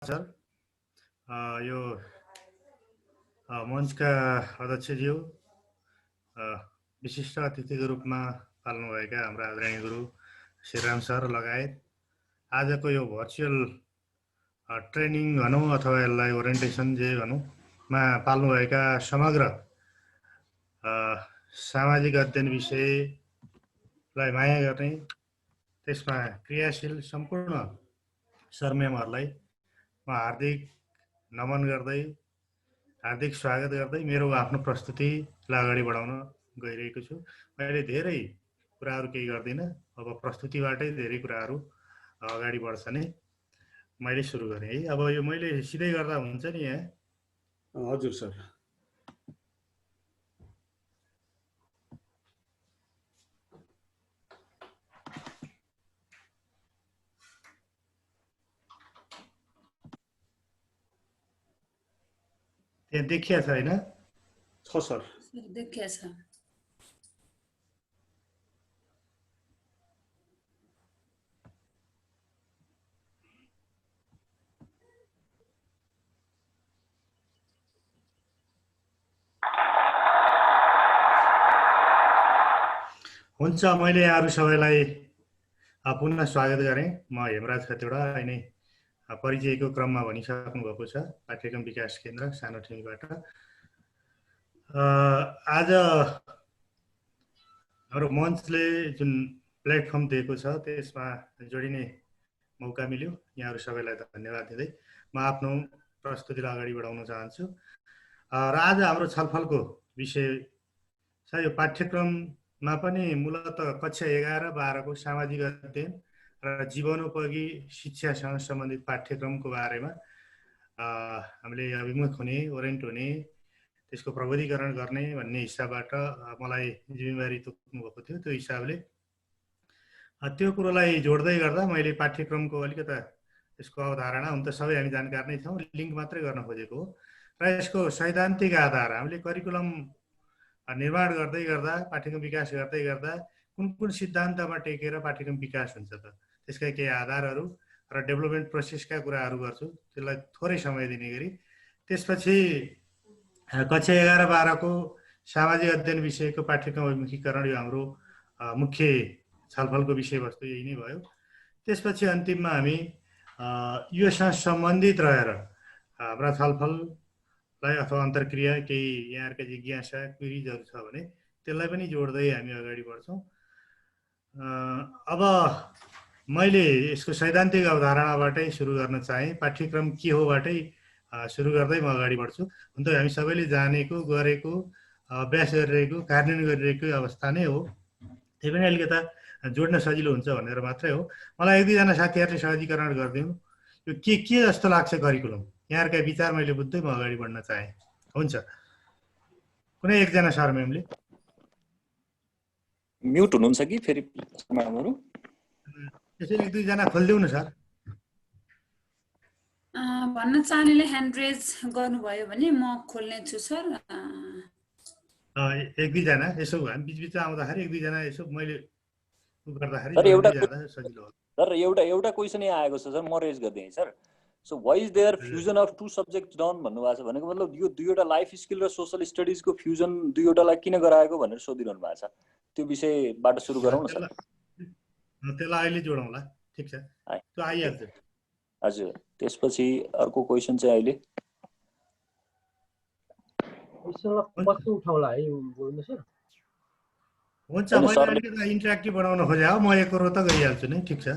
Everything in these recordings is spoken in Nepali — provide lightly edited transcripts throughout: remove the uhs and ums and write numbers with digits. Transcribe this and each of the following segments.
सर यो मञ्चका अध्यक्षज्यू, विशिष्ट अतिथिको रूपमा पाल्नुभएका हाम्रा आदरणीय गुरु श्रीराम सर लगायत आजको यो भर्चुअल ट्रेनिङ भनौँ अथवा यसलाई ओरिएन्टेसन जे भनौँ मा पाल्नुभएका समग्र सामाजिक अध्ययन विषयलाई माया गर्ने, त्यसमा क्रियाशील सम्पूर्ण सरमेमहरूलाई म हार्दिक नमन गर्दै, हार्दिक स्वागत गर्दै मेरो आफ्नो प्रस्तुतिलाई अगाडि बढाउन गइरहेको छु। मैले धेरै कुराहरू केही गर्दिनँ, अब प्रस्तुतिबाटै धेरै कुराहरू अगाडि बढ्छन्। मैले सुरु गरेँ है। अब यो मैले सिधै गर्दा हुन्छ नि यहाँ? हजुर सर। त्यहाँ देखिया छ हैन? छ सर। देखिया छ। हुन्छ, मैले यहाँहरू सबैलाई पुनः स्वागत गरेँ। म हेमराज खतिवडा, अहिले परिचयको क्रममा भनिसक्नु भएको छ, पाठ्यक्रम विकास केन्द्र सानोठिमीबाट। आज हाम्रो मञ्चले जुन प्लेटफर्म दिएको छ त्यसमा जोडिने मौका मिल्यो। यहाँहरू सबैलाई धन्यवाद दिँदै म आफ्नो प्रस्तुतिलाई अगाडि बढाउन चाहन्छु। र आज हाम्रो छलफलको विषय छ यो पाठ्यक्रममा पनि मूलतः कक्षा 11-12 को सामाजिक अध्ययन र जीवनोपयोगी शिक्षासँग सम्बन्धित पाठ्यक्रमको बारेमा हामीले अभिमुख हुने, ओरिएन्ट हुने, त्यसको प्रगतिकरण गर्ने भन्ने हिसाबबाट मलाई जिम्मेवारी तोक्नु भएको थियो। त्यो हिसाबले त्यो कुरोलाई जोड्दै गर्दा मैले पाठ्यक्रमको अलिकता यसको अवधारणा, हुन त सबै हामी जानकार नै छौँ, लिङ्क मात्रै गर्न खोजेको हो। र यसको सैद्धान्तिक आधार हामीले करिकुलम निर्माण गर्दै गर्दा, पाठ्यक्रम विकास गर्दै गर्दा कुन कुन सिद्धान्तमा टेकेर पाठ्यक्रम विकास हुन्छ त, त्यसका केही आधारहरू र डेभलपमेन्ट प्रोसेसका कुराहरू गर्छु, त्यसलाई थोरै समय दिने गरी। त्यसपछि कक्षा 11-12 को सामाजिक अध्ययन विषयको पाठ्यक्रम अभिमुखीकरण यो हाम्रो मुख्य छलफलको विषयवस्तु यही नै भयो। त्यसपछि अन्तिममा हामी योसँग सम्बन्धित रहेर हाम्रा छलफललाई अथवा अन्तर्क्रिया केही यहाँहरूका जिज्ञासा क्वेरिजहरू छ भने त्यसलाई पनि जोड्दै हामी अगाडि बढ्छौँ। अब मैले यसको सैद्धान्तिक अवधारणाबाटै सुरु गर्न चाहेँ, पाठ्यक्रम के हो बाटै सुरु गर्दै म अगाडि बढ्छु। हुन त हामी सबैले जानेको, गरेको, अभ्यास गरिरहेको, कार्यान्वयन गरिरहेको अवस्था नै हो। त्यही पनि अलिकता जोड्न सजिलो हुन्छ भनेर मात्रै हो। मलाई एक दुईजना साथीहरूले सहजीकरण गरिदिउँ, यो के जस्तो लाग्छ करिकुलम, यहाँहरूका विचार मैले बुझ्दै म अगाडि बढ्न चाहेँ। हुन्छ, कुनै एकजना सर म्यामले म्युट हुनुहुन्छ कि फेरि म्यामहरु? त्यसै एक दुईजना खोलिदेऊ न सर। भन्न चाहनेले ह्यान्ड रेज गर्नुभयो भने म खोल्ने छु सर। एक दुईजना यसो हामी बिचबिचमा आउँदाखेरि एक दुईजना यसो मैले गर्दाखेरि सजिलो हो। सर एउटा क्वेसन यहाँ आएको छ सर, म रेज गर्दिएँ sir. So why is there fusion of two subject done भन्नुभएको छ, भनेको मतलब यो दुईवटा लाइफ स्किल र सोशल स्टडिजको फ्युजन दुईवटालाई किन गराएको भनेर सोधिरहनु भएको छ। त्यो विषयबाट सुरु गरौँ न सर। त्यसलाई अहिले जोडौँला, ठिक छ, त्यो आइहाल्छ। हजुर, त्यसपछि अर्को क्वेसन चाहिँ अहिले पछि उठाउला है बोल्नु सर। हुन्छ, मैले अलिकति इन्टरेक्टिभ बनाउन खोजे हो, म एकरो त गरिहाल्छु नि, ठिक छ।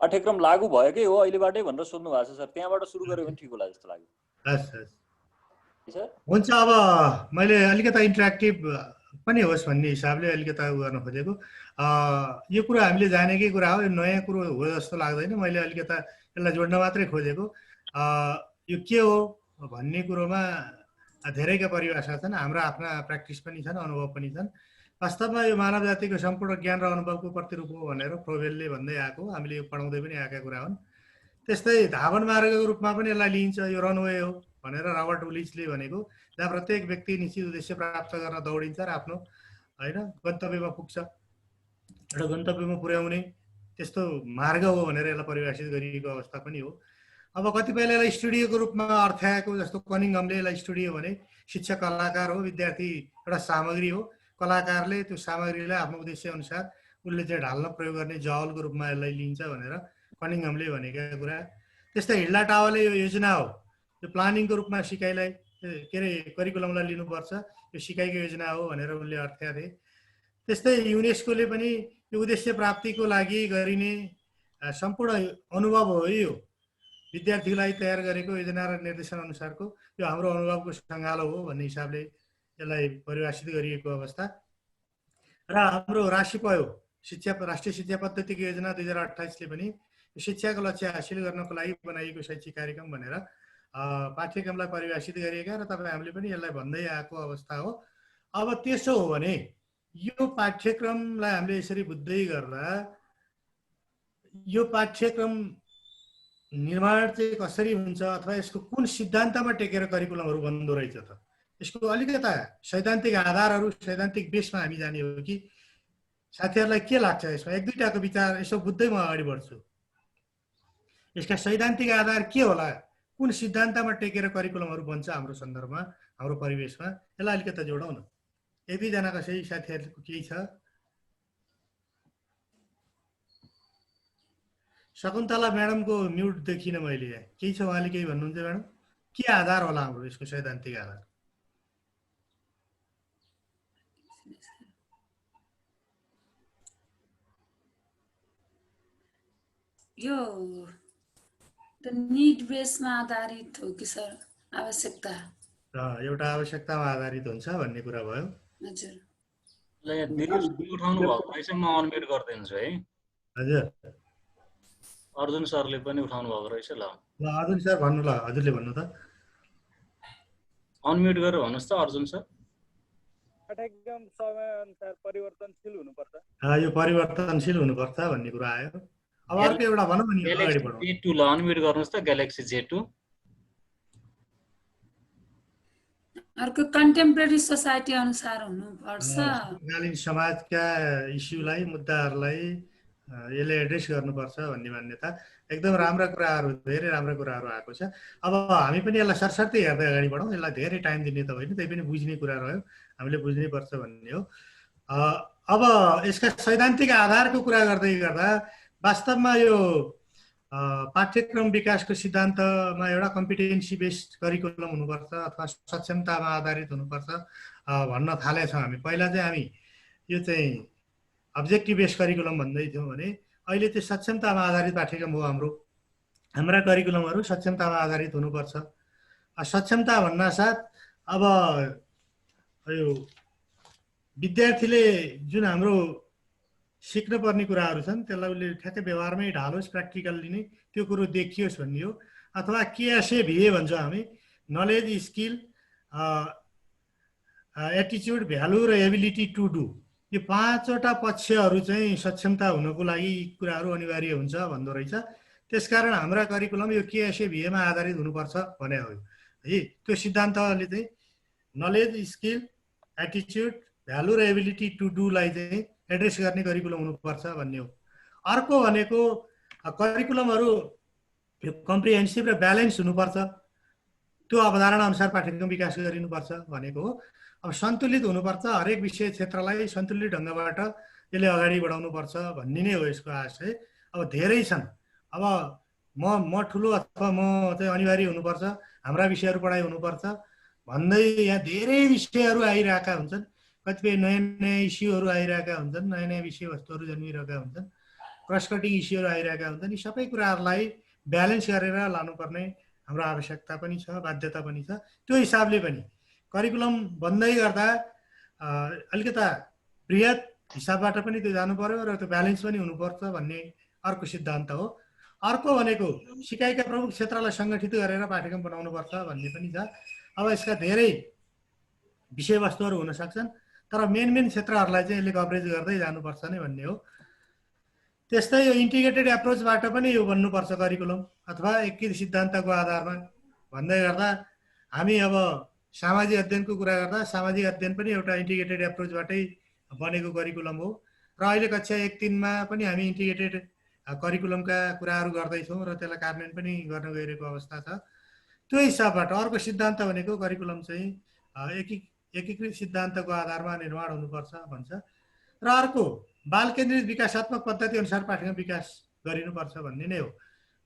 पाठ्यक्रम लागू भएकै हो अहिलेबाटै भनेर सोध्नु भएको छ सर, त्यहाँबाट सुरु गऱ्यो भने ठिक होला जस्तो लाग्यो। हस् सर, हुन्छ। अब मैले अलिकता इन्टरेक्टिभ पनि होस् भन्ने हिसाबले अलिकता गर्न खोजेको। यो कुरा हामीले जानेकै कुरा हो, यो नयाँ कुरो हो जस्तो लाग्दैन। मैले अलिकता यसलाई जोड्न मात्रै खोजेको। यो के हो भन्ने कुरोमा धेरैका परिभाषा छन्, हाम्रो आफ्ना प्र्याक्टिस पनि छन्, अनुभव पनि छन्। वास्तवमा यो मानव जातिको सम्पूर्ण ज्ञान र अनुभवको प्रतिरूप हो भनेर फ्रोबेलले भन्दै आएको, हामीले यो पढाउँदै पनि आएका कुरा हुन्। त्यस्तै धावन मार्गको रूपमा पनि यसलाई लिइन्छ, यो रनवे हो भनेर रबर्ट उलिचले भनेको, जहाँ प्रत्येक व्यक्ति निश्चित उद्देश्य प्राप्त गर्न दौडिन्छ र आफ्नो होइन गन्तव्यमा पुग्छ। एउटा गन्तव्यमा पुर्याउने त्यस्तो मार्ग हो भनेर यसलाई परिभाषित गरिएको अवस्था पनि हो। अब कतिपयले यसलाई स्टुडियोको रूपमा अर्थ्याएको, जस्तो कनिङहमले यसलाई स्टुडियो भने शिक्षक कलाकार हो, विद्यार्थी एउटा सामग्री हो, कलाकारले त्यो सामग्रीलाई आफ्नो उद्देश्य अनुसार उसले चाहिँ ढाल्न प्रयोग गर्ने जहलको रूपमा यसलाई लिन्छ भनेर कनिङहमले भनेका कुरा। त्यस्तै हिल्डा टावरले यो योजना हो, यो प्लानिङको रूपमा सिकाइलाई के अरे करिकुलमलाई लिनुपर्छ, यो सिकाइको योजना हो भनेर उनले अर्थ्याएको थिए। त्यस्तै युनेस्कोले पनि यो उद्देश्य प्राप्तिको लागि गरिने सम्पूर्ण अनुभव हो यो विद्यार्थीलाई तयार गरेको योजना र निर्देशन अनुसारको यो हाम्रो अनुभवको सङ्गालो हो भन्ने हिसाबले यसलाई परिभाषित गरिएको अवस्था। र हाम्रो राष्ट्रिय राष्ट्रिय शिक्षा पद्धतिको योजना 2028ले पनि शिक्षाको लक्ष्य हासिल गर्नको लागि बनाइएको शैक्षिक कार्यक्रम भनेर पाठ्यक्रमलाई परिभाषित गरिएका र तपाईँ हामीले पनि यसलाई भन्दै आएको अवस्था हो। अब त्यसो हो भने यो पाठ्यक्रमलाई हामीले यसरी बुझ्दै गर्दा यो पाठ्यक्रम निर्माण चाहिँ कसरी हुन्छ अथवा यसको कुन सिद्धान्तमा टेकेर करिकुलमहरू बन्दो रहेछ त, यसको अलिकता सैद्धान्तिक आधारहरू सैद्धान्तिक बेसमा हामी जाने हो कि साथीहरूलाई के लाग्छ यसमा? एक दुईटाको विचार यसो बुझ्दै म अगाडि बढ्छु। यसका सैद्धान्तिक आधार के होला, कुन सिद्धान्तमा टेकेर करिकुलमहरू बन्छ हाम्रो सन्दर्भमा, हाम्रो परिवेशमा, यसलाई अलिकता जोडौँ न। एक दुईजना कसै साथीहरूको केही छ? शकुन्तला म्याडमको म्युट देखिनँ मैले, केही छ उहाँले केही भन्नुहुन्छ म्याडम? के आधार होला हाम्रो यसको सैद्धान्तिक आधार? यो त निड बेसमा आधारित हो कि सर? आवश्यकता एउटा आवश्यकतामा आधारित हुन्छ भन्ने कुरा भयो। हजुर उठाउनु भएको रहेछ, म अनम्युट गरिदिन्छु है। हजुर अर्जुन सरले पनि उठाउनु भएको रहेछ। ल अर्जुन सर भन्नु, ल हजुरले भन्नु त। अनम्युट गरेर भन्नुहोस् त अर्जुन सर। पाठ्यक्रम समयअनुसार परिवर्तनशील हुनुपर्छ। यो परिवर्तनशील हुनुपर्छ भन्ने कुरा आयो। अब अर्को एउटा भनौँ नि, अगाडि बढौँ। J2 ल अनम्युट गर्नुहोस् त, ग्यालेक्सी J2। अर्को कन्टेम्पोरेरी सोसाइटी अनुसार हुनुपर्छ। समकालीन समाजका इस्युलाई, मुद्दाहरूलाई यसले एड्रेस गर्नुपर्छ भन्ने मान्यता। एकदम राम्रा कुराहरू, धेरै राम्रा कुराहरू आएको छ। अब हामी पनि यसलाई सरसर्ती हेर्दै अगाडि बढौँ। यसलाई धेरै टाइम दिने त होइन, त्यही पनि बुझ्ने कुरा रह्यो, हामीले बुझ्नै पर्छ भन्ने हो। अब यसका सैद्धान्तिक आधारको कुरा गर्दै गर्दा वास्तवमा यो पाठ्यक्रम विकासको सिद्धान्तमा एउटा कम्पिटेन्सी बेस्ड करिकुलम हुनुपर्छ अथवा सक्षमतामा आधारित हुनुपर्छ भन्न थालेछौँ हामी। पहिला चाहिँ हामी यो चाहिँ अब्जेक्टिभ बेस्ड करिकुलम भन्दै थियौँ भने अहिले चाहिँ सक्षमतामा आधारित पाठ्यक्रम हो हाम्रो। हाम्रा करिकुलमहरू सक्षमतामा आधारित हुनुपर्छ। सक्षमता भन्नासाथ अब यो विद्यार्थीले जुन हाम्रो सिक्न पर्ने कुराहरू छन् त्यसलाई उसले ठ्याक्कै व्यवहारमै ढालोस्, प्र्याक्टिकल्ली नै त्यो कुरो देखियोस् भन्ने हो। अथवा KSAVA भन्छौँ हामी, नलेज, स्किल, एटिच्युड, भ्यालु र एबिलिटी टु डु। यो पाँचवटा पक्षहरू चाहिँ सक्षमता हुनको लागि यी कुराहरू अनिवार्य हुन्छ भन्दो रहेछ। त्यसकारण हाम्रा करिकुलम यो KSAVA मा आधारित हुनुपर्छ भने हो है। त्यो सिद्धान्तले चाहिँ नलेज, स्किल, एटिच्युड, भ्यालु र एबिलिटी टु डुलाई चाहिँ एड्रेस गर्ने करिकुलम हुनुपर्छ भन्ने हो। अर्को भनेको करिकुलमहरू यो कम्प्रिहेन्सिभ र ब्यालेन्स हुनुपर्छ, त्यो अवधारणा अनुसार पाठ्यक्रम विकास गरिनुपर्छ भनेको हो। अब सन्तुलित हुनुपर्छ, हरेक विषय क्षेत्रलाई सन्तुलित ढङ्गबाट यसले अगाडि बढाउनुपर्छ भन्ने नै हो यसको आशय। अब धेरै छन्, अब म ठुलो अथवा म चाहिँ अनिवार्य हुनुपर्छ, हाम्रा विषयहरू पढाइ हुनुपर्छ भन्दै यहाँ धेरै विषयहरू आइरहेका हुन्छन्। कतिपय नयाँ नयाँ इस्युहरू आइरहेका हुन्छन्, नयाँ नयाँ विषयवस्तुहरू जन्मिरहेका हुन्छन्, क्रस कटिङ इस्युहरू आइरहेका हुन्छन्। यी सबै कुराहरूलाई ब्यालेन्स गरेर लानुपर्ने हाम्रो आवश्यकता पनि छ, बाध्यता पनि छ। त्यो हिसाबले पनि करिकुलम बन्दै गर्दा अलिकता बृहत हिसाबबाट पनि त्यो जानु पर्यो र त्यो ब्यालेन्स पनि हुनुपर्छ भन्ने अर्को सिद्धान्त हो। अर्को भनेको सिकाइका प्रमुख क्षेत्रलाई सङ्गठित गरेर पाठ्यक्रम बनाउनुपर्छ भन्ने पनि छ। अब यसका धेरै विषयवस्तुहरू हुन सक्छन्, तर मेन क्षेत्रहरूलाई चाहिँ यसले कभरेज गर्दै जानुपर्छ नै भन्ने हो। त्यस्तै यो इन्टिग्रेटेड एप्रोचबाट पनि यो बन्नुपर्छ करिकुलम, अथवा एकै सिद्धान्तको आधारमा भन्दै गर्दा हामी अब सामाजिक अध्ययनको कुरा गर्दा सामाजिक अध्ययन पनि एउटा इन्टिग्रेटेड एप्रोचबाटै बनेको करिकुलम हो। र अहिले कक्षा 1-3 मा पनि हामी इन्टिग्रेटेड करिकुलमका कुराहरू गर्दैछौँ र त्यसलाई कार्यान्वयन पनि गर्न गइरहेको अवस्था छ। त्यो हिसाबबाट अर्को सिद्धान्त भनेको करिकुलम चाहिँ एकीकृत सिद्धान्तको आधारमा निर्माण हुनुपर्छ भन्छ र अर्को बाल केन्द्रित विकासात्मक पद्धति अनुसार पाठ्यक्रम विकास गरिनुपर्छ भन्ने नै हो।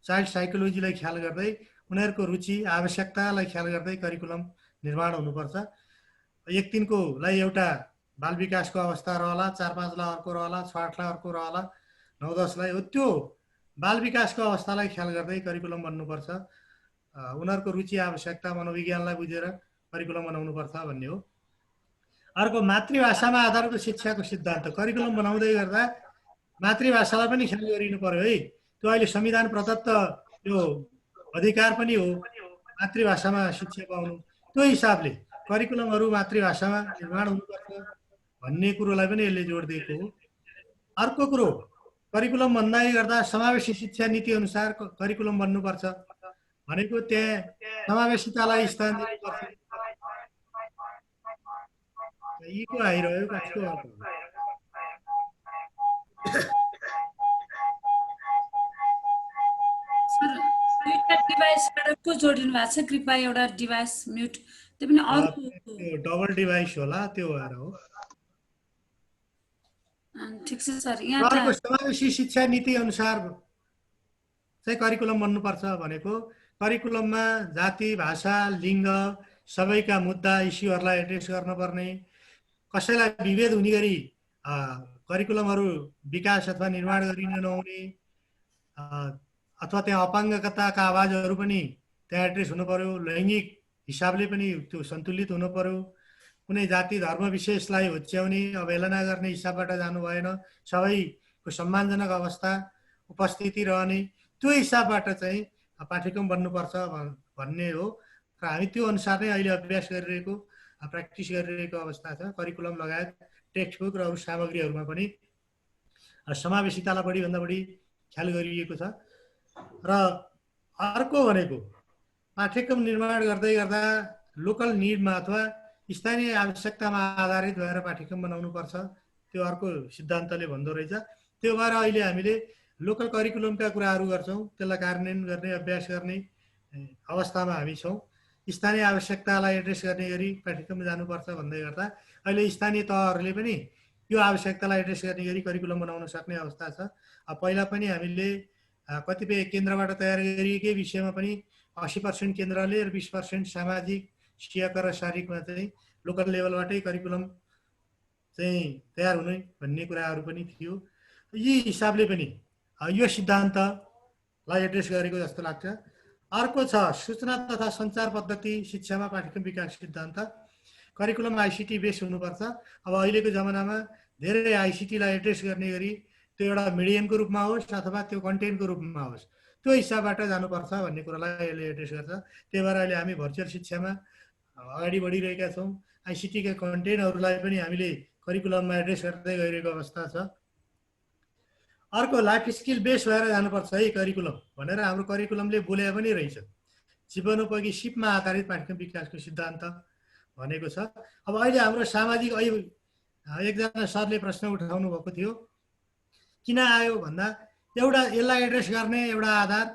चाइल्ड साइकोलोजीलाई ख्याल गर्दै उनीहरूको रुचि आवश्यकतालाई ख्याल गर्दै करिकुलम निर्माण हुनुपर्छ। 1-3कोलाई एउटा बाल विकासको अवस्था रहला, 4-5लाई अर्को रहला, 6-8लाई अर्को रहला, 9-10लाई हो, त्यो बाल विकासको अवस्थालाई ख्याल गर्दै करिकुलम बन्नुपर्छ। उनीहरूको रुचि आवश्यकता मनोविज्ञानलाई बुझेर करिकुलम बनाउनुपर्छ भन्ने हो। अर्को मातृभाषामा आधारित शिक्षाको सिद्धान्त करिकुलम बनाउँदै गर्दा मातृभाषालाई पनि ख्याल गरिनु पर्यो है। त्यो अहिले संविधान प्रदत्त त्यो अधिकार पनि हो मातृभाषामा शिक्षा पाउनु। त्यो हिसाबले करिकुलमहरू मातृभाषामा निर्माण हुनुपर्छ भन्ने कुरोलाई पनि यसले जोड दिएको हो। अर्को कुरो करिकुलम भन्दै गर्दा समावेशी शिक्षा नीति अनुसार करिकुलम बन्नुपर्छ भनेको त्यहाँ समावेशितालाई स्थान दिनुपर्छ। यीको आइरह्यो कसको सर दुईटा डिभाइसबाट को जोडिनु भएको छ? कृपया एउटा डिभाइस म्युट, त्यो पनि अर्को डबल डिभाइस होला, त्यो भएर हो। ठिक छ सर। यहाँ अर्को समावेशी शिक्षा नीति अनुसार चाहिँ करिकुलम बन्नुपर्छ भनेको करिकुलममा जाति, भाषा, लिङ्ग सबैका मुद्दा इस्युहरूलाई एड्रेस गर्नुपर्ने, कसैलाई विभेद हुने गरी करिकुलमहरू विकास अथवा निर्माण गरिन नहुने, अथवा त्यहाँ अपाङ्गताका आवाजहरू पनि त्यहाँ एड्रेस हुनु पर्यो, लैङ्गिक हिसाबले पनि त्यो सन्तुलित हुनु पर्यो, कुनै जाति धर्म विशेषलाई होच्याउने अवहेलना गर्ने हिसाबबाट जानु भएन, सबैको सम्मानजनक अवस्था उपस्थिति रहने, त्यो हिसाबबाट चाहिँ पाठ्यक्रम बन्नुपर्छ भन्ने हो। र हामी त्यो अनुसार नै अहिले अभ्यास गरिरहेको प्र्याक्टिस गरिरहेको अवस्था छ। करिकुलम लगायत टेक्स्ट बुक र अरू सामग्रीहरूमा पनि समावेशितालाई बढीभन्दा बढी ख्याल गरिएको छ। र अर्को भनेको पाठ्यक्रम निर्माण गर्दै गर्दा लोकल निडमा अथवा स्थानीय आवश्यकतामा आधारित भएर पाठ्यक्रम बनाउनुपर्छ, त्यो अर्को सिद्धान्तले भन्दो रहेछ। त्यो भएर अहिले हामीले लोकल करिकुलमका कुराहरू गर्छौँ, त्यसलाई कार्यान्वयन गर्ने अभ्यास गर्ने अवस्थामा हामी छौँ। स्थानीय आवश्यकतालाई एड्रेस गर्ने गरी पाठ्यक्रम जानुपर्छ भन्दै गर्दा अहिले स्थानीय तहहरूले पनि यो आवश्यकतालाई एड्रेस गर्ने गरी करिकुलम बनाउन सक्ने अवस्था छ। पहिला पनि हामीले कतिपय केन्द्रबाट तयार गरिएकै विषयमा पनि 80% केन्द्रले र 20% सामाजिक, सियाक र शारीरिकमा चाहिँ लोकल लेभलबाटै करिकुलम चाहिँ तयार हुने भन्ने कुराहरू पनि थियो। यी हिसाबले पनि यो सिद्धान्तलाई एड्रेस गरेको जस्तो लाग्छ। अर्को छ सूचना तथा सञ्चार पद्धति शिक्षामा पाठ्यक्रम विकास सिद्धान्त। करिकुलम आइसिटी बेस हुनुपर्छ। अब अहिलेको जमानामा धेरै आइसिटीलाई एड्रेस गर्ने गरी त्यो एउटा मिडियमको रूपमा होस् अथवा त्यो कन्टेन्टको रूपमा होस्, त्यो हिसाबबाट जानुपर्छ भन्ने कुरालाई यसले एड्रेस गर्छ। त्यही भएर अहिले हामी भर्चुअल शिक्षामा अगाडि बढिरहेका छौँ। आइसिटीका कन्टेन्टहरूलाई पनि हामीले करिकुलममा एड्रेस गर्दै गइरहेको अवस्था छ। अर्को लाइफ स्किल बेस भएर जानुपर्छ है करिकुलम भनेर हाम्रो करिकुलमले बोले पनि रहेछ। जीवनोपयोगी सिपमा आधारित पाठ्यक्रम विकासको सिद्धान्त भनेको छ। अब अहिले हाम्रो सामाजिक एकजना सरले प्रश्न उठाउनु भएको थियो, किन आयो भन्दा एउटा यसलाई एड्रेस गर्ने एउटा आधार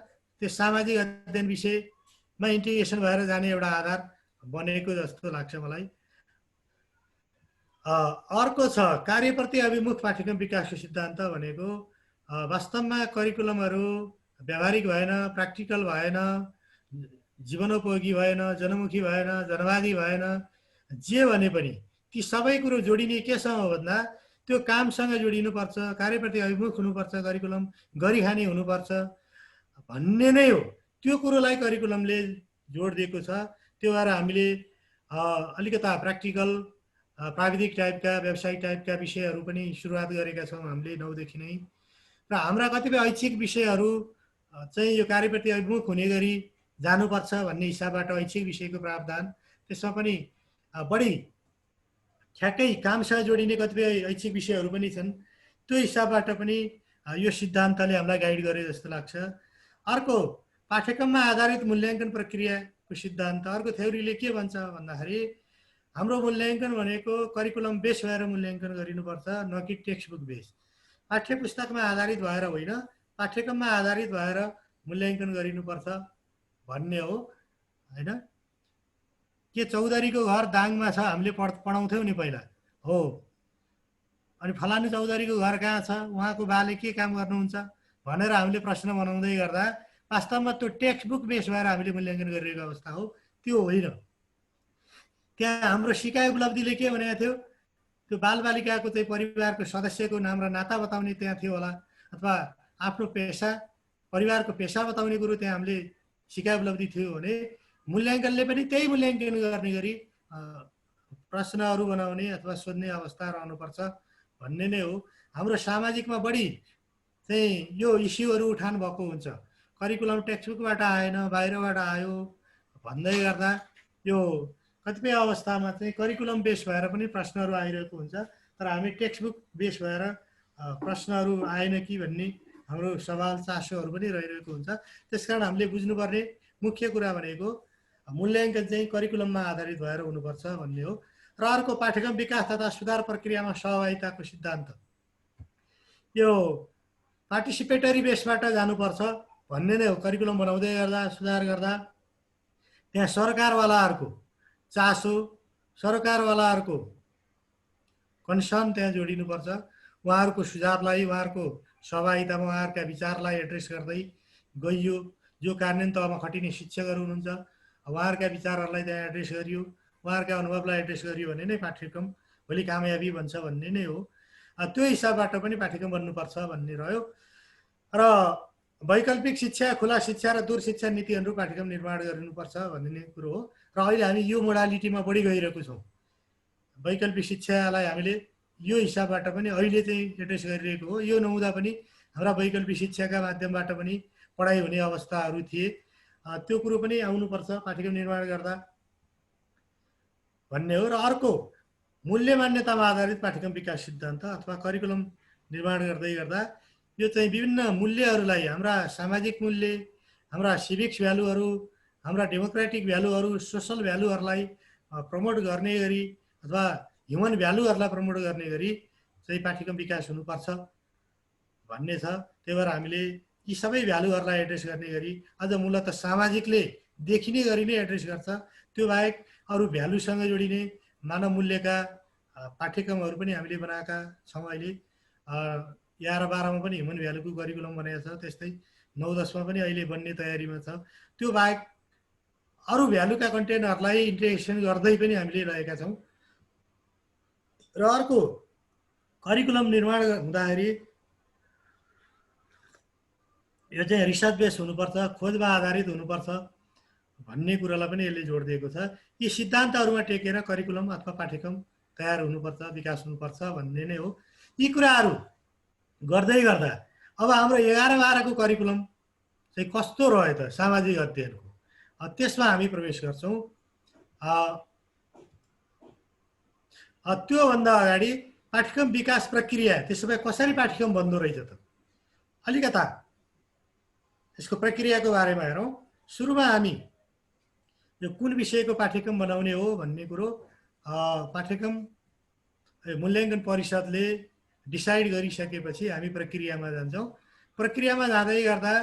त्यो सामाजिक अध्ययन विषयमा इन्टिग्रेसन भएर जाने एउटा आधार बनेको जस्तो लाग्छ मलाई। अर्को छ कार्यप्रति अभिमुख पाठ्यक्रम विकासको सिद्धान्त भनेको वास्तवमा करिकुलमहरू व्यावहारिक भएन, प्र्याक्टिकल भएन, जीवनोपयोगी भएन, जनमुखी भएन, जनवादी भएन, जे भने पनि ती सबै कुरो जोडिने केसँग हो भन्दा त्यो कामसँग जोडिनुपर्छ, कार्यप्रति अभिमुख हुनुपर्छ, करिकुलम गरिखाने हुनुपर्छ भन्ने नै हो। त्यो कुरोलाई करिकुलमले जोड दिएको छ। त्यो भएर हामीले अलिकता प्र्याक्टिकल प्राविधिक टाइपका व्यावसायिक टाइपका विषयहरू पनि सुरुवात गरेका छौँ हामीले 9 देखि नै। र हाम्रा कतिपय ऐच्छिक विषयहरू चाहिँ यो कार्यप्रति अभिमुख हुने गरी जानुपर्छ भन्ने हिसाबबाट ऐच्छिक विषयको प्रावधान, त्यसमा पनि बढी ठ्याक्कै कामसँग जोडिने कतिपय ऐच्छिक विषयहरू पनि छन्। त्यो हिसाबबाट पनि यो सिद्धान्तले हामीलाई गाइड गरे जस्तो लाग्छ। अर्को पाठ्यक्रममा आधारित मूल्याङ्कन प्रक्रियाको सिद्धान्त। अर्को थ्योरीले के भन्छ भन्दाखेरि हाम्रो मूल्याङ्कन भनेको करिकुलम बेस भएर मूल्याङ्कन गरिनुपर्छ, न कि टेक्स्ट बुक बेस। पाठ्य पुस्तकमा आधारित भएर होइन, पाठ्यक्रममा आधारित भएर मूल्याङ्कन गरिनुपर्छ भन्ने हो हैन। के चौधरीको घर दाङमा छ, हामीले पढाउँथ्यौँ नि पहिला, हो। अनि फलानु चौधरीको घर कहाँ छ, उहाँको बाले के काम गर्नुहुन्छ भनेर हामीले प्रश्न बनाउँदै गर्दा वास्तवमा त्यो टेक्स्ट बुक बेस भएर हामीले मूल्याङ्कन गरिरहेको अवस्था हो, त्यो होइन। त्यहाँ हाम्रो सिकाइ उपलब्धिले के भनेको थियो, त्यो बालबालिकाको चाहिँ परिवारको सदस्यको नाम र नाता बताउने त्यहाँ थियो होला, अथवा आफ्नो पेसा परिवारको पेसा बताउने कुरो त्यहाँ हामीले सिकाइ उपलब्धि थियो भने मूल्याङ्कनले पनि त्यही मूल्याङ्कन गर्ने गरी प्रश्नहरू बनाउने अथवा सोध्ने अवस्था रहनुपर्छ भन्ने नै हो। हाम्रो सामाजिकमा बढी चाहिँ यो इस्युहरू उठान भएको हुन्छ, करिकुलम टेक्स्टबुकबाट आएन बाहिरबाट आयो भन्दै गर्दा यो कतिपय अवस्थामा चाहिँ करिकुलम बेस भएर पनि प्रश्नहरू आइरहेको हुन्छ, तर हामी टेक्स्टबुक बेस भएर प्रश्नहरू आएन कि भन्ने हाम्रो सवाल चासोहरू पनि रहिरहेको हुन्छ। त्यसकारण हामीले बुझ्नुपर्ने मुख्य कुरा भनेको मूल्याङ्कन चाहिँ करिकुलममा आधारित भएर हुनुपर्छ भन्ने हो। र अर्को पाठ्यक्रम विकास तथा सुधार प्रक्रियामा सहभागिताको सिद्धान्त, यो पार्टिसिपेटरी बेसबाट जानुपर्छ भन्ने नै हो। करिकुलम बनाउँदै गर्दा सुधार गर्दा त्यहाँ सरकारवालाहरूको चासो, सरकारवालाहरूको कन्सर्न त्यहाँ जोडिनुपर्छ। उहाँहरूको सुझावलाई, उहाँहरूको सहभागितामा उहाँहरूका विचारलाई एड्रेस गर्दै गइयो। जो कार्यान्वयन तहमा खटिने शिक्षकहरू हुनुहुन्छ उहाँहरूका विचारहरूलाई त्यहाँ एड्रेस गरियो, उहाँहरूका अनुभवलाई एड्रेस गरियो भने नै पाठ्यक्रम भोलि कामयाबी भन्छ भन्ने नै हो। त्यो हिसाबबाट पनि पाठ्यक्रम बन्नुपर्छ भन्ने रह्यो। र वैकल्पिक शिक्षा, खुला शिक्षा र दूर शिक्षा नीतिहरू पाठ्यक्रम निर्माण गरिनुपर्छ भन्ने कुरो हो। र अहिले हामी यो मोडालिटीमा बढी गइरहेको छौँ। वैकल्पिक शिक्षालाई हामीले यो हिसाबबाट पनि अहिले चाहिँ एड्रेस गरिरहेको हो। यो नहुँदा पनि हाम्रा वैकल्पिक शिक्षाका माध्यमबाट पनि पढाइ हुने अवस्थाहरू थिए, त्यो कुरो पनि आउनुपर्छ पाठ्यक्रम निर्माण गर्दा भन्ने हो। र अर्को मूल्य मान्यतामा आधारित पाठ्यक्रम विकास सिद्धान्त अथवा करिकुलम निर्माण गर्दै गर्दा यो चाहिँ विभिन्न मूल्यहरूलाई, हाम्रा सामाजिक मूल्य, हाम्रा सिभिक्स भ्यालुहरू, हाम्रा डेमोक्रेटिक भ्यालुहरू, सोसल भ्यालुहरूलाई प्रमोट गर्ने गरी अथवा ह्युमन भ्यालुहरूलाई प्रमोट गर्ने गरी चाहिँ पाठ्यक्रम विकास हुनुपर्छ भन्ने छ। त्यही भएर हामीले यी सबै भ्यालुहरूलाई एड्रेस गर्ने गरी अझ मूलत सामाजिकले देखिने गरी नै एड्रेस गर्छ। त्यो बाहेक अरू भ्यालुसँग जोडिने मानव मूल्यका पाठ्यक्रमहरू पनि हामीले बनाएका छौँ। अहिले 11-12मा पनि ह्युमन भ्यालुको करिकुलम बनाएको छ, त्यस्तै 9-10मा पनि अहिले बन्ने तयारीमा छ। त्यो बाहेक अरू भ्यालुका कन्टेन्टहरूलाई इन्टिग्रेसन गर्दै पनि हामीले रहेका छौँ। र अर्को करिकुलम निर्माण हुँदाखेरि यो चाहिँ रिसर्च बेस हुनुपर्छ, खोजमा आधारित हुनुपर्छ भन्ने कुरालाई पनि यसले जोड दिएको छ। यी सिद्धान्तहरूमा टेकेर करिकुलम अथवा पाठ्यक्रम तयार हुनुपर्छ, विकास हुनुपर्छ भन्ने नै हो। यी कुराहरू गर्दै गर्दा अब हाम्रो 11-12को करिकुलम चाहिँ कस्तो रह्यो त सामाजिक अध्ययनको, त्यसमा हामी प्रवेश गर्छौँ। त्योभन्दा अगाडि पाठ्यक्रम विकास प्रक्रिया, त्यसो भए कसरी पाठ्यक्रम बन्दो रहेछ त, अलिकता यसको प्रक्रियाको बारेमा हेरौँ। सुरुमा हामी यो कुन विषयको पाठ्यक्रम बनाउने हो भन्ने कुरो पाठ्यक्रम मूल्याङ्कन परिषदले डिसाइड गरिसकेपछि हामी प्रक्रियामा जान्छौँ। प्रक्रियामा जाँदै गर्दा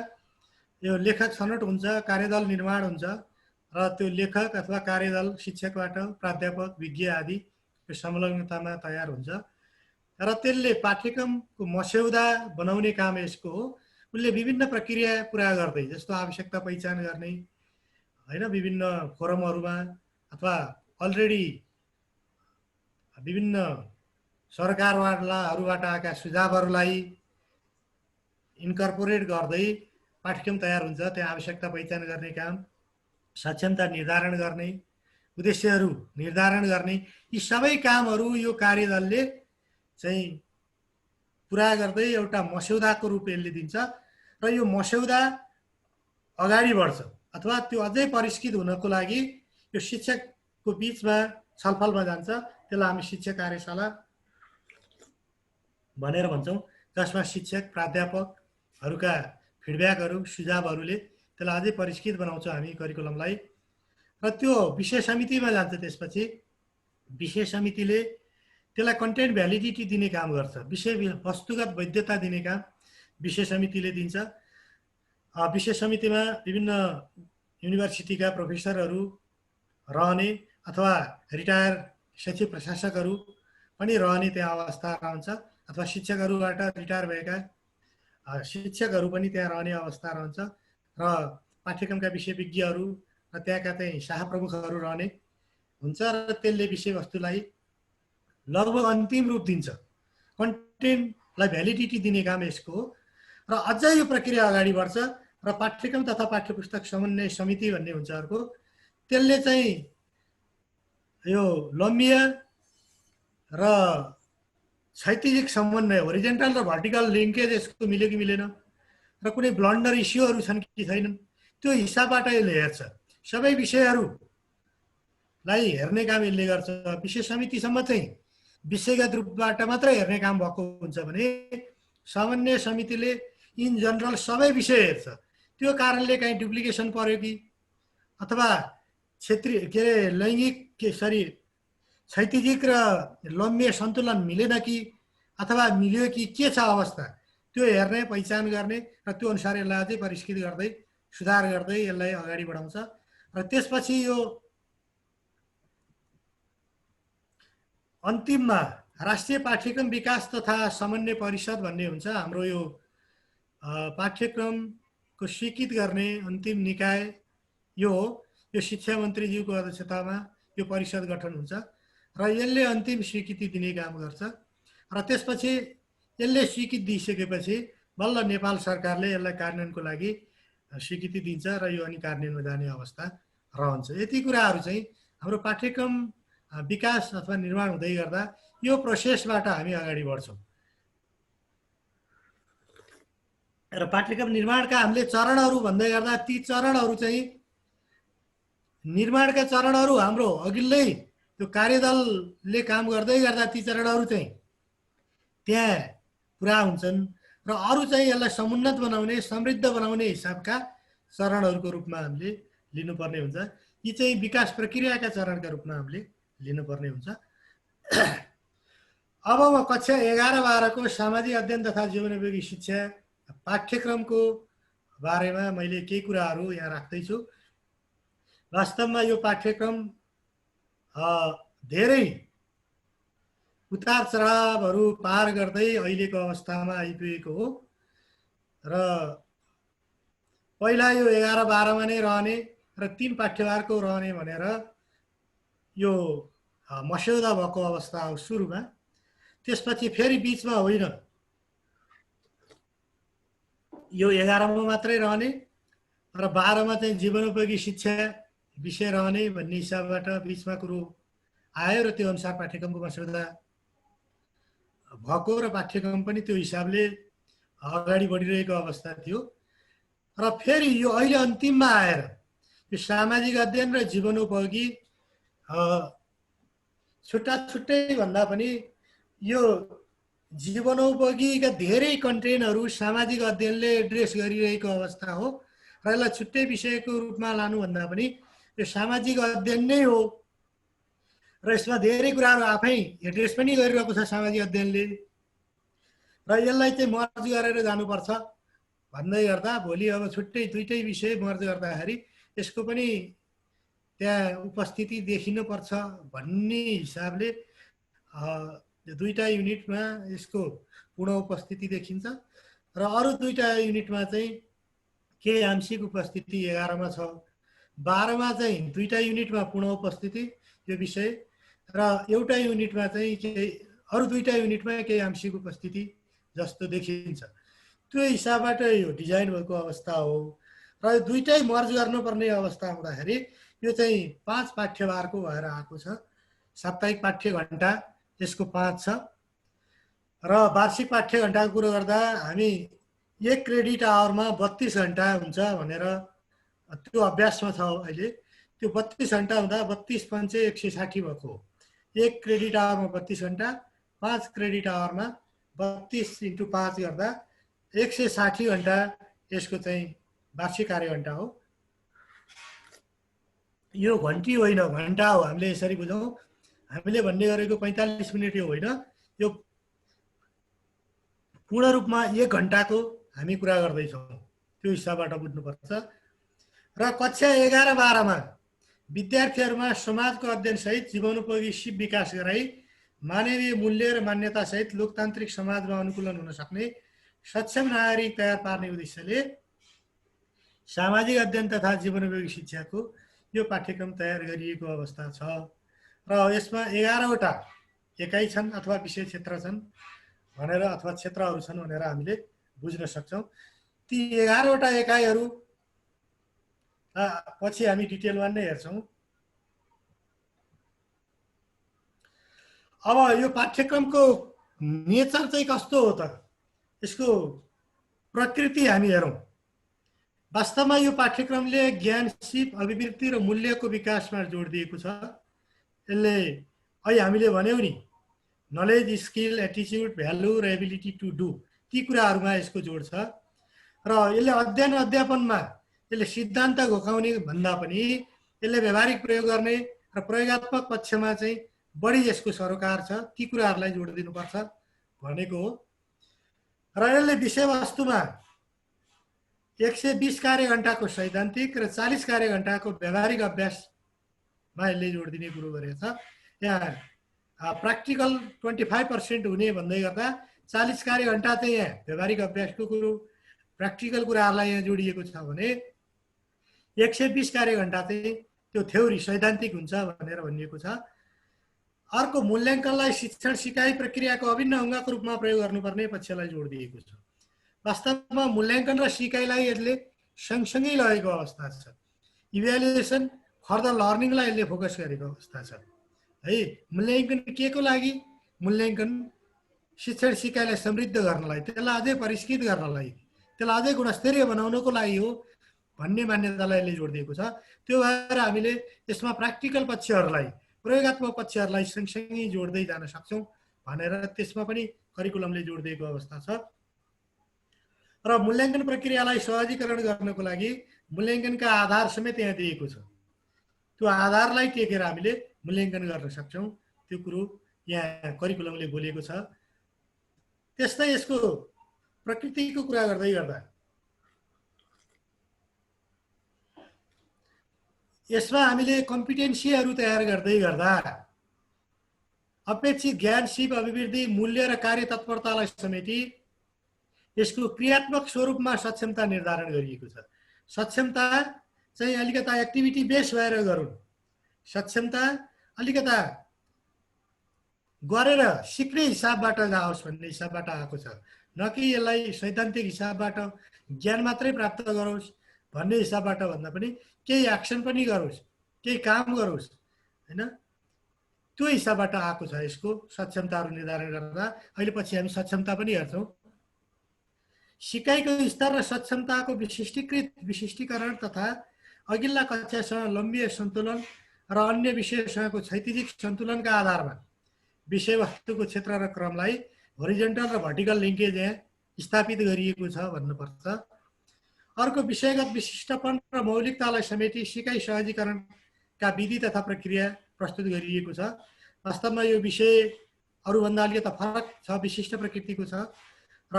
यो लेखक छनौट हुन्छ, कार्यदल निर्माण हुन्छ र त्यो लेखक अथवा कार्यदल शिक्षकबाट प्राध्यापक, विज्ञ आदि यो संलग्नतामा तयार हुन्छ र त्यसले पाठ्यक्रमको मस्यौदा बनाउने काम यसको हो। उसले विभिन्न प्रक्रिया पुरा गर्दै, जस्तो आवश्यकता पहिचान गर्ने हैन, विभिन्न फोरमहरूमा अथवा अलरेडी विभिन्न सरकारवालाहरूबाट आएका सुझावहरूलाई इन्कर्पोरेट गर्दै पाठ्यक्रम तयार हुन्छ। त्यहाँ आवश्यकता पहिचान गर्ने काम, सक्षमता निर्धारण गर्ने, उद्देश्यहरू निर्धारण गर्ने, यी सबै कामहरू यो कार्यदलले चाहिँ पुरा गर्दै एउटा मस्यौदाको रूप यसले दिन्छ र यो मस्यौदा अगाडि बढ्छ अथवा त्यो अझै परिष्कृत हुनको लागि यो शिक्षकको बीचमा छलफलमा जान्छ। त्यसलाई हामी शिक्षक कार्यशाला भनेर भन्छौँ, जसमा शिक्षक प्राध्यापकहरूका फिडब्याकहरू, सुझावहरूले त्यसलाई अझै परिष्कृत बनाउँछौँ हामी करिकुलमलाई। र त्यो विषय समितिमा जान्छ। त्यसपछि विषय समितिले त्यसलाई कन्टेन्ट भ्यालिडिटी दिने काम गर्छ, विषय वस्तुगत वैधता दिने काम। विषय समितिले दिन्छ। विषय समितिमा विभिन्न युनिभर्सिटीका प्रोफेसरहरू रहने अथवा रिटायर शैक्षिक प्रशासकहरू पनि रहने त्यहाँ अवस्था रहन्छ, अथवा शिक्षकहरूबाट रिटायर भएका शिक्षकहरू पनि त्यहाँ रहने अवस्था रहन्छ र पाठ्यक्रमका विषयविज्ञहरू र त्यहाँका चाहिँ शाखाप्रमुखहरू रहने हुन्छ र त्यसले विषयवस्तुलाई लगभग अन्तिम रूप दिन्छ, कन्टेन्टलाई भ्यालिडिटी दिने काम यसको हो। र अझ यो प्रक्रिया अगाडि बढ्छ र पाठ्यक्रम तथा पाठ्यपुस्तक समन्वय समिति भन्ने हुन्छ अर्को, त्यसले चाहिँ यो लम्बिय र क्षैतिजिक समन्वय होरिजेन्टल र भर्टिकल लिङ्केज यसको मिल्यो कि मिलेन र कुनै ब्लन्डर इस्युहरू छन् कि छैनन् त्यो हिसाबबाट यसले हेर्छ। सबै विषयहरूलाई हेर्ने काम यसले गर्छ। विषय समितिसम्म चाहिँ विषयगत रूपबाट मात्रै हेर्ने काम भएको हुन्छ भने समन्वय समितिले इन जनरल सबै विषय हेर्छ। त्यो कारणले कहीँ डुप्लिकेसन पर्यो कि अथवा क्षेत्रीय के अरे लैङ्गिक क्षैतिजिक र लम्बिय सन्तुलन मिलेन कि अथवा मिल्यो कि के छ अवस्था, त्यो हेर्ने पहिचान गर्ने र त्यो अनुसार यसलाई अझै परिष्कृत गर्दै सुधार गर्दै यसलाई अगाडि बढाउँछ। र त्यसपछि यो अन्तिममा राष्ट्रिय पाठ्यक्रम विकास तथा समन्वय परिषद भन्ने हुन्छ। हाम्रो यो पाठ्यक्रमको स्वीकृत गर्ने अन्तिम निकाय यो हो। यो शिक्षा मन्त्रीज्यूको अध्यक्षतामा यो परिषद गठन हुन्छ र यसले अन्तिम स्वीकृति दिने काम गर्छ। र त्यसपछि यसले स्वीकृति दिइसकेपछि बल्ल नेपाल सरकारले यसलाई कार्यान्वयनको लागि स्वीकृति दिन्छ र यो अनि कार्यान्वयनमा जाने अवस्था रहन्छ। यति कुराहरू चाहिँ हाम्रो पाठ्यक्रम विकास अथवा निर्माण हुँदै गर्दा यो प्रोसेसबाट हामी अगाडि बढ्छौँ। र पाठ्यक्रम निर्माणका हामीले चरणहरू भन्दै गर्दा ती चरणहरू चाहिँ निर्माणका चरणहरू हाम्रो अघिल्लै त्यो कार्यदलले काम गर्दै गर्दा ती चरणहरू चाहिँ त्यहाँ पुरा हुन्छन् र अरू चाहिँ यसलाई समुन्नत बनाउने समृद्ध बनाउने हिसाबका चरणहरूको रूपमा हामीले लिनुपर्ने हुन्छ। यी चाहिँ विकास प्रक्रियाका चरणका रूपमा हामीले लिनुपर्ने हुन्छ। अब म कक्षा 11-12 को सामाजिक अध्ययन तथा जीवनोपयोगी शिक्षा पाठ्यक्रमको बारेमा मैले केही कुराहरू यहाँ राख्दैछु। वास्तवमा यो पाठ्यक्रम धेरै उतार चढावहरू पार गर्दै अहिलेको अवस्थामा आइपुगेको हो र पहिला यो 11-12 नै रहने र 3 पाठ्यभारको रहने भनेर यो मस्यौदा भएको अवस्था हो सुरुमा। त्यसपछि फेरि बिचमा होइन यो 11 मा मात्रै रहने र 12 मा चाहिँ जीवनोपयोगी शिक्षा विषय रहने भन्ने हिसाबबाट बिचमा कुरो आयो र त्यो अनुसार पाठ्यक्रमको मस्यौदा भएको र पाठ्यक्रम पनि त्यो हिसाबले अगाडि बढिरहेको अवस्था थियो। र फेरि यो अहिले अन्तिममा आएर यो सामाजिक अध्ययन र जीवनोपयोगी छुट्टा छुट्टै भन्दा पनि यो जीवनोपयोगीका धेरै कन्टेन्टहरू सामाजिक अध्ययनले एड्रेस गरिरहेको अवस्था हो र यसलाई छुट्टै विषयको रूपमा लानुभन्दा पनि यो सामाजिक अध्ययन नै हो र यसमा धेरै कुराहरू आफै एड्रेस पनि गरिरहेको छ सामाजिक अध्ययनले र यसलाई चाहिँ मर्ज गरेर जानुपर्छ भन्दै गर्दा भोलि अब छुट्टै दुईटै विषय मर्ज गर्दाखेरि यसको पनि त्यहाँ उपस्थिति देखिनुपर्छ भन्ने हिसाबले दुईटा युनिटमा यसको पूर्ण उपस्थिति देखिन्छ र अरू दुईटा युनिटमा चाहिँ केही आंशिक उपस्थिति 11 मा छ, 12 मा चाहिँ दुईटा युनिटमा पूर्ण उपस्थिति यो विषय र एउटा युनिटमा चाहिँ केही अरू दुईटा युनिटमा केही आंशिक उपस्थिति जस्तो देखिन्छ। त्यो हिसाबबाट यो डिजाइन भएको अवस्था हो र दुईटै मर्ज गर्नुपर्ने अवस्था हुँदाखेरि यो चाहिँ 5 पाठ्यभारको भएर आएको छ। साप्ताहिक पाठ्य घण्टा यसको 5 छ र वार्षिक पाठ्य घण्टाको कुरो गर्दा हामी 1 क्रेडिट आवरमा 32 घण्टा हुन्छ भनेर त्यो अभ्यासमा छ अहिले। त्यो 32 घण्टा हुँदा 32 पंचे 160 भएको हो। 1 क्रेडिट आवरमा 32 घण्टा, 5 क्रेडिट आवरमा 32 × 5 गर्दा 160 घण्टा यसको चाहिँ वार्षिक कार्य घण्टा हो। यो घन्टी होइन घण्टा हो, हामीले यसरी बुझौँ। हामीले भन्ने गरेको 45 मिनेट यो होइन, यो पूर्ण रूपमा 1 घण्टाको हामी कुरा गर्दैछौँ, त्यो हिसाबबाट बुझ्नुपर्छ। र कक्षा 11-12 मा विद्यार्थीहरूमा समाजको अध्ययनसहित जीवनोपयोगी सिप विकास गराई मानवीय मूल्य र मान्यतासहित लोकतान्त्रिक समाजमा अनुकूलन हुन सक्ने सक्षम नागरिक तयार पार्ने उद्देश्यले सामाजिक अध्ययन तथा जीवनोपयोगी शिक्षाको यो पाठ्यक्रम तयार गरिएको अवस्था छ। र यसमा 11वटा एकाइ छन् अथवा विषय क्षेत्र छन् भनेर अथवा क्षेत्रहरू छन् भनेर हामीले बुझ्न सक्छौँ। ती 11वटा एकाइहरू पछि हामी डिटेलमा नै हेर्छौँ। अब यो पाठ्यक्रमको नेचर चाहिँ कस्तो हो त, यसको प्रकृति हामी हेरौँ। वास्तवमा यो पाठ्यक्रमले ज्ञान, सिप, अभिवृद्धि र मूल्यको विकासमा जोड दिएको छ। यसले अहिले हामीले भन्यौँ नि, नलेज, स्किल, एटिच्युड, भ्यालु र एबिलिटी टु डु, ती कुराहरूमा यसको जोड छ। र यसले अध्ययन अध्यापनमा यसले सिद्धान्त घोकाउने भन्दा पनि यसले व्यवहारिक प्रयोग गर्ने र प्रयोगात्मक पक्षमा चाहिँ बढी यसको सरोकार छ, ती कुराहरूलाई जोड दिनुपर्छ भनेको हो। र यसले विषयवस्तुमा 120 कार्यघण्टाको सैद्धान्तिक र 40 कार्यघण्टाको व्यवहारिक अभ्यासमा यसले जोड दिने कुरो गरेको छ। यहाँ प्र्याक्टिकल 25% हुने भन्दै गर्दा 40 कार्यघण्टा चाहिँ यहाँ व्यवहारिक अभ्यासको कुरो, प्र्याक्टिकल कुराहरूलाई यहाँ जोडिएको छ भने 120 कार्यघण्टा चाहिँ त्यो थ्योरी सैद्धान्तिक हुन्छ भनेर भनिएको छ। अर्को, मूल्याङ्कनलाई शिक्षण सिकाइ प्रक्रियाको अभिन्न अङ्गको रूपमा प्रयोग गर्नुपर्ने पक्षलाई जोड दिएको छ। वास्तवमा मूल्याङ्कन र सिकाइलाई यसले सँगसँगै लगेको अवस्था छ। इभ्यालुएसन फर्दर लर्निङलाई यसले फोकस गरेको अवस्था छ है। मूल्याङ्कन के को लागि? मूल्याङ्कन शिक्षण सिकाइलाई समृद्ध गर्नलाई, त्यसलाई अझै परिष्कृत गर्नलाई, त्यसलाई अझै गुणस्तरीय बनाउनको लागि हो भन्ने मान्यतालाई यसले जोड दिएको छ। त्यो भएर हामीले यसमा प्र्याक्टिकल पक्षहरूलाई, प्रयोगात्मक पक्षहरूलाई सँगसँगै जोड्दै जान सक्छौँ भनेर त्यसमा पनि करिकुलमले जोड दिएको अवस्था छ। र मूल्याङ्कन प्रक्रियालाई सहजीकरण गर्नको लागि मूल्याङ्कनका आधार समेत यहाँ दिएको छ। त्यो आधारलाई टेकेर हामीले मूल्याङ्कन गर्न सक्छौँ, त्यो कुरो यहाँ करिकुलमले बोलेको छ। त्यस्तै यसको प्रकृतिको कुरा गर्दै गर्दा यसमा हामीले कम्पिटेन्सीहरू तयार गर्दै गर्दा अपेक्षित ज्ञान, सिप, अभिवृद्धि, मूल्य र कार्य तत्परतालाई समेटी यसको क्रियात्मक स्वरूपमा सक्षमता निर्धारण गरिएको छ। सक्षमता चाहिँ अलिकता एक्टिभिटी बेस भएर गरौँ, सक्षमता अलिकता गरेर सिक्ने हिसाबबाट जाओस् भन्ने हिसाबबाट आएको छ, न कि यसलाई सैद्धान्तिक हिसाबबाट ज्ञान मात्रै प्राप्त गरोस् भन्ने हिसाबबाट भन्दा पनि केही एक्सन पनि गरोस्, केही काम गरोस् हैन, त्यो हिसाबबाट आएको छ यसको सक्षमताहरू निर्धारण गर्दा। अहिले पछि हामी सक्षमता पनि हेर्छौँ। सिकाइको स्तर र सक्षमताको विशिष्टीकरण तथा अघिल्ला कक्षासँग लम्बीय सन्तुलन र अन्य विषयसँगको क्षैतिजिक सन्तुलनका आधारमा विषयवस्तुको क्षेत्र र क्रमलाई होरिजेन्टल र भर्टिकल लिङ्केज यहाँ स्थापित गरिएको छ भन्नुपर्छ। अर्को, विषयगत विशिष्टपन र मौलिकतालाई समेटी सिकाइ सहजीकरणका विधि तथा प्रक्रिया प्रस्तुत गरिएको छ। वास्तवमा यो विषय अरूभन्दा अलिकता फरक छ, विशिष्ट प्रकृतिको छ र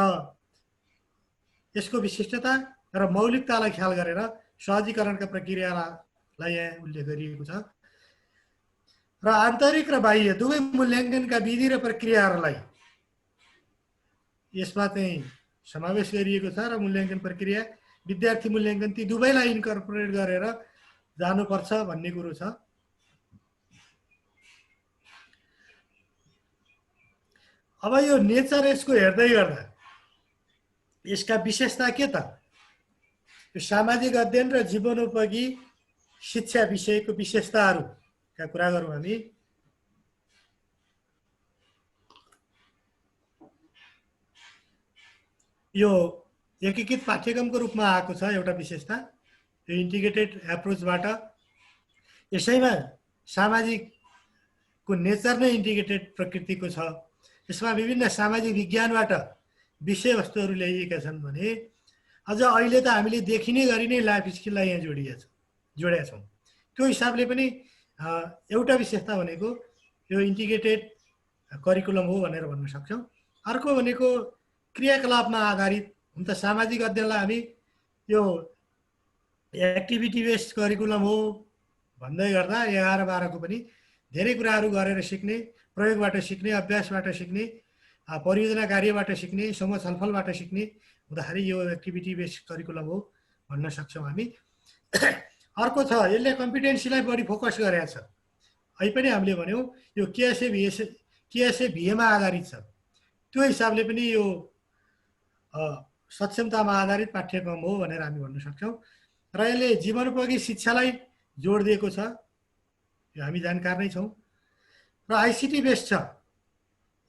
यसको विशिष्टता र मौलिकतालाई ख्याल गरेर सहजीकरणका प्रक्रियालाई यहाँ उल्लेख गरिएको छ। र आन्तरिक र बाह्य दुवै मूल्याङ्कनका विधि र प्रक्रियाहरूलाई यसमा चाहिँ समावेश गरिएको छ र मूल्याङ्कन प्रक्रिया, विद्यार्थी मूल्याङ्कन, ती दुवैलाई इन्कर्पोरेट गरेर जानुपर्छ भन्ने कुरो छ। अब यो नेचर यसको हेर्दै गर्दा यसका विशेषता के त? यो सामाजिक अध्ययन र जीवनोपयोगी शिक्षा विषयको विशेषताहरूका कुरा गरौँ हामी। यो एकीकृत पाठ्यक्रमको रूपमा आएको छ एउटा विशेषता, यो इन्टिग्रेटेड एप्रोचबाट। यसैमा सामाजिकको नेचर नै इन्टिग्रेटेड प्रकृतिको छ। यसमा विभिन्न सामाजिक विज्ञानबाट विषयवस्तुहरू ल्याइएका छन् भने अझ अहिले त हामीले देखिने गरी नै लाइफ स्किललाई यहाँ जोडेका छौँ। त्यो हिसाबले पनि एउटा विशेषता भनेको यो इन्टिग्रेटेड करिकुलम हो भनेर भन्न सक्छौँ। अर्को भनेको क्रियाकलापमा आधारित हुन त सामाजिक अध्ययनलाई हामी यो एक्टिभिटी बेस्ड करिकुलम हो भन्दै गर्दा 11-12 को पनि धेरै कुराहरू गरेर सिक्ने, प्रयोगबाट सिक्ने, अभ्यासबाट सिक्ने, परियोजना कार्यबाट सिक्ने, समूह छलफलबाट सिक्ने हुँदाखेरि यो एक्टिभिटी बेस्ड करिकुलम हो भन्न सक्छौँ हामी। अर्को छ, यसले कम्पिटेन्सीलाई बढी फोकस गरेको छ। अहिले पनि हामीले भन्यौँ यो केएसएभिएमा आधारित छ। त्यो हिसाबले पनि यो सक्षमतामा आधारित पाठ्यक्रम हो भनेर हामी भन्न सक्छौँ। र यसले जीवनोपयोगी शिक्षालाई जोड दिएको छ, यो हामी जानकार नै छौँ। र आइसिटी बेस्ड छ,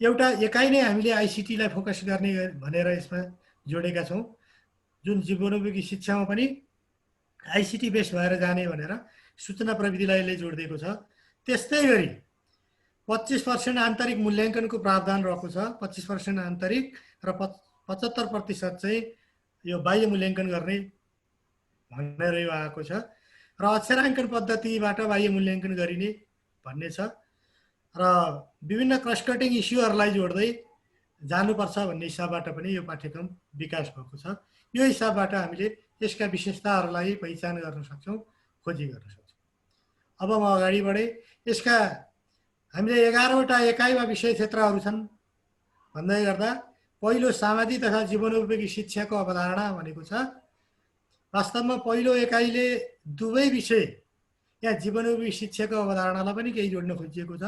एउटा एकाइ नै हामीले आइसिटीलाई फोकस गर्ने भनेर यसमा जोडेका छौँ, जुन जीवनोपयोगी शिक्षामा पनि आइसिटी बेस्ड भएर जाने भनेर सूचना प्रविधिलाई यसले जोड दिएको छ। त्यस्तै गरी 25% आन्तरिक मूल्याङ्कनको प्रावधान रहेको छ। 25% आन्तरिक र 75% चाहिँ यो बाह्य मूल्याङ्कन गर्ने भनेर यो आएको छ। र अक्षराङ्कन पद्धतिबाट बाह्य मूल्याङ्कन गरिने भन्ने छ। र विभिन्न क्रस कटिङ इस्युहरूलाई जोड्दै जानुपर्छ भन्ने हिसाबबाट पनि यो पाठ्यक्रम विकास भएको छ। यो हिसाबबाट हामीले यसका विशेषताहरूलाई पहिचान गर्न सक्छौँ, खोजी गर्न सक्छौँ। अब म अगाडि बढेँ। यसका हामीले 11वटा एकाइ वा विषय क्षेत्रहरू छन् भन्दै गर्दा पहिलो सामाजिक तथा जीवनोपयोगी शिक्षाको अवधारणा भनेको छ। वास्तवमा पहिलो एकाइले दुवै विषय यहाँ जीवनोपयोगी शिक्षाको अवधारणालाई पनि केही जोड्न खोजिएको छ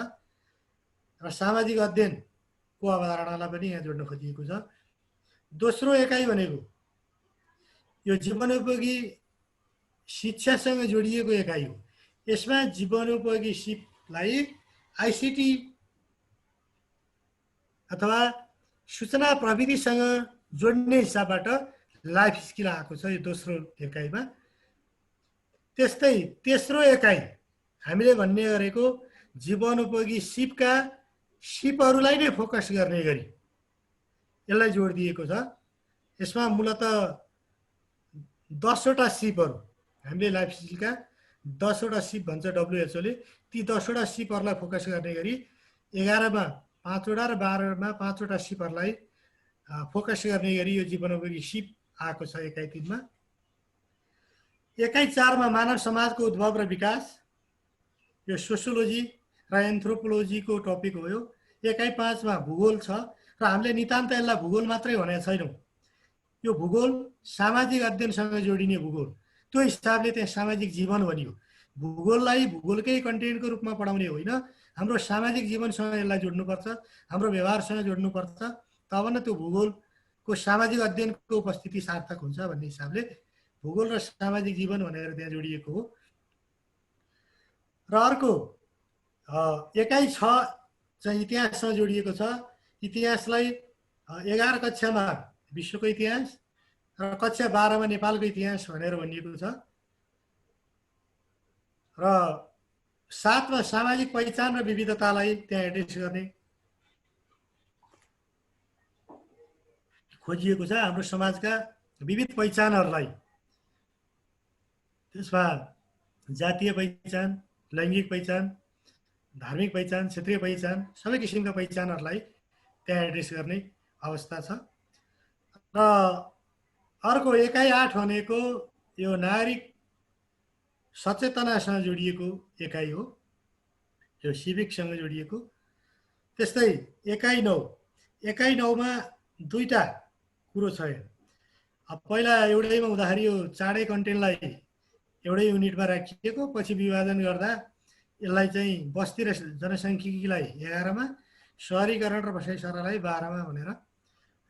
र सामाजिक अध्ययनको अवधारणालाई पनि यहाँ जोड्न खोजिएको छ। दोस्रो एकाइ भनेको यो जीवनोपयोगी शिक्षासँग जोडिएको एकाइ हो। यसमा जीवनोपयोगी सिपलाई आइसिटी अथवा सूचना प्रविधिसँग जोड्ने हिसाबबाट लाइफ स्किल आएको छ यो दोस्रो एकाइमा। त्यस्तै तेस्रो एकाइ हामीले भन्ने गरेको जीवनोपयोगी सिपका सिपहरूलाई नै फोकस गर्ने गरी यसलाई जोड दिएको छ। यसमा मूलत 10वटा सिपहरू हामीले लाइफ स्किलका 10वटा सिप भन्छ WHO ले, ती 10वटा सिपहरूलाई फोकस गर्ने गरी 11मा 5वटा र 12मा 5वटा सिपहरूलाई फोकस गर्ने गरी यो जीवनोपयोगी सिप आएको छ एकाइ 3मा। एकाइ 4मा मानव समाजको उद्भव र विकास, यो सोसियोलोजी र एन्थ्रोपोलोजीको टपिक हो। यो एकाइ 5मा भूगोल छ र हामीले नितान्त यसलाई भूगोल मात्रै भनेको छैनौँ। यो भूगोल सामाजिक अध्ययनसँग जोडिने भूगोल, त्यो हिसाबले त्यहाँ सामाजिक जीवन भनियो। भूगोललाई भूगोलकै कन्टेन्टको रूपमा पढाउने होइन, हाम्रो सामाजिक जीवनसँग यसलाई जोड्नुपर्छ, हाम्रो व्यवहारसँग जोड्नुपर्छ, तब न त्यो भूगोलको सामाजिक अध्ययनको उपस्थिति सार्थक हुन्छ भन्ने हिसाबले भूगोल र सामाजिक जीवन भनेर त्यहाँ जोडिएको हो। र अर्को एकाइ 6 चाहिँ इतिहाससँग जोडिएको छ। इतिहासलाई 11 कक्षामा विश्वको इतिहास र कक्षा 12मा नेपालको इतिहास भनेर भनिएको छ। र 7मा सामाजिक पहिचान र विविधतालाई त्यहाँ एड्रेस गर्ने खोजिएको छ। हाम्रो समाजका विविध पहिचानहरूलाई, त्यसमा जातीय पहिचान, लैङ्गिक पहिचान, धार्मिक पहिचान, क्षेत्रीय पहिचान, सबै किसिमका पहिचानहरूलाई त्यहाँ एड्रेस गर्ने अवस्था छ। र अर्को एकाइ 8 भनेको यो नागरिक सचेतनासँग जोडिएको एकाइ हो, यो सिभिकसँग जोडिएको। त्यस्तै एकाइ 9मा 2टा कुरो छ। अब पहिला एउटैमा हुँदाखेरि यो चाँडै कन्टेन्टलाई एउटै युनिटमा राखिएको, पछि विभाजन गर्दा यसलाई चाहिँ बस्ती र जनसाङ्ख्यिकीलाई 11मा, सहरीकरण र बसाइ सरालाई 12मा भनेर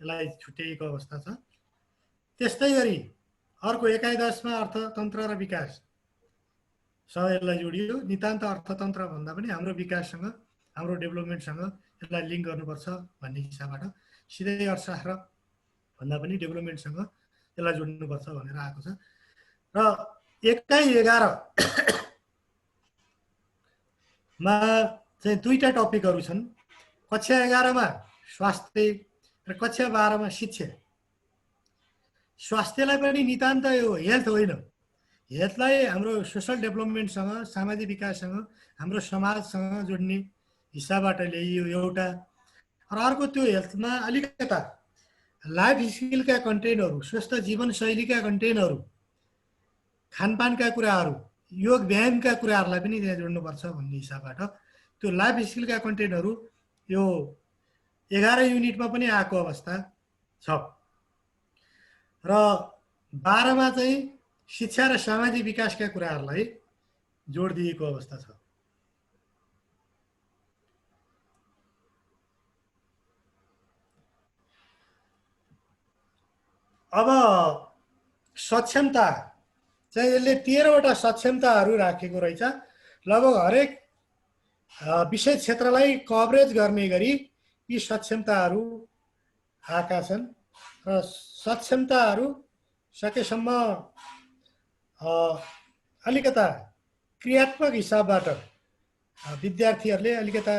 यसलाई छुट्याइएको अवस्था छ। त्यस्तै गरी अर्को एकाइ 10मा अर्थतन्त्र र विकास सँग यसलाई जोडियो। नितान्त अर्थतन्त्र भन्दा पनि हाम्रो विकाससँग, हाम्रो डेभलपमेन्टसँग यसलाई लिङ्क गर्नुपर्छ भन्ने हिसाबबाट सिधै अर्थशास्त्र भन्दा पनि डेभलपमेन्टसँग यसलाई जोड्नुपर्छ भनेर आएको छ। र एकाइ 11मा चाहिँ 2टा टपिकहरू छन्। कक्षा 11मा स्वास्थ्य र कक्षा 12मा शिक्षा। स्वास्थ्यलाई पनि नितान्त यो हेल्थ होइन, हेल्थलाई हाम्रो सोसल डेभलपमेन्टसँग, सामाजिक विकाससँग, हाम्रो समाजसँग जोड्ने हिसाबबाट ल्याइयो एउटा। र अर्को त्यो हेल्थमा अलिकता लाइफ स्किलका कन्टेन्टहरू, स्वस्थ जीवनशैलीका कन्टेन्टहरू, खानपानका कुराहरू, योग व्यायामका कुराहरूलाई पनि त्यहाँ जोड्नुपर्छ भन्ने हिसाबबाट त्यो लाइफ स्किलका कन्टेन्टहरू यो 11 युनिटमा पनि आएको अवस्था छ र 12 मा चाहिँ शिक्षा र सामाजिक विकासका कुराहरूलाई जोड दिएको अवस्था छ। अब सक्षमता चाहिँ यसले 13 वटा सक्षमताहरू राखेको रहेछ। लगभग हरेक विषय क्षेत्रलाई कभरेज गर्ने गरी यी सक्षमताहरू आएका छन् र सक्षमताहरू सकेसम्म अलिकता क्रियात्मक हिसाबबाट विद्यार्थीहरूले अलिकता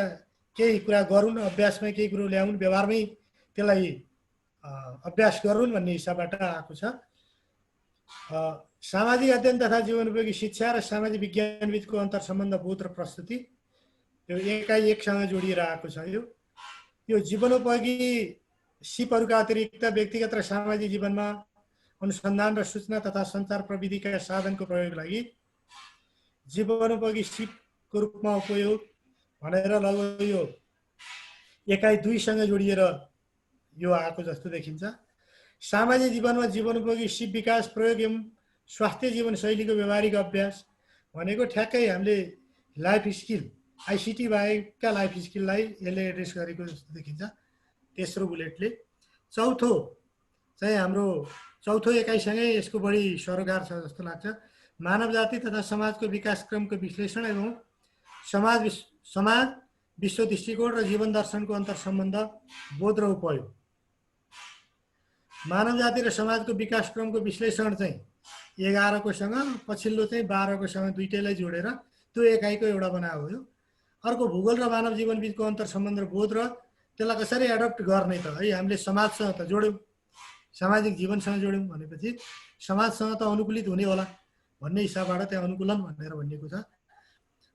केही कुरा गरून्, अभ्यासमै केही कुरो ल्याउन्, व्यवहारमै त्यसलाई अभ्यास गरून् भन्ने हिसाबबाट आएको छ। सामाजिक अध्ययन तथा जीवनोपयोगी शिक्षा र सामाजिक विज्ञानविदको अन्तर्सम्बन्ध बोध र प्रस्तुति यो एकाइ एकसँग जोडिएर आएको छ। यो जीवनोपयोगी सिपहरूका अतिरिक्त व्यक्तिगत र सामाजिक जीवनमा अनुसन्धान र सूचना तथा सञ्चार प्रविधिका साधनको प्रयोगको लागि जीवनोपयोगी सिपको रूपमा उपयोग भनेर लगभग यो एकाइ 2 सँग जोडिएर यो आएको जस्तो देखिन्छ। सामाजिक जीवनमा जीवनोपयोगी सिप विकास प्रयोग एवं स्वास्थ्य जीवनशैलीको व्यवहारिक अभ्यास भनेको ठ्याक्कै हामीले लाइफ स्किल आइसिटी बाहेकका लाइफ स्किललाई यसले एड्रेस गरेको जस्तो देखिन्छ तेस्रो बुलेटले। चौथो चाहिँ हाम्रो चौथो एकाइसँगै यसको बढी सरोकार छ जस्तो लाग्छ। मानव जाति तथा समाजको विकास क्रमको विश्लेषण एवं समाज विश्व दृष्टिकोण र जीवन दर्शनको अन्तर्सम्बन्ध बोध र उपयोग। मानव जाति र समाजको विकास क्रमको विश्लेषण चाहिँ 11 को सँग, पछिल्लो चाहिँ 12 को सँग दुईटैलाई जोडेर त्यो एकाइको एउटा बनाएको हो। अर्को भूगोल र मानव जीवनबिचको अन्तर्सम्बन्ध र बोध र त्यसलाई कसरी एडप्ट गर्ने त है, हामीले समाजसँग त जोड्यौँ, सामाजिक जीवनसँग जोड्यौँ भनेपछि समाजसँग त अनुकूलित हुने होला भन्ने हिसाबबाट त्यहाँ अनुकूलन भनेर भनिएको छ।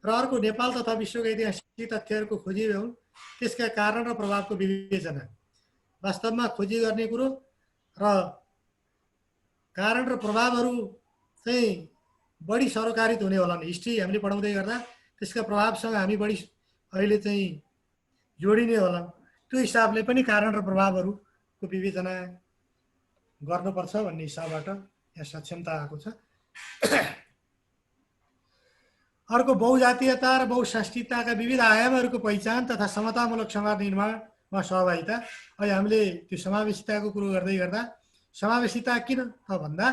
र अर्को नेपाल तथा विश्वका ऐतिहासिक तथ्यहरूको खोजी एवं त्यसका कारण र प्रभावको विवेचना। वास्तवमा खोजी गर्ने कुरो र कारण र प्रभावहरू चाहिँ बढी सरोकारित हुने होला नि। हिस्ट्री हामीले पढाउँदै गर्दा त्यसका प्रभावसँग हामी बढी अहिले चाहिँ जोडिने होला। त्यो हिसाबले पनि कारण र प्रभावहरूको विवेचना गर्नुपर्छ भन्ने हिसाबबाट यहाँ सक्षमता आएको छ। अर्को बहुजातीयता र बहुसांस्कृतिकताका विविध आयामहरूको पहिचान तथा समतामूलक समाज निर्माणमा सहभागिता। अहिले हामीले त्यो समावेशिताको कुरो गर्दै गर्दा समावेशिता किन त भन्दा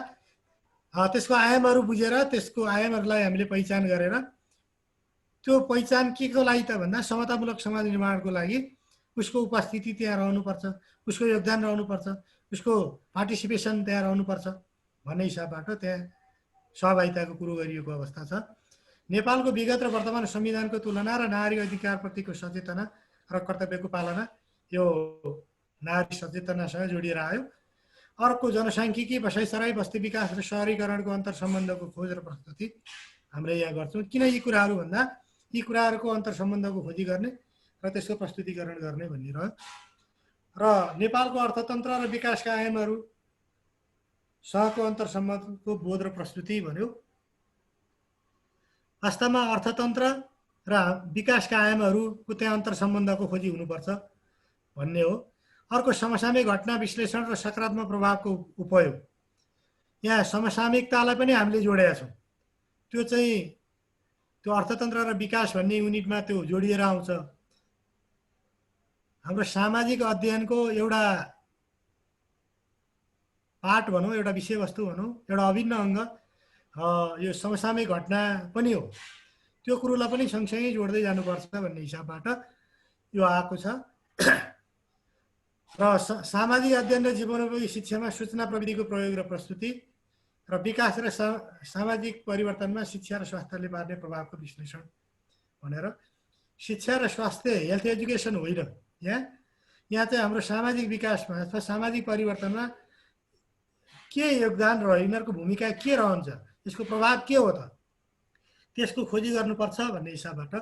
त्यसको आयामहरू बुझेर त्यसको आयामहरूलाई हामीले पहिचान गरेर त्यो पहिचान के को लागि त भन्दा समतामूलक समाज निर्माणको लागि उसको उपस्थिति त्यहाँ रहनुपर्छ, उसको योगदान रहनुपर्छ, उसको पार्टिसिपेसन त्यहाँ रहनुपर्छ भन्ने हिसाबबाट त्यहाँ सहभागिताको कुरो गरिएको अवस्था छ। नेपालको विगत र वर्तमान संविधानको तुलना र नारी अधिकारप्रतिको सचेतना र कर्तव्यको पालना यो नारी सचेतनासँग जोडिएर आयो। अर्को जनसाङ्ख्यिकी, बसाइसराई, बस्ती विकास र सहरीकरणको अन्तर्सम्बन्धको खोज र प्रस्तुति हामीले यहाँ गर्छौँ। किन यी कुराहरू भन्दा यी कुराहरूको अन्तर्सम्बन्धको खोजी गर्ने र त्यसको प्रस्तुतिकरण गर्ने भन्ने रह्यो। र नेपालको अर्थतन्त्र र विकासका आयामहरू सहको अन्तर्सम्बन्धको बोध र प्रस्तुति भन्यो। वास्तवमा अर्थतन्त्र र विकासका आयामहरूको त्यहाँ अन्तर्सम्बन्धको खोजी हुनुपर्छ भन्ने हो। अर्को समसामयिक घटना विश्लेषण र सकारात्मक प्रभावको उपयोग। यहाँ समसामयिकतालाई पनि हामीले जोडेका छौँ। त्यो चाहिँ त्यो अर्थतन्त्र र विकास भन्ने युनिटमा त्यो जोडिएर आउँछ। हाम्रो सामाजिक अध्ययनको एउटा पार्ट भनौँ, एउटा विषयवस्तु भनौँ, एउटा अभिन्न अङ्ग यो समसामयिक घटना पनि हो। त्यो कुरोलाई पनि सँगसँगै जोड्दै जानुपर्छ भन्ने हिसाबबाट यो आएको छ। र सामाजिक अध्ययन र जीवनोपयोगी शिक्षामा सूचना प्रविधिको प्रयोग र प्रस्तुति र विकास र सामाजिक परिवर्तनमा शिक्षा र स्वास्थ्यले पार्ने प्रभावको विश्लेषण भनेर। शिक्षा र स्वास्थ्य हेल्थ एजुकेसन होइन, यहाँ चाहिँ हाम्रो सामाजिक विकासमा अथवा सामाजिक परिवर्तनमा के योगदान रह्यो, यिनीहरूको भूमिका के रहन्छ, यसको प्रभाव के हो त, त्यसको खोजी गर्नुपर्छ भन्ने हिसाबबाट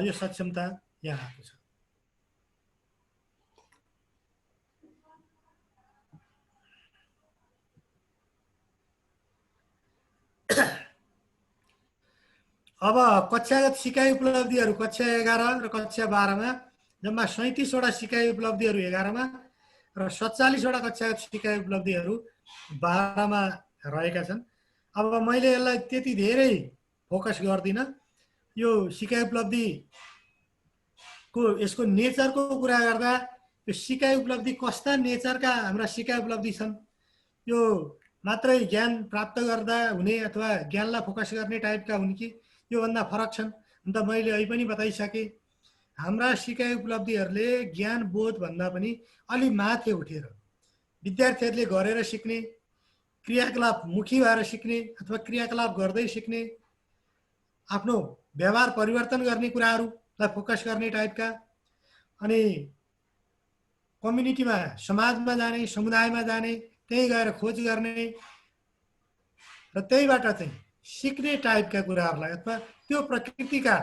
यो सक्षमता यहाँ आएको छ। अब कक्षागत सिकाइ उपलब्धिहरू कक्षा 11 र कक्षा 12 मा जम्मा 37 वटा सिकाइ उपलब्धिहरू 11 मा र 47 वटा कक्षागत सिकाइ उपलब्धिहरू 12 मा रहेका छन्। अब मैले यसलाई त्यति धेरै फोकस गर्दिन। यो सिकाइ उपलब्धि को यसको नेचरको कुरा गर्दा यो सिकाइ उपलब्धि कस्ता नेचरका हाम्रा सिकाइ उपलब्धि छन्, यो मात्रै ज्ञान प्राप्त गर्दा हुने अथवा ज्ञानलाई फोकस गर्ने टाइपका हुन् कि यो भन्दा फरक छन्। अन्त मैले अहिले पनि बताइसकेँ, हाम्रा सिकाइ उपलब्धिहरूले ज्ञान बोध भन्दा पनि अलि माथि उठेर विद्यार्थीहरूले गरेर सिक्ने, क्रियाकलाप मुखी भएर सिक्ने अथवा क्रियाकलाप गर्दै सिक्ने, आफ्नो व्यवहार परिवर्तन गर्ने कुराहरूलाई फोकस गर्ने टाइपका, अनि कम्युनिटीमा समाजमा जाने, समुदायमा जाने, त्यही गएर खोज गर्ने र त्यहीबाट चाहिँ सिक्ने टाइपका कुराहरूलाई अथवा त्यो प्रकृतिका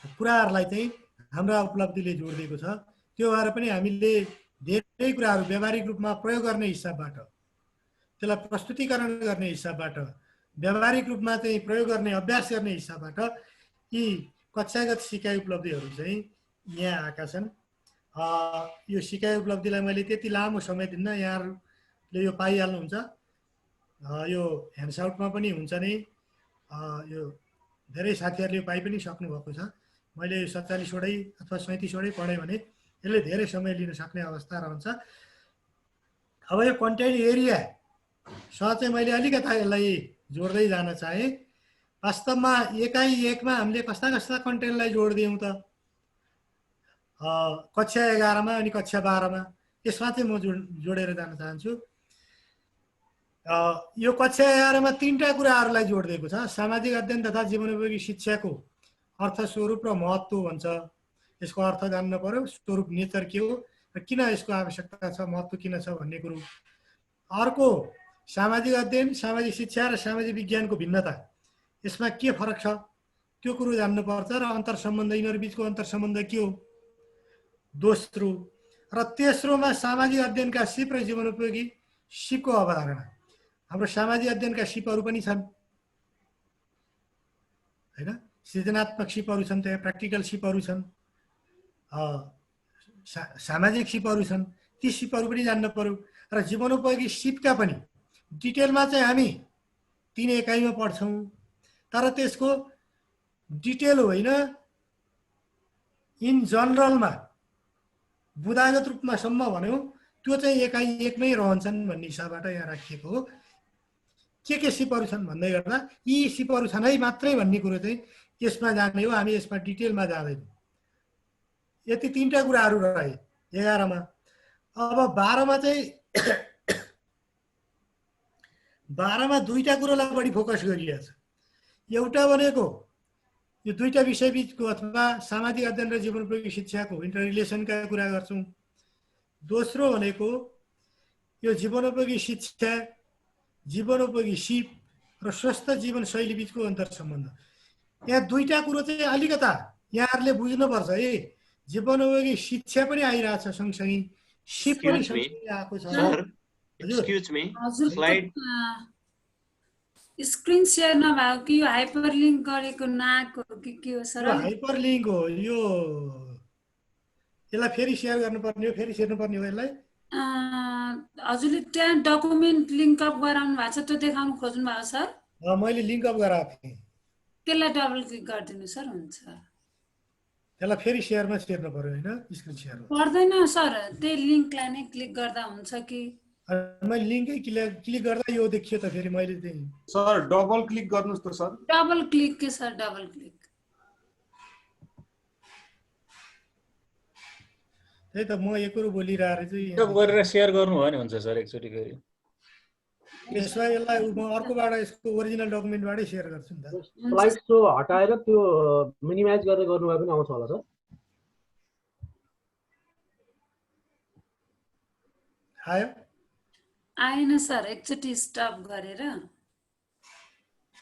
कुराहरूलाई चाहिँ हाम्रा उपलब्धिले जोडिदिएको छ। त्यो भएर पनि हामीले धेरै कुराहरू व्यावहारिक रूपमा प्रयोग गर्ने हिसाबबाट, त्यसलाई प्रस्तुतिकरण गर्ने हिसाबबाट, व्यावहारिक रूपमा चाहिँ प्रयोग गर्ने अभ्यास गर्ने हिसाबबाट यी कक्षागत सिकाइ उपलब्धिहरू चाहिँ यहाँ आएका छन्। यो सिकाइ उपलब्धिलाई मैले त्यति लामो समय दिन्न, यहाँहरूले यो पाइहाल्नुहुन्छ। यो ह्यान्डआउटमा पनि हुन्छ नै, यो धेरै साथीहरूले पाइ पनि सक्नुभएको छ। मैले 47 वटै अथवा 37 वटै पढेँ भने यसले धेरै समय लिन सक्ने अवस्था रहन्छ। अब यो कन्टेन्ट एरियासँग चाहिँ मैले अलिकता यसलाई जोड्दै जान चाहेँ। वास्तवमा एकाइ एकमा हामीले कस्ता कस्ता कन्टेन्टलाई जोडिदियौँ त कक्षा 11 मा अनि कक्षा 12 मा, यसमा चाहिँ म जोडेर जान चाहन्छु। यो कक्षा 11 मा 3टा कुराहरूलाई जोडिदिएको छ। सामाजिक अध्ययन तथा जीवनोपयोगी शिक्षाको अर्थ, स्वरूप र महत्त्व भन्छ। यसको अर्थ जान्न पर्यो, स्वरूप नेचर के हो र किन यसको आवश्यकता छ, महत्त्व किन छ भन्ने कुरो। अर्को सामाजिक अध्ययन, सामाजिक शिक्षा र सामाजिक विज्ञानको भिन्नता, यसमा के फरक छ त्यो कुरो जान्नुपर्छ र अन्तरसम्बन्ध, यिनीहरू बिचको अन्तरसम्बन्ध के हो। दोस्रो र तेस्रोमा सामाजिक अध्ययनका सिप र जीवनोपयोगी सिपको अवधारणा। हाम्रो सामाजिक अध्ययनका सिपहरू पनि छन् हैन, सृजनात्मक सिपहरू छन्, त्यहाँ प्र्याक्टिकल सिपहरू छन्, सामाजिक सिपहरू छन्, ती सिपहरू पनि जान्न पर्यो। र जीवनोपयोगी सिपका पनि डिटेलमा चाहिँ हामी 3 एकाइमा पढ्छौँ, तर त्यसको डिटेल होइन, इन जनरलमा बुदागत रूपमा सम्म भन्यो त्यो चाहिँ एकाइ एकमै रहन्छन् भन्ने हिसाबबाट यहाँ राखिएको हो। के सिपहरू छन् भन्दै गर्दा यी सिपहरू छन् है मात्रै भन्ने कुरो चाहिँ यसमा जाने हो, हामी यसमा डिटेलमा जाँदैनौँ। यति 3टा कुराहरू रहे 11 मा। अब 12 मा चाहिँ 12 मा 2टा कुरोलाई बढी फोकस गरिएको छ। एउटा भनेको यो 2टा विषय बिचको अथवा सामाजिक अध्ययन र जीवनोपयोगी शिक्षाको इन्टर रिलेसनका कुरा गर्छौँ। दोस्रो भनेको यो जीवनोपयोगी शिक्षा, जीवनोपयोगी सिप र स्वस्थ जीवनशैली बिचको अन्तरसम्बन्ध। यहाँ 2टा कुरो चाहिँ अलिकता यहाँहरूले बुझ्नुपर्छ है। जीवनोपयोगी शिक्षा पनि आइरहेछ सँगसँगै, सिप पनि सँगसँगै आएको छ। Excuse me, slide. Screen share नभएको कि यो हाइपरलिङ्क गरेको नआएको कि के हो सर? हाइपरलिङ्क हो यो, यसलाई फेरि सेयर गर्नुपर्ने हो, फेरि सेर्नुपर्ने हो यसलाई। हजुरले त्यहाँ डकुमेन्ट लिङ्क अप गराउनु भएको छ, त्यो देखाउनु खोज्नु भएको सर? मैले लिङ्क अप गराएको थिएँ, त्यसलाई डबल क्लिक गरिदिनु सर, हुन्छ। त्यसलाई फेरि सेयरमा सेर्नु पर्यो होइन, स्क्रिन सेयरमा पर्दैन सर, त्यही लिङ्कलाई नै क्लिक गर्दा हुन्छ कि? मैले लिङ्कै क्लिक गर्दा यो देखियो त फेरि मैले चाहिँ। सर डबल क्लिक गर्नुहोस् त सर। डबल क्लिक के सर? डबल क्लिक त्यही त म एक कुरो बोलिरहेको छु। टप गरेर सेयर गर्नु भयो नि हुन्छ सर एकचोटि फेरि। यसलाई म अर्कोबाट यसको ओरिजिनल डकुमेन्टबाटै सेयर गर्छु नि त। स्लाइड सो हटाएर त्यो मिनिमाइज गरेर गर्नुभयो पनि आउँछ होला सर? आयो? आएन सर, एकचोटि स्टप गरेर।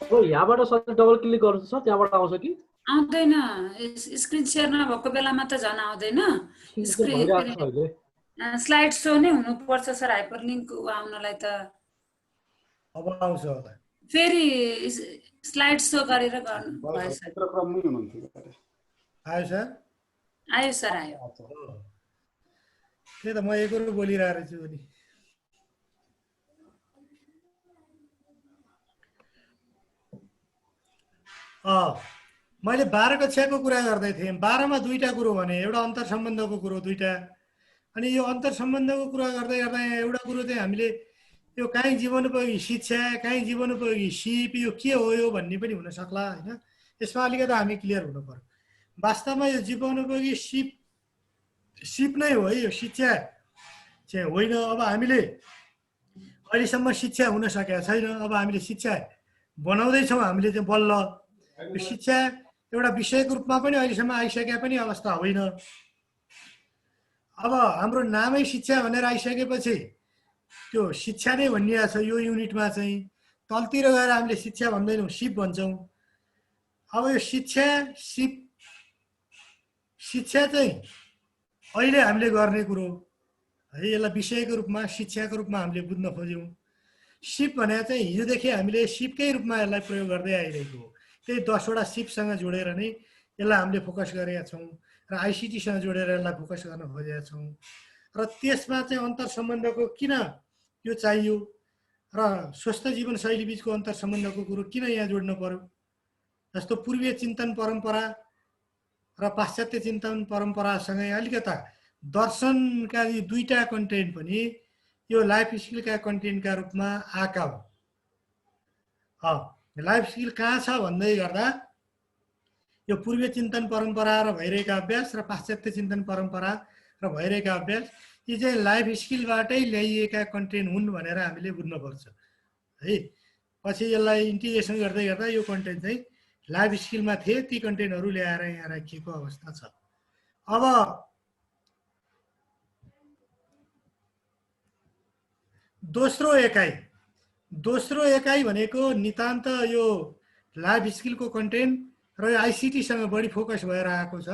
यहाँबाट सर डबल क्लिक गर्नु सर, त्यहाँबाट आउँछ कि? आउँदैन, स्क्रिन सेयर नभएको बेलामा त झन् आउँदैन। स्लाइड सो नै हुनुपर्छ सर, हाइपरलिङ्क आउनलाई त। अब आउँछ होला। फेरि स्लाइड शो गरेर गर्नु भयो सर। चित्रक्रममै हुनुहुन्थ्यो अरे। आयो सर? आयो सर, आयो। त्यही त म एकरो बोलिरहेको छु नि। मैले 12 कक्षाको कुरा गर्दै थिएँ। 12 मा दुईटा कुरो भने, एउटा अन्तर सम्बन्धको कुरो दुईटा, अनि यो अन्तर सम्बन्धको कुरा गर्दै गर्दा एउटा कुरो चाहिँ हामीले यो काहीँ जीवनोपयोगी शिक्षा, काहीँ जीवनोपयोगी सिप, यो के हो यो भन्ने पनि हुन सक्ला होइन। यसमा अलिकति हामी क्लियर हुनु पर्यो। वास्तवमा यो जीवनोपयोगी सिप नै हो है, यो शिक्षा चाहिँ होइन। अब हामीले अहिलेसम्म शिक्षा हुन सकेका छैन। अब हामीले शिक्षा बनाउँदैछौँ हामीले चाहिँ बल्ल। यो शिक्षा एउटा विषयको रूपमा पनि अहिलेसम्म आइसकेका पनि अवस्था होइन। अब हाम्रो नामै शिक्षा भनेर आइसकेपछि त्यो शिक्षा नै भनिएको छ यो युनिटमा चाहिँ। तलतिर गएर हामीले शिक्षा भन्दैनौँ, सिप भन्छौँ। अब यो शिक्षा चाहिँ अहिले हामीले गर्ने कुरो है। यसलाई विषयको रूपमा, शिक्षाको रूपमा हामीले बुझ्न खोज्यौँ। सिप भने चाहिँ हिजोदेखि हामीले सिपकै रूपमा यसलाई प्रयोग गर्दै आइरहेको हो। त्यही 10 वटा सिपसँग जोडेर नै यसलाई हामीले फोकस गरेका छौँ र आइसिटीसँग जोडेर यसलाई फोकस गर्न खोजेका छौँ। र त्यसमा चाहिँ अन्तर सम्बन्धको किन यो चाहियो र स्वस्थ जीवनशैली बिचको अन्तर सम्बन्धको कुरो किन यहाँ जोड्नु पर्यो। जस्तो पूर्वीय चिन्तन परम्परा र पाश्चात्य चिन्तन परम्परासँगै अलिकता दर्शनका यी दुईटा कन्टेन्ट पनि यो लाइफ स्किलका कन्टेन्टका रूपमा आएका हुन्। लाइफ स्किल कहाँ छ भन्दै गर्दा यो पूर्वीय चिन्तन परम्परा र भइरहेका अभ्यास र पाश्चात्य चिन्तन परम्परा र भइरहेका अभ्यास यी चाहिँ लाइफ स्किलबाटै ल्याइएका कन्टेन्ट हुन् भनेर हामीले बुझ्नुपर्छ है। पछि यसलाई इन्टिग्रेसन गर्दै गर्दा यो कन्टेन्ट चाहिँ लाइफ स्किलमा थिए, ती कन्टेन्टहरू ल्याएर यहाँ राखिएको अवस्था छ। अब दोस्रो एकाइ भनेको नितान्त यो लाइफ स्किलको कन्टेन्ट र आइसिटीसँग बढी फोकस भएर आएको छ।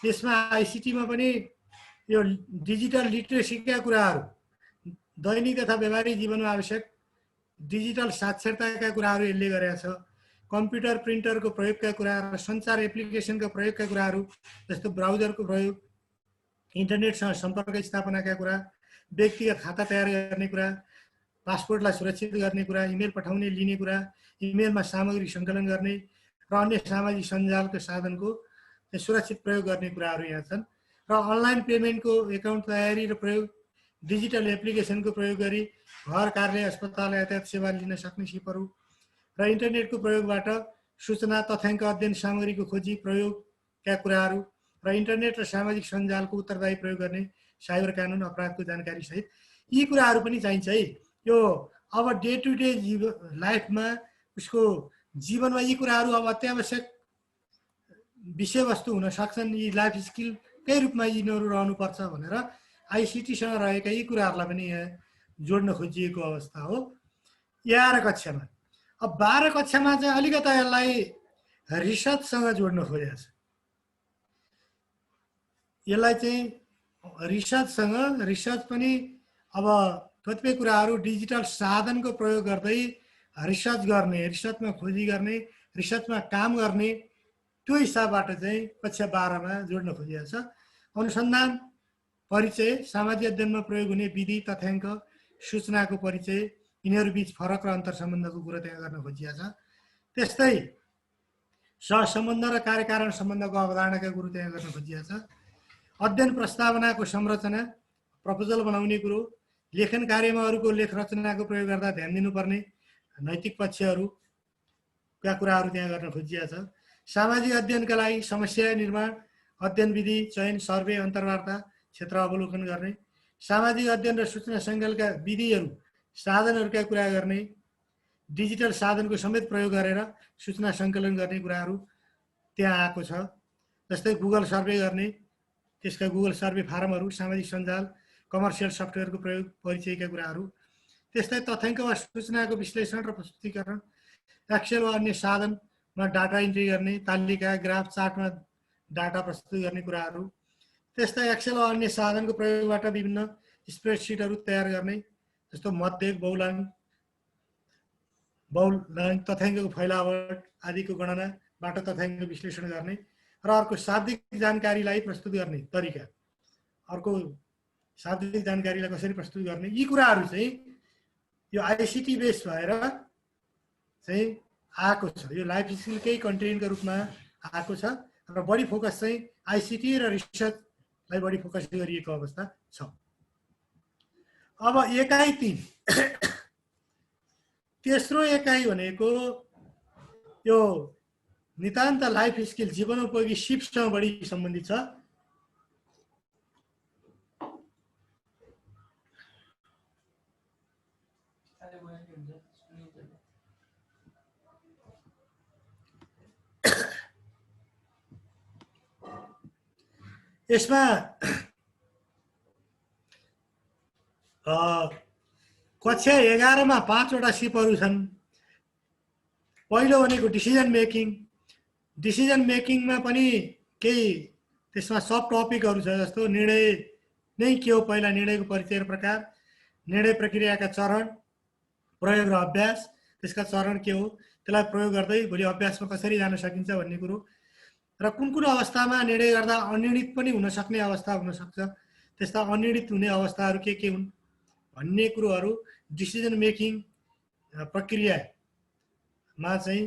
त्यसमा आइसिटीमा पनि यो डिजिटल लिटरेसीका कुराहरू, दैनिक तथा व्यावहारिक जीवनमा आवश्यक डिजिटल साक्षरताका कुराहरू यसले गरेका छ। कम्प्युटर प्रिन्टरको प्रयोगका कुरा र सञ्चार एप्लिकेसनको प्रयोगका कुराहरू जस्तो ब्राउजरको प्रयोग, इन्टरनेटसँग सम्पर्क स्थापनाका कुरा, व्यक्तिगत खाता तयार गर्ने कुरा, पासपोर्टलाई सुरक्षित गर्ने कुरा, इमेल पठाउने लिने कुरा, इमेलमा सामग्री सङ्कलन गर्ने र अन्य सामाजिक सञ्जालको साधनको सुरक्षित प्रयोग गर्ने कुराहरू यहाँ छन्। र अनलाइन पेमेन्टको एकाउन्ट तयारी र प्रयोग, डिजिटल एप्लिकेसनको प्रयोग गरी घर, कार्यालय, अस्पताल, यातायात सेवा लिन सक्ने सिपहरू र इन्टरनेटको प्रयोगबाट सूचना तथ्याङ्क अध्ययन सामग्रीको खोजी प्रयोगका कुराहरू र इन्टरनेट र सामाजिक सञ्जालको उत्तरदायी प्रयोग गर्ने साइबर कानुन अपराधको जानकारी सहित यी कुराहरू पनि चाहिन्छ है। यो अब डे टु डे लाइफमा उसको जीवनमा यी कुराहरू अब अत्यावश्यक विषयवस्तु हुन सक्छन्। यी लाइफ स्किलकै रूपमा यिनीहरू रहनुपर्छ भनेर आइसिटीसँग रहेका यी कुराहरूलाई पनि यहाँ जोड्न खोजिएको अवस्था हो 11 कक्षामा। अब 12 कक्षामा चाहिँ अलिकता यसलाई रिसर्चसँग जोड्न खोजेको छ। यसलाई चाहिँ रिसर्च पनि अब कतिपय कुराहरू डिजिटल साधनको प्रयोग गर्दै रिसर्च गर्ने, रिसर्चमा खोजी गर्ने, रिसर्चमा काम गर्ने, त्यो हिसाबबाट चाहिँ कक्षा 12 मा जोड्न खोजिएको छ। अनुसन्धान, परिचय, सामाजिक अध्ययनमा प्रयोग हुने विधि, तथ्याङ्क, सूचनाको परिचय, यिनीहरू बीच फरक र अन्तर सम्बन्धको कुरा त्यहाँ गर्न खोजिएको छ। त्यस्तै सहसम्बन्ध र कार्यकारण सम्बन्धको अवधारणाका कुरो त्यहाँ गर्न खोजिएको छ। अध्ययन प्रस्तावनाको संरचना, प्रपोजल बनाउने कुरो, लेखन कार्यमा अरूको लेख रचनाको प्रयोग गर्दा ध्यान दिनुपर्ने नैतिक पक्षहरूका कुराहरू त्यहाँ गर्न खोजिएको छ। सामाजिक अध्ययनका लागि समस्या निर्माण, अध्ययन विधि, चयन, सर्वे, अन्तर्वार्ता, क्षेत्र अवलोकन गर्ने, सामाजिक अध्ययन र सूचना सङ्कलनका विधिहरू, साधनहरूका कुरा गर्ने, डिजिटल साधनको समेत प्रयोग गरेर सूचना सङ्कलन गर्ने कुराहरू त्यहाँ आएको छ। जस्तै गुगल सर्वे गर्ने, त्यसका गुगल सर्वे फारमहरू, सामाजिक सञ्जाल, कमर्सियल सफ्टवेयरको प्रयोग, परिचयका कुराहरू। त्यस्तै तथ्याङ्क वा सूचनाको विश्लेषण र प्रस्तुतीकरण, एक्सेल वा अन्य साधनमा डाटा इन्ट्री गर्ने, तालिका, ग्राफ, चार्टमा डाटा प्रस्तुत गर्ने कुराहरू। त्यस्तै एक्सेल वा अन्य साधनको प्रयोगबाट विभिन्न स्प्रेडसिटहरू तयार गर्ने, जस्तो मध्यक, बहुल तथ्याङ्कको फैलावट आदिको गणनाबाट तथ्याङ्क विश्लेषण गर्ने र अर्को शाब्दिक जानकारीलाई प्रस्तुत गर्ने तरिका, अर्को शाब्दिक जानकारीलाई कसरी प्रस्तुत गर्ने, यी कुराहरू चाहिँ यो आइसिटी बेस भएर चाहिँ आएको छ। यो लाइफ स्किलकै कन्टेन्टको रूपमा आएको छ र बढी फोकस चाहिँ आइसिटी र रिसर्चलाई बढी फोकस गरिएको अवस्था छ। अब एकाइ 3 तेस्रो एकाइ भनेको यो नितान्त लाइफ स्किल जीवनोपयोगी सिपसँग बढी सम्बन्धित छ। यसमा कक्षा 11 मा 5 वटा सिपहरू छन्। पहिलो भनेको डिसिजन मेकिङमा पनि केही त्यसमा सब टपिकहरू छ, जस्तो निर्णय नै के हो, पहिला निर्णयको परिचय र प्रकार, निर्णय प्रक्रियाका चरण, प्रयोग र अभ्यास, त्यसका चरण के हो, त्यसलाई प्रयोग गर्दै भोलि अभ्यासमा कसरी जान सकिन्छ भन्ने कुरो, र कुन कुन अवस्थामा निर्णय गर्दा अनिर्णित पनि हुन सक्ने अवस्था हुन सक्छ, त्यस्ता अनिर्णित हुने अवस्थाहरू के हुन् भन्ने कुरोहरू डिसिजन मेकिङ प्रक्रियामा चाहिँ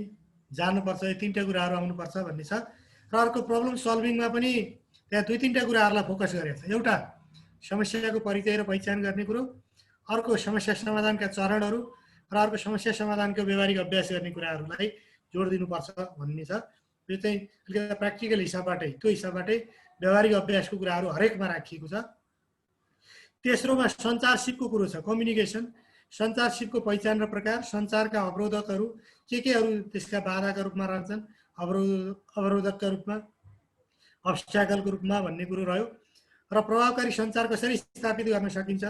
जानुपर्छ। यो 3टा कुराहरू आउनुपर्छ भन्ने छ। र अर्को प्रब्लम सल्भिङमा पनि त्यहाँ 2-3टा कुराहरूलाई फोकस गरेको छ। एउटा समस्याको परिचय र पहिचान गर्ने कुरो, अर्को समस्या समाधानका चरणहरू, र अर्को समस्या समाधानको व्यवहारिक अभ्यास गर्ने कुराहरूलाई जोड दिनुपर्छ भन्ने छ। यो चाहिँ अलिकति प्र्याक्टिकल हिसाबबाटै, त्यो हिसाबबाटै व्यवहारिक अभ्यासको कुराहरू हरेकमा राखिएको छ। तेस्रोमा सञ्चार सिपको कुरो छ, कम्युनिकेसन। सञ्चार सिपको पहिचान र प्रकार, सञ्चारका अवरोधकहरू केहरू त्यसका बाधाका रूपमा रहन्छन्, अवरोधकका रूपमा, अब्स्ट्याकलको रूपमा भन्ने कुरो रह्यो। र प्रभावकारी सञ्चार कसरी स्थापित गर्न सकिन्छ,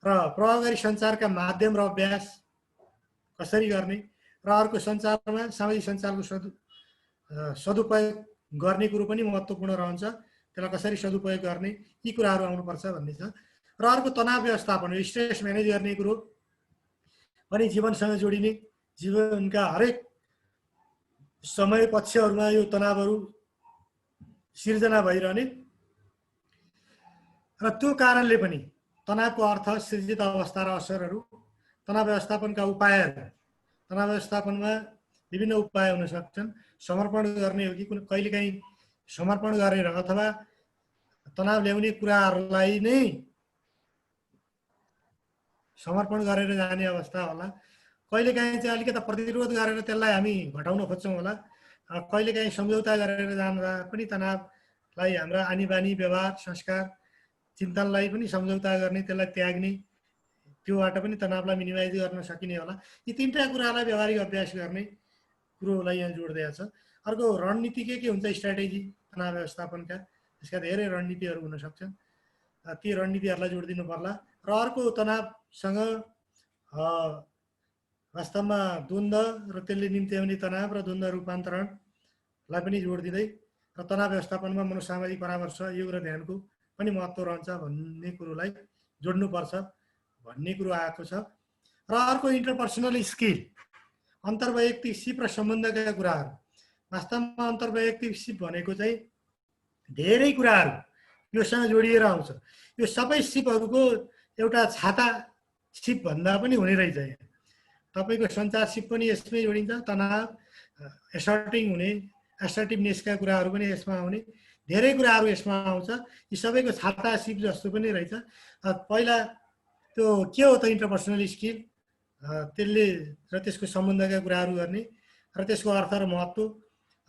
र प्रभावकारी सञ्चारका माध्यम र अभ्यास कसरी गर्ने, र अर्को सञ्चारमा सामाजिक सञ्चारको सदुपयोग गर्ने कुरो पनि महत्त्वपूर्ण रहन्छ, त्यसलाई कसरी सदुपयोग गर्ने, यी कुराहरू आउनुपर्छ भन्ने छ। र अर्को तनाव व्यवस्थापन, स्ट्रेस म्यानेज गर्ने कुरो पनि जीवनसँग जोडिने, जीवनका हरेक समय पक्षहरूमा यो तनावहरू सिर्जना भइरहने, र त्यो कारणले पनि तनावको अर्थ, सृजित अवस्था र असरहरू, तनाव व्यवस्थापनका उपायहरू, तनाव व्यवस्थापनमा विभिन्न उपाय हुन सक्छन्। समर्पण गर्ने हो कि कहिलेकाहीँ समर्पण गरेर अथवा तनाव ल्याउने कुराहरूलाई नै समर्पण गरेर जाने अवस्था होला। कहिलेकाहीँ चाहिँ अलिकति प्रतिरोध गरेर त्यसलाई हामी घटाउन खोज्छौँ होला। कहिलेकाहीँ सम्झौता गरेर जाँदा पनि तनावलाई हाम्रा आनी बानी, व्यवहार, संस्कार, चिन्तनलाई पनि सम्झौता गर्ने, त्यसलाई त्याग्ने, त्योबाट पनि तनावलाई मिनिमाइज गर्न सकिने होला। यी 3टा कुरालाई व्यवहारिक अभ्यास गर्ने कुरोलाई यहाँ जोड दिएको छ। अर्को रणनीति के हुन्छ, स्ट्राटेजी तनाव व्यवस्थापनका, त्यसका धेरै रणनीतिहरू हुन सक्छन्, ती रणनीतिहरूलाई जोड दिनु पर्ला। र अर्को तनावसँग वास्तवमा द्वन्द्व र त्यसले निम्त्याउने तनाव र द्वन्द्व रूपान्तरणलाई पनि जोड दिँदै, र तनाव व्यवस्थापनमा मनोसामाजिक परामर्श, योग र ध्यानको पनि महत्त्व रहन्छ भन्ने कुरोलाई जोड्नुपर्छ भन्ने कुरो आएको छ। र अर्को इन्टरपर्सनल स्किल, अन्तर्वैयक्तिक सिप र सम्बन्धका कुराहरू। वास्तवमा अन्तर्वैयक्तिक सिप भनेको चाहिँ धेरै कुराहरू योसँग जोडिएर आउँछ। यो सबै सिपहरूको एउटा छाता सिप भन्दा पनि हुने रहेछ। तपाईँको सञ्चार सिप पनि यसमै जोडिन्छ, तनाव, एसर्टिभनेसका कुराहरू पनि यसमा आउने, धेरै कुराहरू यसमा आउँछ। यी सबैको छाता सिप जस्तो पनि रहेछ। पहिला त्यो के हो त इन्टरपर्सनल स्किल, त्यसले र त्यसको सम्बन्धका कुराहरू गर्ने, र त्यसको अर्थ र महत्त्व,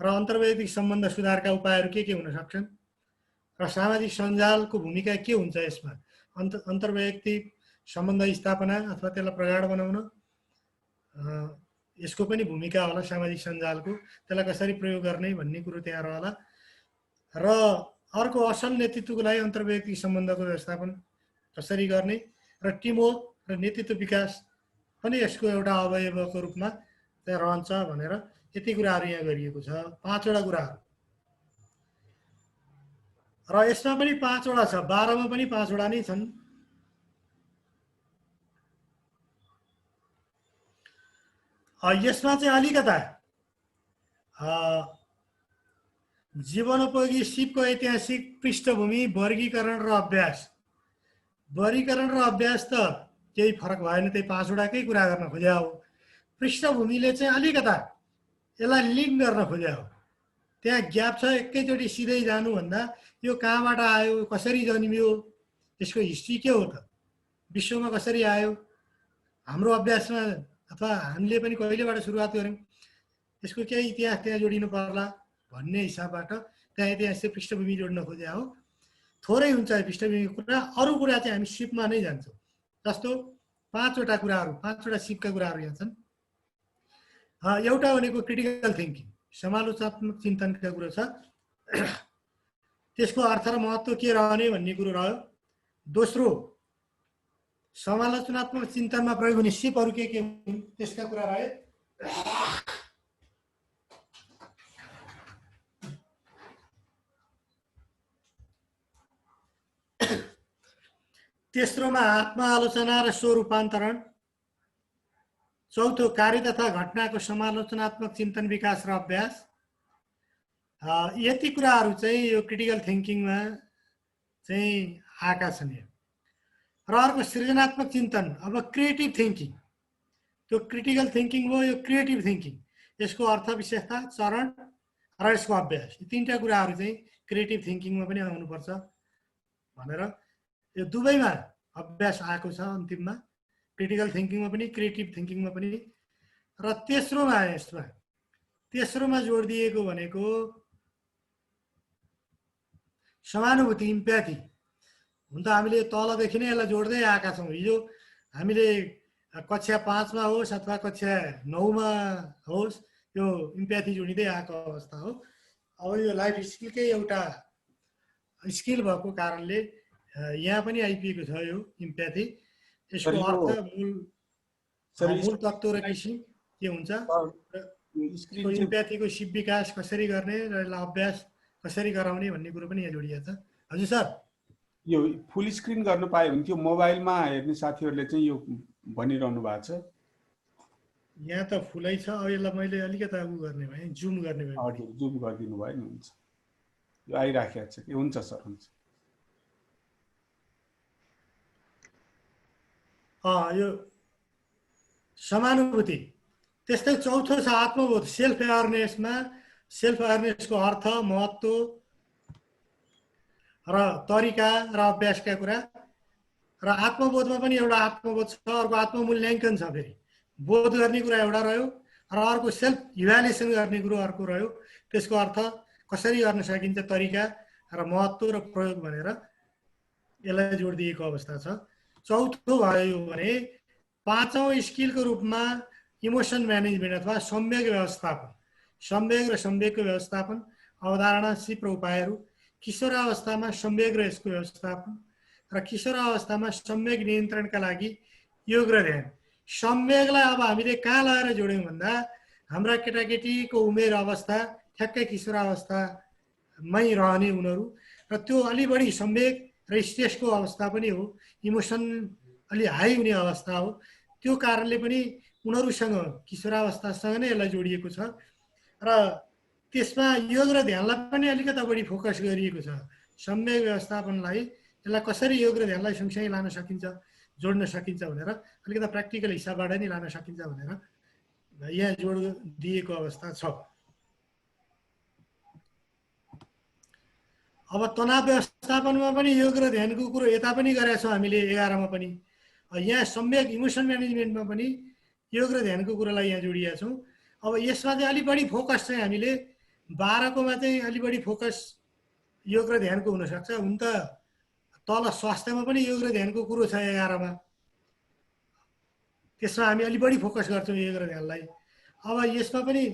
र अन्तर्वैयक्तिक सम्बन्ध सुधारका उपायहरू के हुन सक्छन्, र सामाजिक सञ्जालको भूमिका के हुन्छ यसमा, अन्तर्वैयक्तिक सम्बन्ध स्थापना अथवा त्यसलाई प्रगाढ बनाउन यसको पनि भूमिका होला, सामाजिक सञ्जालको, त्यसलाई कसरी प्रयोग गर्ने भन्ने कुरो त्यहाँ रहला। र अर्को असल नेतृत्वको लागि अन्तर्वैयक्तिक सम्बन्धको व्यवस्थापन कसरी गर्ने, र टिमवर्क र नेतृत्व विकास पनि यसको एउटा अवयवको रूपमा त्यहाँ रहन्छ भनेर यति कुराहरू यहाँ गरिएको छ। 5 वटा कुराहरू, र यसमा पनि 5 वटा छ, 12 मा पनि 5 वटा नै छन्। यसमा चाहिँ अलिकता जीवनोपयोगी सिपको ऐतिहासिक पृष्ठभूमि, वर्गीकरण र अभ्यास त केही फरक भएन, त्यही 5 वटाकै कुरा गर्न खोजे हो। पृष्ठभूमिले चाहिँ अलिकता यसलाई लिङ्क गर्न खोजे हो। त्यहाँ ग्याप छ। एकैचोटि सिधै जानुभन्दा यो कहाँबाट आयो, कसरी जन्मियो, यसको हिस्ट्री के हो त, विश्वमा कसरी आयो, हाम्रो अभ्यासमा अथवा हामीले पनि कहिलेबाट सुरुवात गऱ्यौँ, यसको केही इतिहास त्यहाँ जोडिनु पर्ला भन्ने हिसाबबाट त्यहाँ ऐतिहासिक पृष्ठभूमि जोड्न खोजे हो। थोरै हुन्छ पृष्ठभूमिको कुरा, अरू कुरा चाहिँ हामी सिपमा नै जान्छौँ। जस्तो 5 वटा कुराहरू, 5 वटा सिपका कुराहरू यहाँ छन्। एउटा भनेको क्रिटिकल थिङ्किङ, समालोचनात्मक चिन्तनका कुरा छ। त्यसको अर्थ र महत्त्व के रहने भन्ने कुरो रह्यो। दोस्रो, समालोचनात्मक चिन्तनमा प्रयोग हुने सिपहरू के हुन् त्यसका कुरा रहे। तेस्रोमा आत्मआलोचना र स्वरूपान्तरण। चौथो, कार्य तथा घटनाको समालोचनात्मक चिन्तन, विकास र अभ्यास। यति कुराहरू चाहिँ यो क्रिटिकल थिङ्किङमा चाहिँ आएका छन्। र अर्को सृजनात्मक चिन्तन, अब क्रिएटिभ थिङ्किङ। त्यो क्रिटिकल थिङ्किङ हो, यो क्रिएटिभ थिङ्किङ, यसको अर्थ, विशेषता, चरण र यसको अभ्यास। यी 3टा कुराहरू चाहिँ क्रिएटिभ थिङ्किङमा पनि आउनुपर्छ भनेर यो दुवैमा अभ्यास आएको छ अन्तिममा, क्रिटिकल थिङ्किङमा पनि क्रिएटिभ थिङ्किङमा पनि। र तेस्रोमा जोड दिएको भनेको समानुभूति, इम्प्याथी। हुन त हामीले तलदेखि नै यसलाई जोड्दै आएका छौँ। हिजो हामीले कक्षा 5 मा होस् अथवा कक्षा 9 मा होस्, यो इम्प्याथी जोडिँदै आएको अवस्था हो। अब यो लाइफ स्किलकै एउटा स्किल भएको कारणले यहाँ पनि आइपुगेको छ यो इम्प्याथी। यसको अर्थ, मूल तत्त्व र किसिम के हुन्छ, इम्प्याथीको सिप विकास कसरी गर्ने र यसलाई अभ्यास कसरी गराउने भन्ने कुरो पनि यहाँ जोडिएको छ। हजुर सर, यो फुल स्क्रिन गर्न पायो भने त्यो मोबाइलमा हेर्ने साथीहरूले चाहिँ यो भनिरहनु भएको छ। यहाँ त फुलै छ। अब यसलाई मैले अलिकता गर्ने भएँ, जुम गर्ने भएँ। हजुर, जुम गरिदिनु भयो नि, हुन्छ। यो आइराखेको छ कि? हुन्छ सर, हुन्छ। यो समानुभूति। त्यस्तै चौथो छ आत्मबोध, सेल्फ एवेयरनेसमा सेल्फ एवेयरनेसको अर्थ, महत्त्व र तरिका र अभ्यासका कुरा। र आत्मबोधमा पनि एउटा आत्मबोध छ, अर्को आत्ममूल्याङ्कन छ। फेरि बोध गर्ने कुरा एउटा रह्यो र अर्को सेल्फ इभ्यालुएसन गर्ने कुरो अर्को रह्यो। त्यसको अर्थ कसरी गर्न सकिन्छ, तरिका र महत्त्व र प्रयोग भनेर यसलाई जोड दिएको अवस्था छ। चौथो भयो भने 5औं स्किलको रूपमा इमोसन म्यानेजमेन्ट अथवा संवेग व्यवस्थापन। संवेग र संवेगको व्यवस्थापन, अवधारणा, सिप र उपायहरू। किशोरावस्थामा संवेग र यसको व्यवस्थापन र किशोरावस्थामा संवेग नियन्त्रणका लागि योग र ध्यान। संवेगलाई अब हामीले कहाँ लगाएर जोड्यौँ भन्दा हाम्रा केटाकेटीको उमेर अवस्था ठ्याक्कै किशोरावस्थामै रहने उनीहरू, र त्यो अलि बढी संवेग र स्ट्रेसको अवस्था पनि हो, इमोसन अलि हाई हुने अवस्था हो। त्यो कारणले पनि उनीहरूसँग किशोरावस्थासँग नै यसलाई जोडिएको छ। र त्यसमा योग र ध्यानलाई पनि अलिकता बढी फोकस गरिएको छ। संवेग व्यवस्थापनलाई, यसलाई कसरी योग र ध्यानलाई सँगसँगै लान सकिन्छ, जोड्न सकिन्छ भनेर, अलिकता प्र्याक्टिकल हिसाबबाट नै लान सकिन्छ भनेर यहाँ जोड दिएको अवस्था छ। अब तनाव व्यवस्थापनमा पनि योग र ध्यानको कुरो यता पनि गरेका छौँ हामीले 11 मा पनि। यहाँ संवेग इमोसन म्यानेजमेन्टमा पनि योग र ध्यानको कुरालाई यहाँ जोडिएका छौँ। अब यसमा चाहिँ अलि बढी फोकस चाहिँ हामीले 12 कोमा चाहिँ अलि बढी फोकस योग र ध्यानको हुनसक्छ। हुन त तल स्वास्थ्यमा पनि योग र ध्यानको कुरो छ 11 मा, त्यसमा हामी अलि बढी फोकस गर्छौँ योग र ध्यानलाई। अब यसमा पनि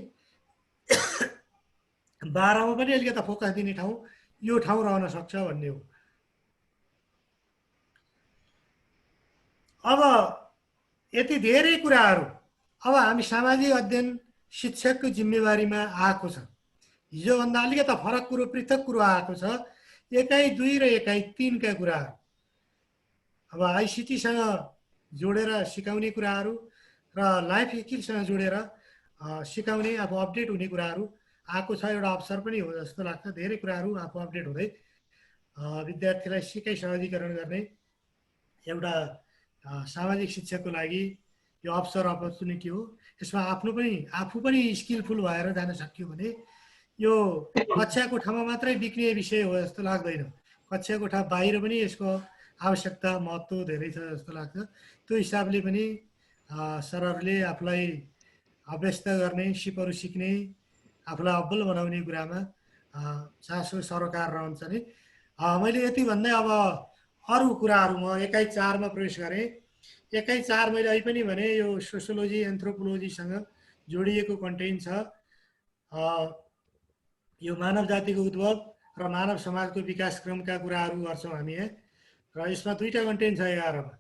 12 मा पनि अलिकता फोकस दिने ठाउँ यो ठाउँ रहन सक्छ भन्ने हो। अब यति धेरै कुराहरू अब हामी सामाजिक अध्ययन शिक्षकको जिम्मेवारीमा आएको छ। हिजोभन्दा अलिकता फरक कुरो, पृथक कुरो आएको छ। एकाइ 2 र एकाइ 3 का कुराहरू अब आइसिटीसँग जोडेर सिकाउने कुराहरू र लाइफ स्किलसँग जोडेर सिकाउने आफू अपडेट हुने कुराहरू आएको छ एउटा अवसर पनि हो जस्तो लाग्छ। धेरै कुराहरू आफू अपडेट हुँदै विद्यार्थीलाई सिकाइ सहजीकरण गर्ने एउटा सामाजिक शिक्षाको लागि यो अवसर अपर्च्युनिटी हो। यसमा आफू पनि स्किलफुल भएर जान सकियो भने यो कक्षा कोठामा मात्रै बिक्ने विषय हो जस्तो लाग्दैन। कक्षा कोठा बाहिर पनि यसको आवश्यकता महत्त्व धेरै छ जस्तो लाग्छ। त्यो हिसाबले पनि सरहरूले आफूलाई अभ्यस्त गर्ने, सिपहरू सिक्ने, आफूलाई अब्बल बनाउने कुरामा चासो सरोकार रहन्छ नि। मैले यति भन्दै अब अरू कुराहरू म एकाइ 4 मा प्रवेश गरेँ। एकाइ 4 मैले अहिले पनि भने यो सोसियोलोजी एन्थ्रोपोलोजीसँग जोडिएको कन्टेन्ट छ। यो मानव जातिको उद्भव र मानव समाजको विकासक्रमका कुराहरू गर्छौँ हामी यहाँ। र यसमा 2टा कन्टेन्ट छ 11 मा।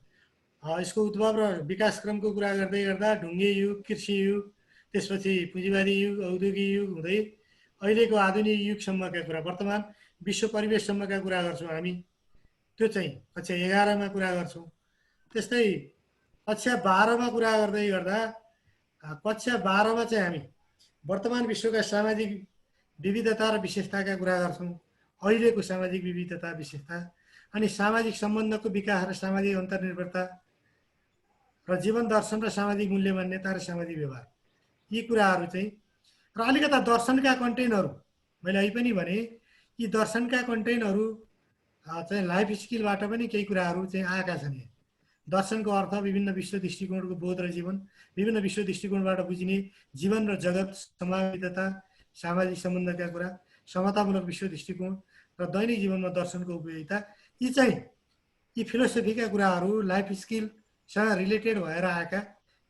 यसको उद्भव र विकासक्रमको कुरा गर्दै गर्दा ढुङ्गे युग, कृषि युग, त्यसपछि पुँजीवादी युग, औद्योगिक युग हुँदै अहिलेको आधुनिक युगसम्मका कुरा, वर्तमान विश्व परिवेशसम्मका कुरा गर्छौँ हामी। त्यो चाहिँ कक्षा 11 मा कुरा गर्छौँ। त्यस्तै कक्षा 12 मा कुरा गर्दै गर्दा कक्षा 12 मा चाहिँ हामी वर्तमान विश्वका सामाजिक विविधता र विशेषताका कुरा गर्छौँ। अहिलेको सामाजिक विविधता विशेषता अनि सामाजिक सम्बन्धको विकास र सामाजिक अन्तर्निर्भरता र जीवन दर्शन र सामाजिक मूल्य मान्यता र सामाजिक व्यवहार, यी कुराहरू चाहिँ। र अलिकता दर्शनका कन्टेन्टहरू मैले अहिले पनि भने यी दर्शनका कन्टेन्टहरू चाहिँ लाइफ स्किलबाट पनि केही कुराहरू चाहिँ आएका छन्। दर्शनको अर्थ विभिन्न विश्व दृष्टिकोणको बोध र जीवन, विभिन्न विश्व दृष्टिकोणबाट बुझिने जीवन र जगत, समाविधता, सामाजिक सम्बन्धका कुरा, समतामूलक विश्व दृष्टिकोण र दैनिक जीवनमा दर्शनको उपयोगिता, यी चाहिँ यी फिलोसफीका कुराहरू लाइफ स्किलसँग रिलेटेड भएर आएका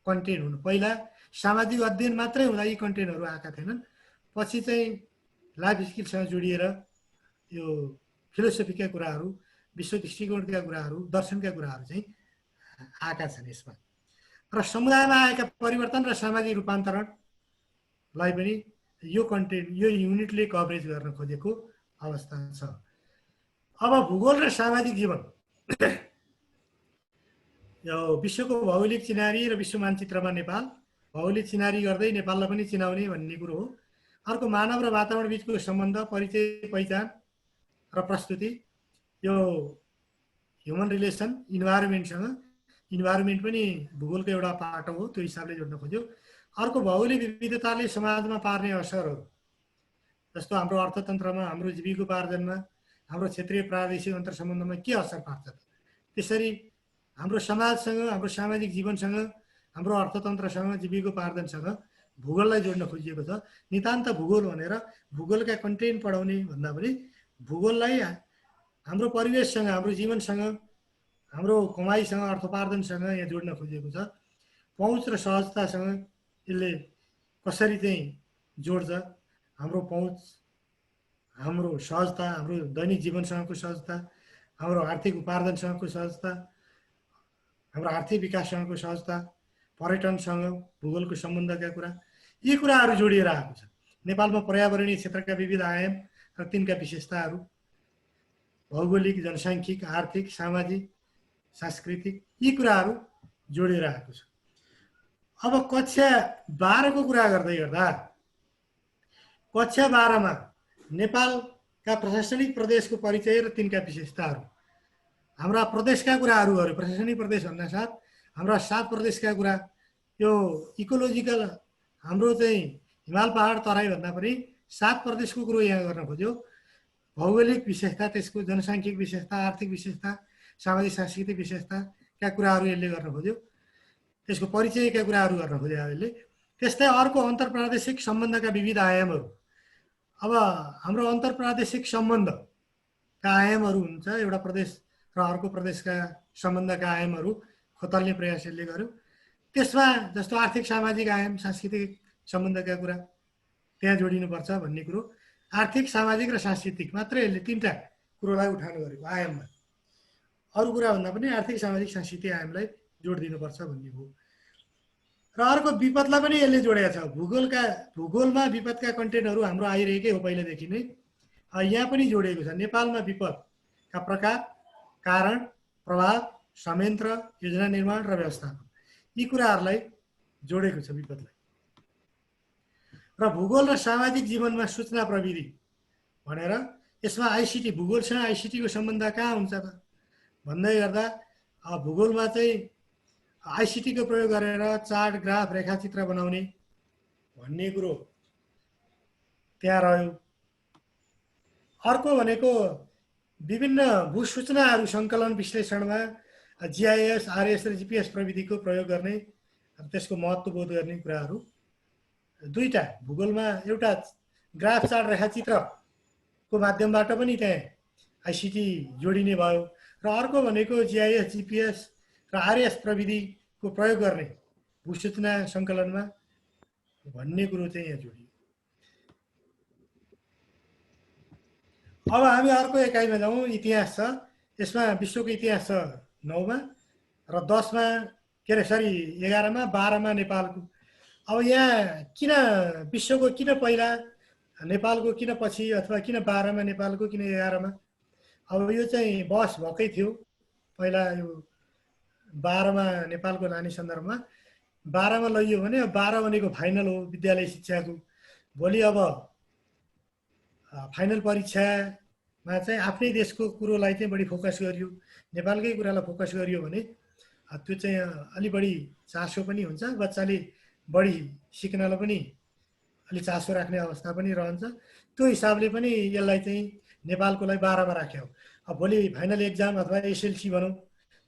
कन्टेन्ट हुन्। पहिला सामाजिक अध्ययन मात्रै हुँदा यी कन्टेन्टहरू आएका थिएनन्। पछि चाहिँ लाइफ स्किलसँग जोडिएर यो फिलोसफीका कुराहरू, विश्व दृष्टिकोणका कुराहरू, दर्शनका कुराहरू चाहिँ आएका छन् यसमा। र समुदायमा आएका परिवर्तन र सामाजिक रूपान्तरणलाई पनि यो कन्टेन्ट, यो युनिटले कभरेज गर्न खोजेको अवस्था छ। अब भूगोल र सामाजिक जीवन, यो विश्वको भौगोलिक चिनारी र विश्व मानचित्रमा नेपाल, भौगोलिक चिनारी गर्दै नेपाललाई पनि चिनाउने भन्ने कुरो हो। अर्को मानव र वातावरण बिचको सम्बन्ध, परिचय, पहिचान र प्रस्तुति, यो ह्युमन रिलेसन इन्भाइरोमेन्टसँग, इन्भाइरोमेन्ट पनि भूगोलको एउटा पार्ट हो, त्यो हिसाबले जोड्न खोज्यो। अर्को भौगोलिक विविधताले समाजमा पार्ने असरहरू, जस्तो हाम्रो अर्थतन्त्रमा, हाम्रो जीविकोपार्जनमा, हाम्रो क्षेत्रीय प्रादेशिक अन्तर्सम्बन्धमा के असर पार्छ। त्यसरी हाम्रो समाजसँग, हाम्रो सामाजिक जीवनसँग, हाम्रो अर्थतन्त्रसँग, जीविकोपार्जनसँग भूगोललाई जोड्न खोजिएको छ। नितान्त भूगोल भनेर भूगोलका कन्टेन्ट पढाउने भन्दा पनि भूगोललाई हाम्रो परिवेशसँग, हाम्रो जीवनसँग, हाम्रो कमाइसँग, अर्थोपार्जनसँग यहाँ जोड्न खोजिएको छ। पहुँच र सहजतासँग यसले कसरी चाहिँ जोड्छ, हाम्रो पहुँच, हाम्रो सहजता, हाम्रो दैनिक जीवनसँगको सहजता, हाम्रो आर्थिक उपार्जनसँगको सहजता, हाम्रो आर्थिक विकाससँगको सहजता, पर्यटनसँग भूगोलको सम्बन्धका कुरा, यी कुराहरू जोडिएर आएको छ। नेपालमा पर्यावरणीय क्षेत्रका विविध आयाम र तिनका विशेषताहरू, भौगोलिक, जनसाङ्ख्यिक, आर्थिक, सामाजिक, सांस्कृतिक, यी कुराहरू जोडिएर आएको छ। अब कक्षा 12 को कुरा गर्दै गर्दा कक्षा 12 मा नेपालका प्रशासनिक प्रदेशको परिचय र तिनका विशेषताहरू, हाम्रा प्रदेशका कुराहरू गर्यो। प्रशासनिक प्रदेश भन्दा साथ हाम्रा 7 प्रदेशका कुरा, यो इकोलोजिकल हाम्रो चाहिँ हिमाल पहाड तराई भन्दा पनि 7 प्रदेशको कुरो यहाँ गर्न खोज्यो। भौगोलिक विशेषता, त्यसको जनसाङ्ख्यिक विशेषता, आर्थिक विशेषता, सामाजिक सांस्कृतिक विशेषताका कुराहरू यसले गर्न खोज्यो। त्यसको परिचयका कुराहरू गर्न खोज्यो यसले। त्यस्तै अर्को अन्तर्प्रादेशिक सम्बन्धका विविध आयामहरू। अब हाम्रो अन्तर्प्रादेशिक सम्बन्धका आयामहरू हुन्छ, एउटा प्रदेश र अर्को प्रदेशका सम्बन्धका आयामहरू खोतल्ने प्रयास यसले गर्यो। त्यसमा जस्तो आर्थिक सामाजिक आयाम, सांस्कृतिक सम्बन्धका कुरा त्यहाँ जोडिनुपर्छ भन्ने कुरो, आर्थिक सामाजिक र सांस्कृतिक मात्रै यसले 3टा कुरोलाई उठान गरेको आयाममा। अरू कुरा भन्दा पनि आर्थिक सामाजिक सांस्कृतिक आयामलाई जोड दिनुपर्छ भन्ने हो। र अर्को विपदलाई पनि यसले जोडेको छ। भूगोलमा विपदका कन्टेन्टहरू हाम्रो आइरहेकै हो पहिलेदेखि नै, यहाँ पनि जोडिएको छ। नेपालमा विपदका प्रकार, कारण, प्रभाव, संयन्त्र, योजना निर्माण र व्यवस्थापन, यी कुराहरूलाई जोडेको छ विपदलाई। र भूगोल र सामाजिक जीवनमा सूचना प्रविधि भनेर यसमा आइसिटी, भूगोलसँग आइसिटीको सम्बन्ध कहाँ हुन्छ त भन्दै गर्दा भूगोलमा चाहिँ आइसिटीको प्रयोग गरेर चार्ट, ग्राफ, रेखाचित्र बनाउने भन्ने कुरो त्यहाँ रह्यो। अर्को भनेको विभिन्न भूसूचनाहरू सङ्कलन विश्लेषणमा GIS, RS र GPS प्रविधिको प्रयोग गर्ने, त्यसको महत्त्व बोध गर्ने कुराहरू दुईटा भूगोलमा, एउटा ग्राफ, चार्ट, रेखाचित्रको माध्यमबाट पनि त्यहाँ आइसिटी जोडिने भयो र अर्को भनेको GIS, GPS र RS प्रविधिको प्रयोग गर्ने भूसूचना सङ्कलनमा भन्ने कुरो चाहिँ यहाँ जोडियो। अब हामी अर्को एकाइमा जाउँ, इतिहास छ। यसमा विश्वको इतिहास छ 9मा र 10मा, के अरे सरी 11मा, 12मा नेपालको। अब यहाँ किन विश्वको किन पहिला, नेपालको किन पछि, अथवा किन 12मा नेपालको, किन 11मा? अब यो चाहिँ बहस भएकै थियो पहिला। यो 12मा नेपालको लाने सन्दर्भमा 12मा लैयो भने 12 भनेको फाइनल हो विद्यालय शिक्षाको। भोलि अब फाइनल परीक्षामा चाहिँ आफ्नै देशको कुरोलाई चाहिँ बढी फोकस गरियो, नेपालकै कुरालाई फोकस गरियो भने त्यो चाहिँ अलि बढी चासो पनि हुन्छ, बच्चाले बढी सिक्नलाई पनि अलि चासो राख्ने अवस्था पनि रहन्छ। त्यो हिसाबले पनि यसलाई चाहिँ नेपालकोलाई 12मा राख्यो। अब भोलि फाइनल एक्जाम अथवा SLC भनौँ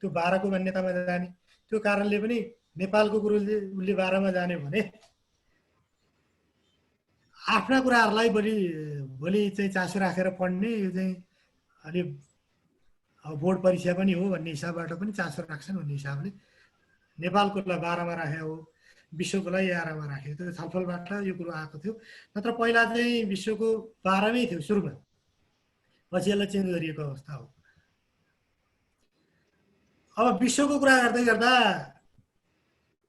त्यो 12को मान्यतामा जाने, त्यो कारणले पनि नेपालको कुरोले उसले 12मा जाने भने आफ्ना कुराहरूलाई भोलि चाहिँ चासो राखेर पढ्ने, यो चाहिँ अलि बोर्ड परीक्षा पनि हो भन्ने हिसाबबाट पनि चासो राख्छन् भन्ने हिसाबले नेपालकोलाई 12मा राखे हो, विश्वकोलाई 11मा राखे। त्यो छलफलबाट यो कुरो आएको थियो। नत्र पहिला चाहिँ विश्वको 12मै थियो सुरुमा, पछि यसलाई चेन्ज गरिएको अवस्था हो। अब विश्वको कुरा गर्दै गर्दा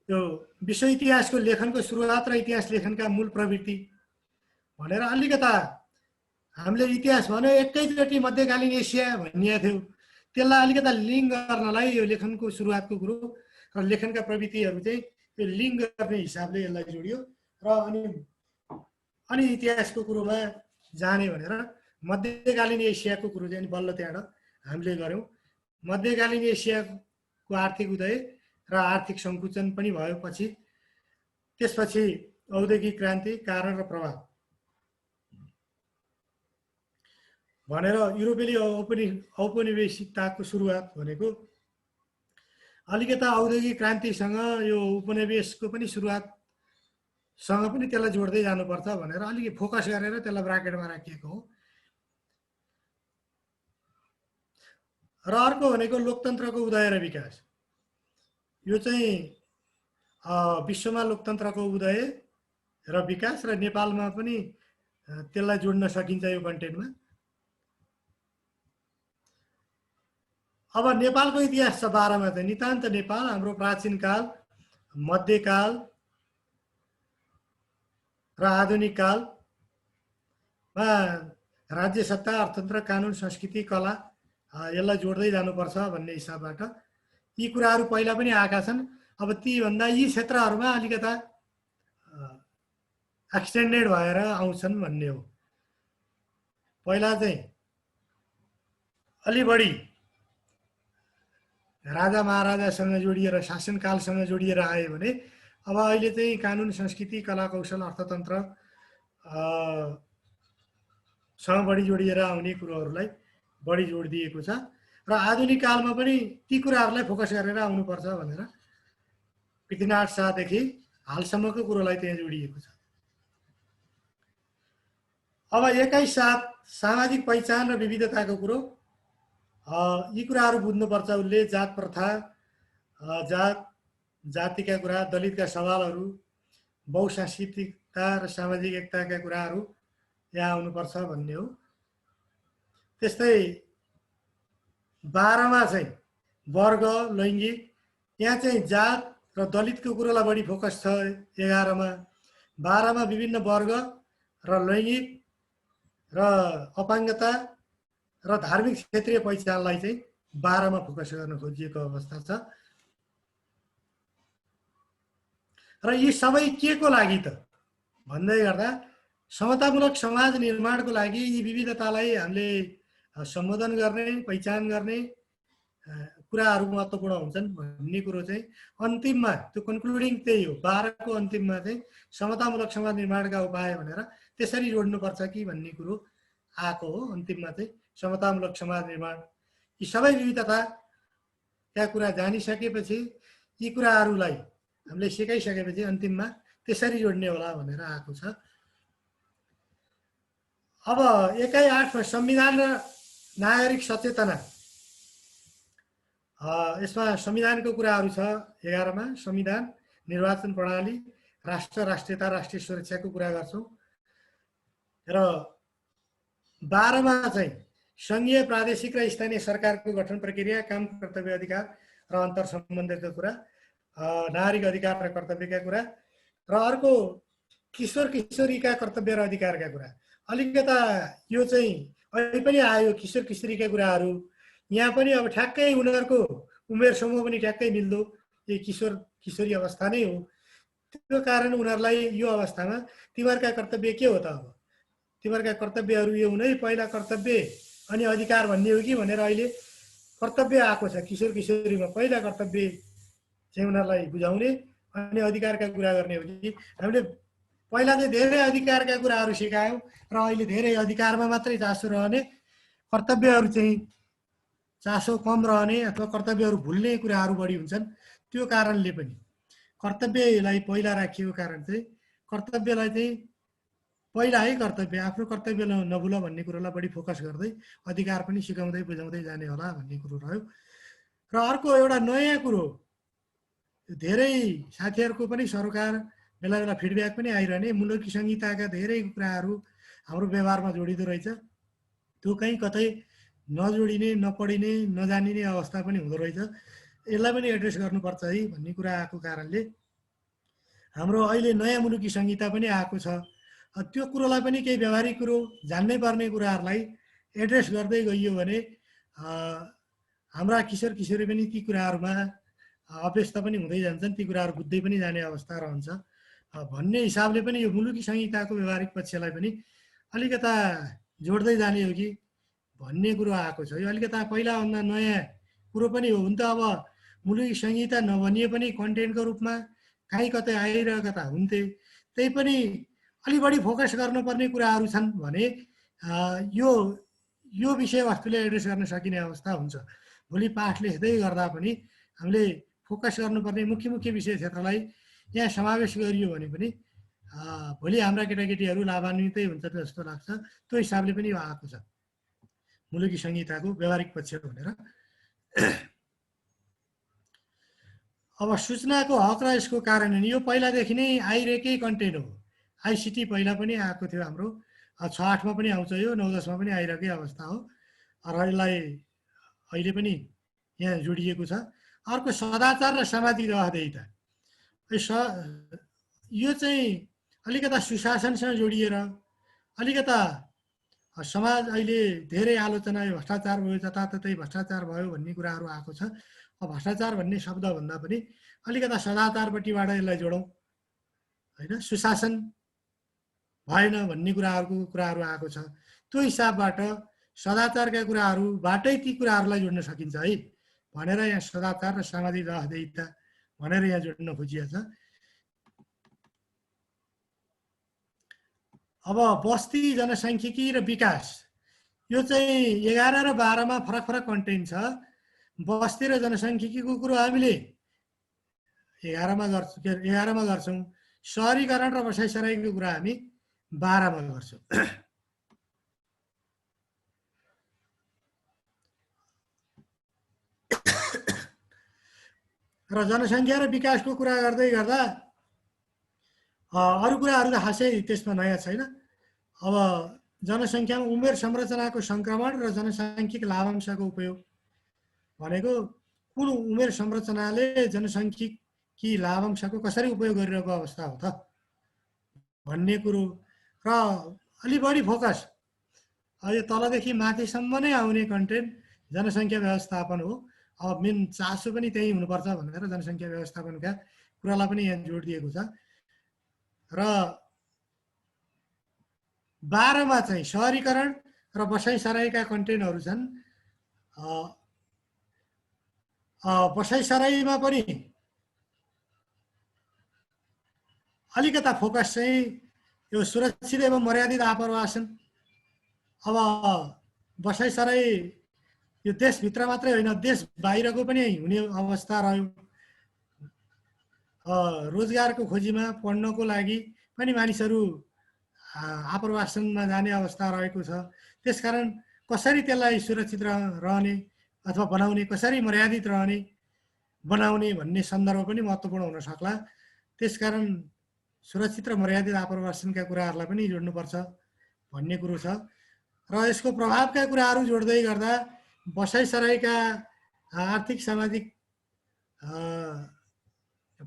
यो विश्व इतिहासको लेखनको सुरुवात र इतिहास लेखनका मूल प्रवृत्ति भनेर अलिकता हामीले इतिहास भन्यो एकैचोटि मध्यकालीन एसिया भनिएको थियो, त्यसलाई अलिकता लिङ्क गर्नलाई यो लेखनको सुरुवातको कुरो र लेखनका प्रवृत्तिहरू चाहिँ यो लिङ्क गर्ने हिसाबले यसलाई जोडियो र अनि इतिहासको कुरोमा जाने भनेर मध्यकालीन एसियाको कुरो चाहिँ बल्ल त्यहाँबाट हामीले गऱ्यौँ। मध्यकालीन एसियाको आर्थिक उदय र आर्थिक सङ्कुचन पनि भयो पछि, त्यसपछि औद्योगिक क्रान्ति, कारण र प्रभाव भनेर युरोपेली औपनिवेशिकताको सुरुवात भनेको अलिकता औद्योगिक क्रान्तिसँग यो उपनिवेशको पनि सुरुवातसँग पनि त्यसलाई जोड्दै जानुपर्छ भनेर अलिकति फोकस गरेर त्यसलाई ब्राकेटमा राखिएको हो। र अर्को भनेको लोकतन्त्रको उदय र विकास। यो चाहिँ विश्वमा लोकतन्त्रको उदय र विकास र नेपालमा पनि त्यसलाई जोड्न सकिन्छ यो कन्टेन्टमा। अब नेपालको इतिहास छ 12मा चाहिँ नितान्त नेपाल, हाम्रो प्राचीन काल, मध्यकाल र आधुनिक कालमा राज्य सत्ता, अर्थतन्त्र, कानुन, संस्कृति, कला यसलाई जोड्दै जानुपर्छ भन्ने हिसाबबाट यी कुराहरू पहिला पनि आएका छन्। अब तीभन्दा यी क्षेत्रहरूमा अलिकता एक्सटेन्डेड भएर आउँछन् भन्ने हो। पहिला चाहिँ अलि बढी राजा महाराजासँग जोडिएर, शासनकालसँग जोडिएर आयो भने अब अहिले चाहिँ कानुन, संस्कृति, कला, कौशल, अर्थतन्त्र सँग बढी जोडिएर आउने कुरोहरूलाई बढी जोड दिएको छ र आधुनिक कालमा पनि ती कुराहरूलाई फोकस गरेर आउनुपर्छ भनेर पृथ्वीनाथ शाहदेखि हालसम्मको कुरोलाई त्यहाँ जोडिएको छ। अब 21 सामाजिक पहिचान र विविधताको कुरो, यी कुराहरू बुझ्नुपर्छ उसले। जात प्रथा, जातिका कुरा, दलितका सवालहरू, बहुसांस्कृतिकता र सामाजिक एकताका कुराहरू यहाँ आउनुपर्छ भन्ने हो। त्यस्तै 12मा चाहिँ वर्ग, लैङ्गिक, यहाँ चाहिँ जात र दलितको कुरोलाई बढी फोकस छ 11मा। 12मा विभिन्न वर्ग र लैङ्गिक र अपाङ्गता र धार्मिक क्षेत्रीय पहिचानलाई चाहिँ 12मा फोकस गर्न खोजिएको अवस्था छ। र यी सबै के को लागि त भन्दै गर्दा समतामूलक समाज निर्माणको लागि यी विविधतालाई हामीले सम्बोधन गर्ने, पहिचान गर्ने कुराहरू महत्त्वपूर्ण हुन्छन् भन्ने कुरो चाहिँ अन्तिममा त्यो कन्क्लुडिङ त्यही हो। 12 को अन्तिममा चाहिँ समतामूलक समाज निर्माणका उपाय भनेर त्यसरी जोड्नुपर्छ कि भन्ने कुरो आएको हो। अन्तिममा चाहिँ समतामूलक समाज निर्माण यी सबै विविधताका कुरा जानिसकेपछि यी कुराहरूलाई हामीले सिकाइसकेपछि अन्तिममा त्यसरी जोड्ने होला भनेर आएको छ। अब 1/8 संविधान र नागरिक सचेतना, यसमा संविधानको कुराहरू छ। 11 मा संविधान, निर्वाचन प्रणाली, राष्ट्र, राष्ट्रियता, राष्ट्रिय सुरक्षाको कुरा गर्छौँ र 12 मा चाहिँ सङ्घीय, प्रादेशिक र स्थानीय सरकारको गठन प्रक्रिया, काम, कर्तव्य, अधिकार र अन्तर सम्बन्धका कुरा, नागरिक अधिकार र कर्तव्यका कुरा र अर्को किशोर किशोरीका कर्तव्य र अधिकारका कुरा। अलिकता यो चाहिँ अहिले पनि आयो किशोर किशोरीका कुराहरू। यहाँ पनि अब ठ्याक्कै उनीहरूको उमेर समूह पनि ठ्याक्कै मिल्दो यो किशोर किशोरी अवस्था नै हो। त्यो कारण उनीहरूलाई यो अवस्थामा तिमीहरूका कर्तव्य के हो त? अब तिमीहरूका कर्तव्यहरू यो हुनै पहिला कर्तव्य अनि अधिकार भन्ने हो कि भनेर अहिले कर्तव्य आएको छ किशोर किशोरीमा। पहिला कर्तव्य चाहिँ उनीहरूलाई बुझाउने अनि अधिकारका कुरा गर्ने हो कि हामीले पहिला चाहिँ धेरै अधिकारका कुराहरू सिकायौँ र अहिले धेरै अधिकारमा मात्रै चासो रहने, कर्तव्यहरू चाहिँ चासो कम रहने अथवा कर्तव्यहरू भुल्ने कुराहरू बढी हुन्छन्। त्यो कारणले पनि कर्तव्यलाई पहिला राखिएको कारण चाहिँ कर्तव्यलाई चाहिँ पहिला है कर्तव्य, आफ्नो कर्तव्य नभुल भन्ने कुरोलाई बढी फोकस गर्दै अधिकार पनि सिकाउँदै बुझाउँदै जाने होला भन्ने कुरो रह्यो। र अर्को एउटा नयाँ कुरो, धेरै साथीहरूको पनि सरकार बेला बेला फिडब्याक पनि आइरहने, मुलुकी संहिताका धेरै कुराहरू हाम्रो व्यवहारमा जोडिँदो रहेछ। त्यो कहीँ कतै नजोडिने, नपढिने, नजानिने अवस्था पनि हुँदो रहेछ। यसलाई पनि एड्रेस गर्नुपर्छ है भन्ने कुरा आएको कारणले हाम्रो अहिले नयाँ मुलुकी संहिता पनि आएको छ। त्यो कुरोलाई पनि केही व्यवहारिक कुरो, जान्नै पर्ने कुराहरूलाई एड्रेस गर्दै गइयो भने हाम्रा किशोर किशोरी पनि ती कुराहरूमा अभ्यस्त पनि हुँदै जान्छन्, ती कुराहरू बुझ्दै पनि जाने अवस्था रहन्छ भन्ने हिसाबले पनि यो मुलुकी संहिताको व्यवहारिक पक्षलाई पनि अलिकता जोड्दै जाने हो कि भन्ने कुरो आएको छ। यो अलिकता पहिलाभन्दा नयाँ कुरो पनि हो। हुन त अब मुलुकी संहिता नभनिए पनि कन्टेन्टको रूपमा काहीँ कतै आइरहेका त हुन्थे, त्यही पनि अलि बढी फोकस गर्नुपर्ने कुराहरू छन् भने यो विषयवस्तुले एड्रेस गर्न सकिने अवस्था हुन्छ। भोलि पाठ लेख्दै गर्दा पनि हामीले फोकस गर्नुपर्ने मुख्य मुख्य विषय क्षेत्रलाई यहाँ समावेश गरियो भने पनि भोलि हाम्रा केटाकेटीहरू लाभान्वितै हुन्छ जस्तो लाग्छ। त्यो हिसाबले पनि यो आएको छ मुलुकी संहिताको व्यवहारिक पक्ष भनेर। अब सूचनाको हक र यसको कार्यान्वयन, यो पहिलादेखि नै आइरहेकै कन्टेन्ट हो। आइसिटी पहिला पनि आएको थियो हाम्रो, 6-8 मा पनि आउँछ, यो 9-10 मा पनि आइरहेकै अवस्था हो र यसलाई अहिले पनि यहाँ जोडिएको छ। अर्को सदाचार र सामाजिक जवाफदेहिता, यो चाहिँ अलिकता सुशासनसँग जोडिएर अलिकता समाज अहिले धेरै आलोचना, यो भ्रष्टाचार भयो, जताततै भ्रष्टाचार भयो भन्ने कुराहरू आएको छ। भ्रष्टाचार भन्ने शब्दभन्दा पनि अलिकता सदाचारपट्टिबाट यसलाई जोडौँ होइन, सुशासन भएन भन्ने कुराहरू आएको छ। त्यो हिसाबबाट सदाचारका कुराहरूबाटै ती कुराहरूलाई जोड्न सकिन्छ है भनेर यहाँ सदाचार र सामाजिक जवाफदेहिता भनेर यहाँ जोड्न खोजिएको छ। अब बस्ती, जनसाङ्ख्यिकी र विकास, यो चाहिँ 11 र 12 मा फरक फरक कन्टेन्ट छ। बस्ती र जनसाङ्ख्यिकीको कुरो हामीले 11 मा गर्छौँ। सहरीकरण र बसाइसराईको कुरा हामी 12 मा गर्छौँ। र जनसङ्ख्या र विकासको कुरा गर्दै गर्दा अरू कुराहरू त खासै त्यसमा नयाँ छैन। अब जनसङ्ख्यामा उमेर संरचनाको सङ्क्रमण र जनसाङ्ख्यिक लाभांशको उपयोग भनेको कुन उमेर संरचनाले जनसाङ्ख्यिकी लाभांशको कसरी उपयोग गरिरहेको अवस्था हो त भन्ने कुरो र अलि बढी फोकस यो तलदेखि माथिसम्म नै आउने कन्टेन्ट जनसङ्ख्या व्यवस्थापन हो। अब मेन चासो पनि त्यही हुनुपर्छ भनेर जनसङ्ख्या व्यवस्थापनका कुरालाई पनि यहाँ जोड दिएको छ। र 12 मा चाहिँ सहरीकरण र बसाइसराईका कन्टेन्टहरू छन्। बसाइसराईमा पनि अलिकता फोकस चाहिँ यो सुरक्षित एवं मर्यादित आप्रवासन। अब बसाइसराई यो देशभित्र मात्रै होइन, देश बाहिरको पनि हुने अवस्था रह्यो। रोजगारको खोजीमा पढ्नको लागि पनि मानिसहरू आप्रवासनमा जाने अवस्था रहेको छ। त्यसकारण कसरी त्यसलाई सुरक्षित रहने अथवा बनाउने, कसरी मर्यादित रहने बनाउने भन्ने सन्दर्भ पनि महत्त्वपूर्ण हुन सक्ला। त्यसकारण सुरक्षित र मर्यादित आप्रवासनका कुराहरूलाई पनि जोड्नुपर्छ भन्ने कुरो छ। र यसको प्रभावका कुराहरू जोड्दै गर्दा बसाइसराईका आर्थिक सामाजिक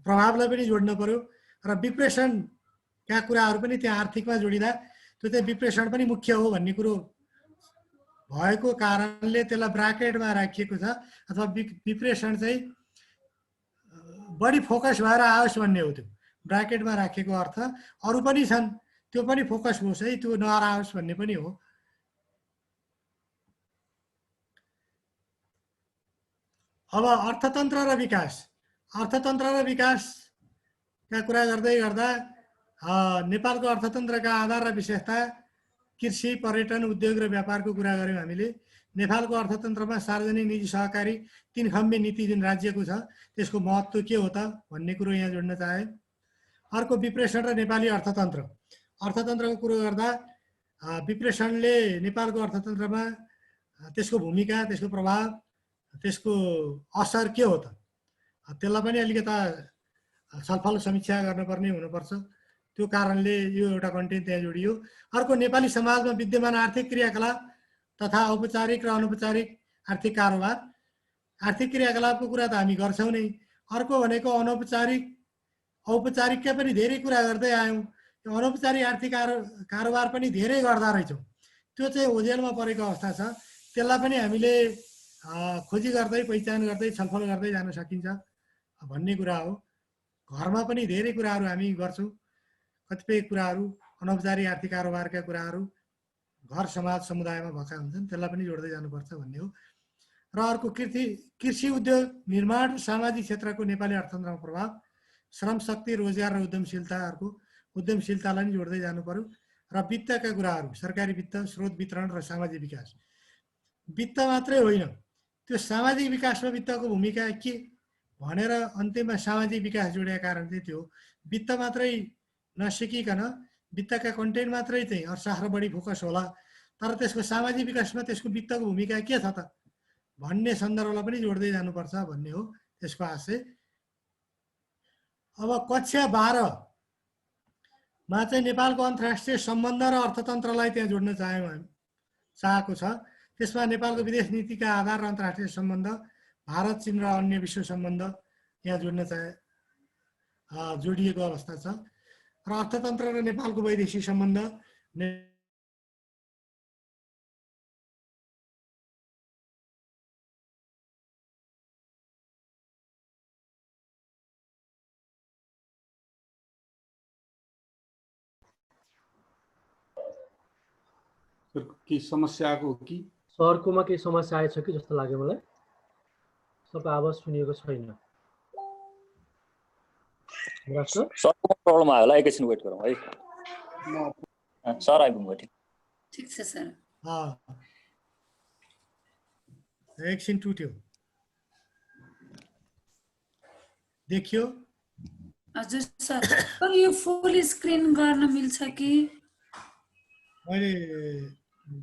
प्रभावलाई पनि जोड्न पर्यो र विप्रेषणका कुराहरू पनि त्यहाँ आर्थिकमा जोडिँदा त्यो चाहिँ विप्रेषण पनि मुख्य हो भन्ने कुरो भएको कारणले त्यसलाई ब्राकेटमा राखिएको छ। अथवा विप्रेषण चाहिँ बढी फोकस भएर आओस् भन्ने हो। त्यो ब्राकेटमा राखेको अर्थ अरू पनि छन्, त्यो पनि फोकस होस् है, त्यो नहराओस् भन्ने पनि हो। अब अर्थतन्त्र र विकासका कुरा गर्दै गर्दा नेपालको अर्थतन्त्रका आधार र विशेषता कृषि, पर्यटन, उद्योग र व्यापारको कुरा गऱ्यौँ हामीले। नेपालको अर्थतन्त्रमा सार्वजनिक निजी सहकारी 3 खम्बे नीति जुन राज्यको छ त्यसको महत्त्व के हो त भन्ने कुरो यहाँ जोड्न चाहे। अर्को विप्रेषण र नेपाली अर्थतन्त्रको कुरो गर्दा विप्रेषणले नेपालको अर्थतन्त्रमा त्यसको भूमिका, त्यसको प्रभाव, त्यसको असर के हो त, त्यसलाई पनि अलिकता छलफल समीक्षा गर्नुपर्ने हुनुपर्छ। त्यो कारणले यो एउटा कन्टेन्ट त्यहाँ जोडियो। अर्को नेपाली समाजमा विद्यमान आर्थिक क्रियाकलाप तथा औपचारिक र अनौपचारिक आर्थिक कारोबार। आर्थिक क्रियाकलापको कुरा त हामी गर्छौँ नै। अर्को भनेको औपचारिकका पनि धेरै कुरा गर्दै आयौँ। अनौपचारिक आर्थिक कारोबार पनि धेरै गर्दा रहेछौँ। त्यो चाहिँ ओझेलमा परेको अवस्था छ। त्यसलाई पनि हामीले खोजी गर्दै, पहिचान गर्दै, छलफल गर्दै जान सकिन्छ भन्ने कुरा हो। घरमा पनि धेरै कुराहरू हामी गर्छौँ। कतिपय कुराहरू अनौपचारिक आर्थिक कारोबारका कुराहरू घर समाज समुदायमा भएका हुन्छन्, त्यसलाई पनि जोड्दै जानुपर्छ भन्ने हो। र अर्को कृषि, उद्योग, निर्माण र सामाजिक क्षेत्रको नेपाली अर्थतन्त्रमा प्रभाव, श्रम शक्ति, रोजगार र उद्यमशीलतालाई पनि जोड्दै जानु पर्यो। र वित्तका कुराहरू, सरकारी वित्त, स्रोत वितरण र सामाजिक विकास। वित्त मात्रै होइन, त्यो सामाजिक विकासमा वित्तको भूमिका के भनेर अन्त्यमा सामाजिक विकास जोडेका कारण चाहिँ त्यो वित्त मात्रै नसिकिकन वित्तका कन्टेन्ट मात्रै चाहिँ अर्थशास्त्र बढी फोकस होला, तर त्यसको सामाजिक विकासमा त्यसको वित्तको भूमिका के छ त भन्ने सन्दर्भलाई पनि जोड्दै जानुपर्छ भन्ने हो त्यसको आशय। अब कक्षा 12 मा चाहिँ नेपालको अन्तर्राष्ट्रिय सम्बन्ध र अर्थतन्त्रलाई त्यहाँ जोड्न चाहेको छ। त्यसमा नेपालको विदेश नीतिका आधार र अन्तर्राष्ट्रिय सम्बन्ध, भारत, चीन र अन्य विश्व सम्बन्ध यहाँ जोडिएको अवस्था छ। र अर्थतन्त्र र नेपालको वैदेशिक सम्बन्ध, केही समस्या आएको हो कि सरकोमा केही समस्या आएछ कि जस्तो लाग्यो मलाई। सबको आवाज सुनिएको छैन। सरको प्रब्लम आयो होला, एकैछिन वेट गरौँ है। सर आइपुग्नु भयो। ठिक छ सर। एकछिन टुट्यो, देखियो? हजुर सर, यो फुल स्क्रिन गर्न मिल्छ कि? मैले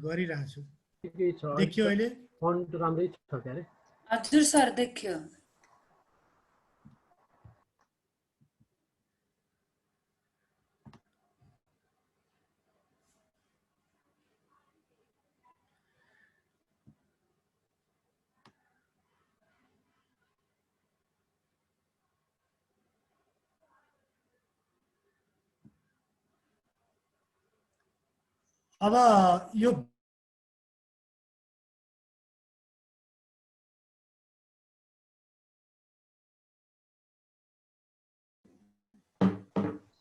गरिरहेको छु। देखियो अहिले? फन्ट राम्रै छ क्यारे? हजुर सर, देखियो। अब यो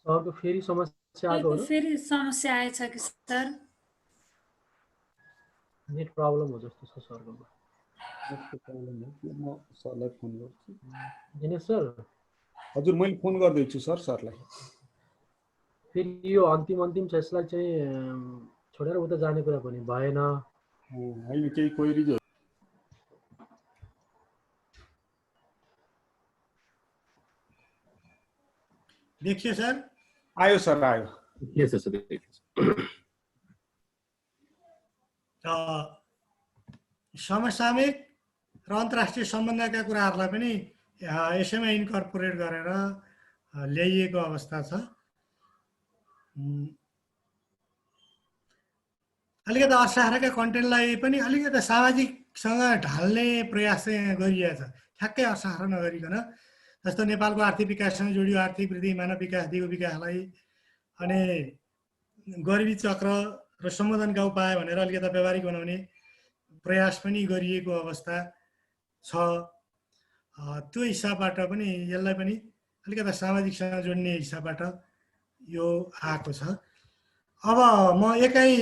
सरको फेरि समस्या आएको हो र फेरि समस्या आएछ कि सर? नेट प्रब्लम हो जस्तो छ सरकोमा। नेटको प्रब्लम हो कि म सरलाई फोन गर्छु। दिनेश सर हजुर मैले फोन गर्दैछु सरलाई। फेरि यो अन्तिम छ, यसलाई चाहिँ छोडेर उता जाने कुरा पनि भएन। होइन केही क्वेरिज हो। देखियो सर? आयो सर, आयो। समसामयिक र अन्तर्राष्ट्रिय सम्बन्धका कुराहरूलाई पनि यसैमा इन्कर्पोरेट गरेर ल्याइएको अवस्था छ। अलिकति असारका कन्टेन्टलाई पनि अलिकति सामाजिकसँग ढाल्ने प्रयास चाहिँ गरिएको छ, ठ्याक्कै असार नगरिकन। जस्तो नेपालको आर्थिक विकाससँग जोडियो आर्थिक वृद्धि, मानव विकास, दिगो विकासलाई अनि गरिबी चक्र र सम्बोधनका उपाय भनेर अलिकति व्यावहारिक बनाउने प्रयास पनि गरिएको अवस्था छ। त्यो हिसाबबाट पनि यसलाई पनि अलिकति सामाजिकसँग जोड्ने हिसाबबाट यो आएको छ। अब म एकाइ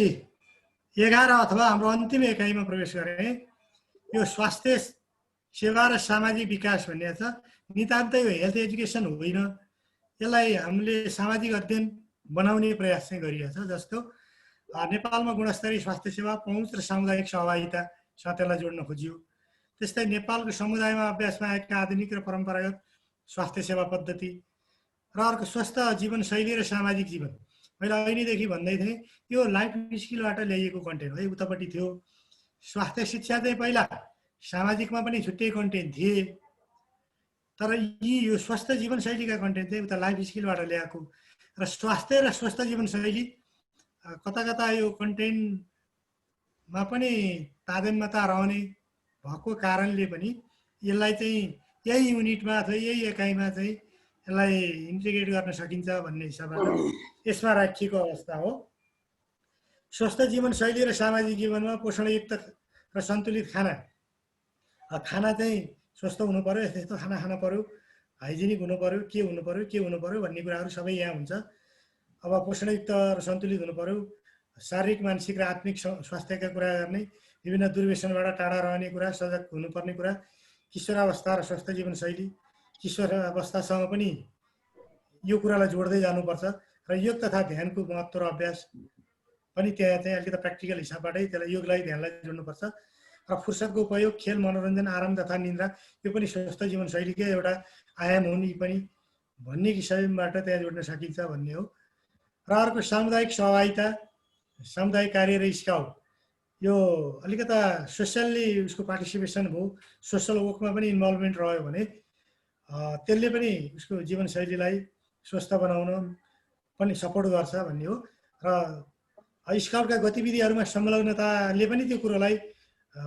11 अथवा हाम्रो अन्तिम एकाइमा प्रवेश गरेँ। यो स्वास्थ्य सेवा र सामाजिक विकास भन्ने छ, नितान्तै हेल्थ एजुकेसन होइन। यसलाई हामीले सामाजिक अध्ययन बनाउने प्रयास चाहिँ गरिएको छ। जस्तो नेपालमा गुणस्तरीय स्वास्थ्य सेवा पहुँच र सामुदायिक सहभागिता त्यसलाई जोड्न खोजियो। त्यस्तै नेपालको समुदायमा अभ्यासमा आएका आधुनिक र परम्परागत स्वास्थ्य सेवा पद्धति र अर्को स्वस्थ जीवनशैली र सामाजिक जीवन। मैले अहिलेदेखि भन्दै थिएँ यो लाइफ स्किलबाट ल्याइएको कन्टेन्ट हो। उतापट्टि थियो स्वास्थ्य शिक्षा चाहिँ पहिला सामाजिकमा पनि छुट्टै कन्टेन्ट थिए, तर यो स्वस्थ जीवनशैलीका कन्टेन्ट चाहिँ उता लाइफ स्किलबाट ल्याएको र स्वास्थ्य र स्वस्थ जीवनशैली कता कता यो कन्टेन्टमा पनि तादेन्यता रहने भएको कारणले पनि यसलाई चाहिँ यही युनिटमा अथवा यही एकाइमा चाहिँ यसलाई इन्टिग्रेट गर्न सकिन्छ भन्ने हिसाबबाट यसमा राखिएको अवस्था हो। स्वस्थ जीवनशैली र सामाजिक जीवनमा पोषणयुक्त र सन्तुलित खाना चाहिँ स्वस्थ हुनु पर्यो, यस्तो खाना खानु पर्यो, हाइजेनिक हुनु पर्यो, के हुनु पर्यो भन्ने कुराहरू सबै यहाँ हुन्छ। अब पोषणयुक्त र सन्तुलित हुनु पर्यो, शारीरिक मानसिक र आत्मिक स्वास्थ्यका कुरा गर्ने, विभिन्न दुर्व्यसनबाट टाढा रहने कुरा, सजग हुनुपर्ने कुरा, किशोरावस्था र स्वस्थ जीवनशैली, किशोरावस्थासँग पनि यो कुरालाई जोड्दै जानुपर्छ र योग तथा ध्यानको महत्त्व र अभ्यास पनि त्यहाँ चाहिँ अलिकति प्र्याक्टिकल हिसाबबाटै त्यसलाई योगलाई ध्यानलाई जोड्नुपर्छ र फुर्सदको उपयोग, खेल, मनोरञ्जन, आराम तथा निन्द्रा यो पनि स्वस्थ जीवनशैलीकै एउटा आयाम हुन् यी पनि भन्ने किसिमबाट त्यहाँ जोड्न सकिन्छ भन्ने हो। र अर्को सामुदायिक सहभागिता, सामुदायिक कार्य र स्काउट, यो अलिकता सोसियल्ली उसको पार्टिसिपेसन भयो, सोसल वर्कमा पनि इन्भल्भमेन्ट रह्यो भने त्यसले पनि उसको जीवनशैलीलाई स्वस्थ बनाउन पनि सपोर्ट गर्छ भन्ने हो। र स्काउटका गतिविधिहरूमा संलग्नताले पनि त्यो कुरोलाई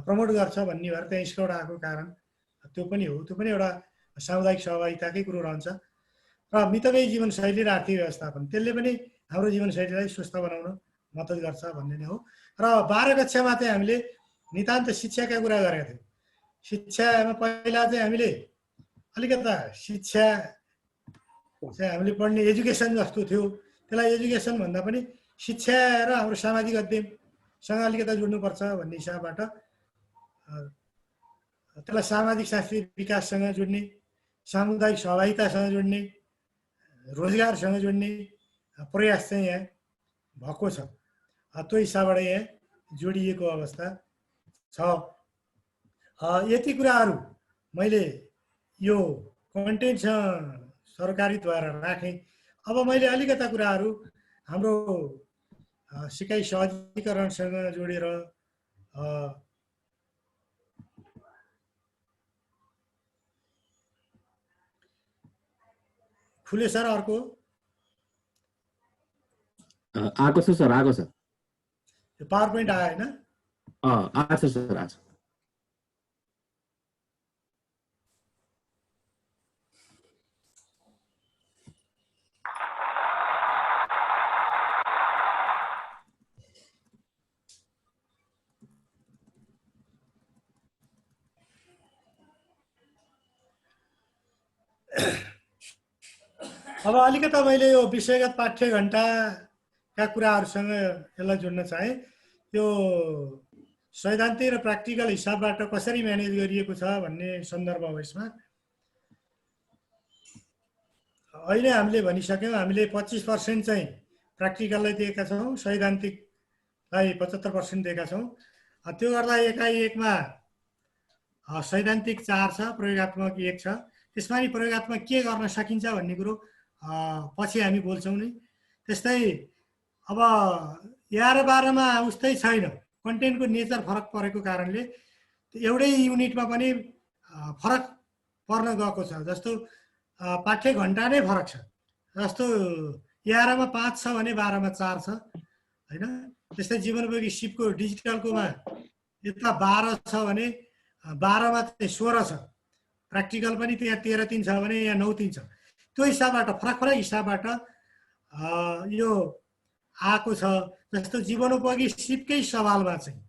प्रमोट गर्छ भन्ने भएर त्यहाँ स्काउट आएको कारण त्यो पनि हो। त्यो पनि एउटा सामुदायिक सहभागिताकै कुरो रहन्छ। र मितव्ययी जीवनशैली र आर्थिक व्यवस्थापन, त्यसले पनि हाम्रो जीवनशैलीलाई स्वस्थ बनाउन मद्दत गर्छ भन्ने नै हो। र 12 कक्षामा चाहिँ हामीले नितान्त शिक्षाका कुरा गरेका थियौँ। शिक्षामा पहिला चाहिँ हामीले अलिकता शिक्षा चाहिँ हामीले पढ्ने एजुकेसन जस्तो थियो, त्यसलाई एजुकेसन भन्दा पनि शिक्षा र हाम्रो सामाजिक अध्ययनसँग अलिकता जोड्नुपर्छ भन्ने हिसाबबाट त्यसलाई सामाजिक सांस्कृतिक विकाससँग जोड्ने, सामुदायिक सहभागितासँग जोड्ने, रोजगारसँग जोड्ने प्रयास चाहिँ यहाँ भएको छ। त्यो हिसाबबाट यहाँ जोडिएको अवस्था छ। यति कुराहरू मैले यो कन्टेन्टसँग सरकारीद्वारा राखेँ। अब मैले अलिकता कुराहरू हाम्रो सिकाइ सहजीकरणसँग जोडेर खुले सर अर्को आएको छ सर, आएको छ। पावर पोइन्ट आयो होइन? आएको छ सर, आएको छ। अब अलिकता मैले यो विषयगत पाठ्य घण्टाका कुराहरूसँग यसलाई जोड्न चाहे। यो सैद्धान्तिक र प्र्याक्टिकल हिसाबबाट कसरी म्यानेज गरिएको छ भन्ने सन्दर्भ हो यसमा। अहिले हामीले भनिसक्यौँ, हामीले 25% चाहिँ प्र्याक्टिकललाई दिएका छौँ, सैद्धान्तिकलाई 75% दिएका छौँ। त्यो गर्दा एकाएकमा सैद्धान्तिक 4 छ, प्रयोगात्मक 1 छ। त्यसमा नि प्रयोगात्मक के गर्न सकिन्छ भन्ने कुरो पछि हामी बोल्छौँ नि। त्यस्तै अब 11-12 मा उस्तै छैन, कन्टेन्टको नेचर फरक परेको कारणले एउटै युनिटमा पनि फरक पर्न गएको छ। जस्तो पाठ्य घण्टा नै फरक छ। जस्तो 11 मा 5 छ भने 12 मा 4 छ हैन। त्यस्तै जीवनोपयोगी सिपको डिजिटलकोमा यता 12 छ भने 12 मा चाहिँ 16 छ। प्र्याक्टिकल पनि त्यहाँ 13-3 छ भने यहाँ 9-3 छ। त्यो हिसाबबाट फरक हिसाबबाट यो आएको छ। जस्तो जीवनोपयोगी सिपकै सवालमा चाहिँ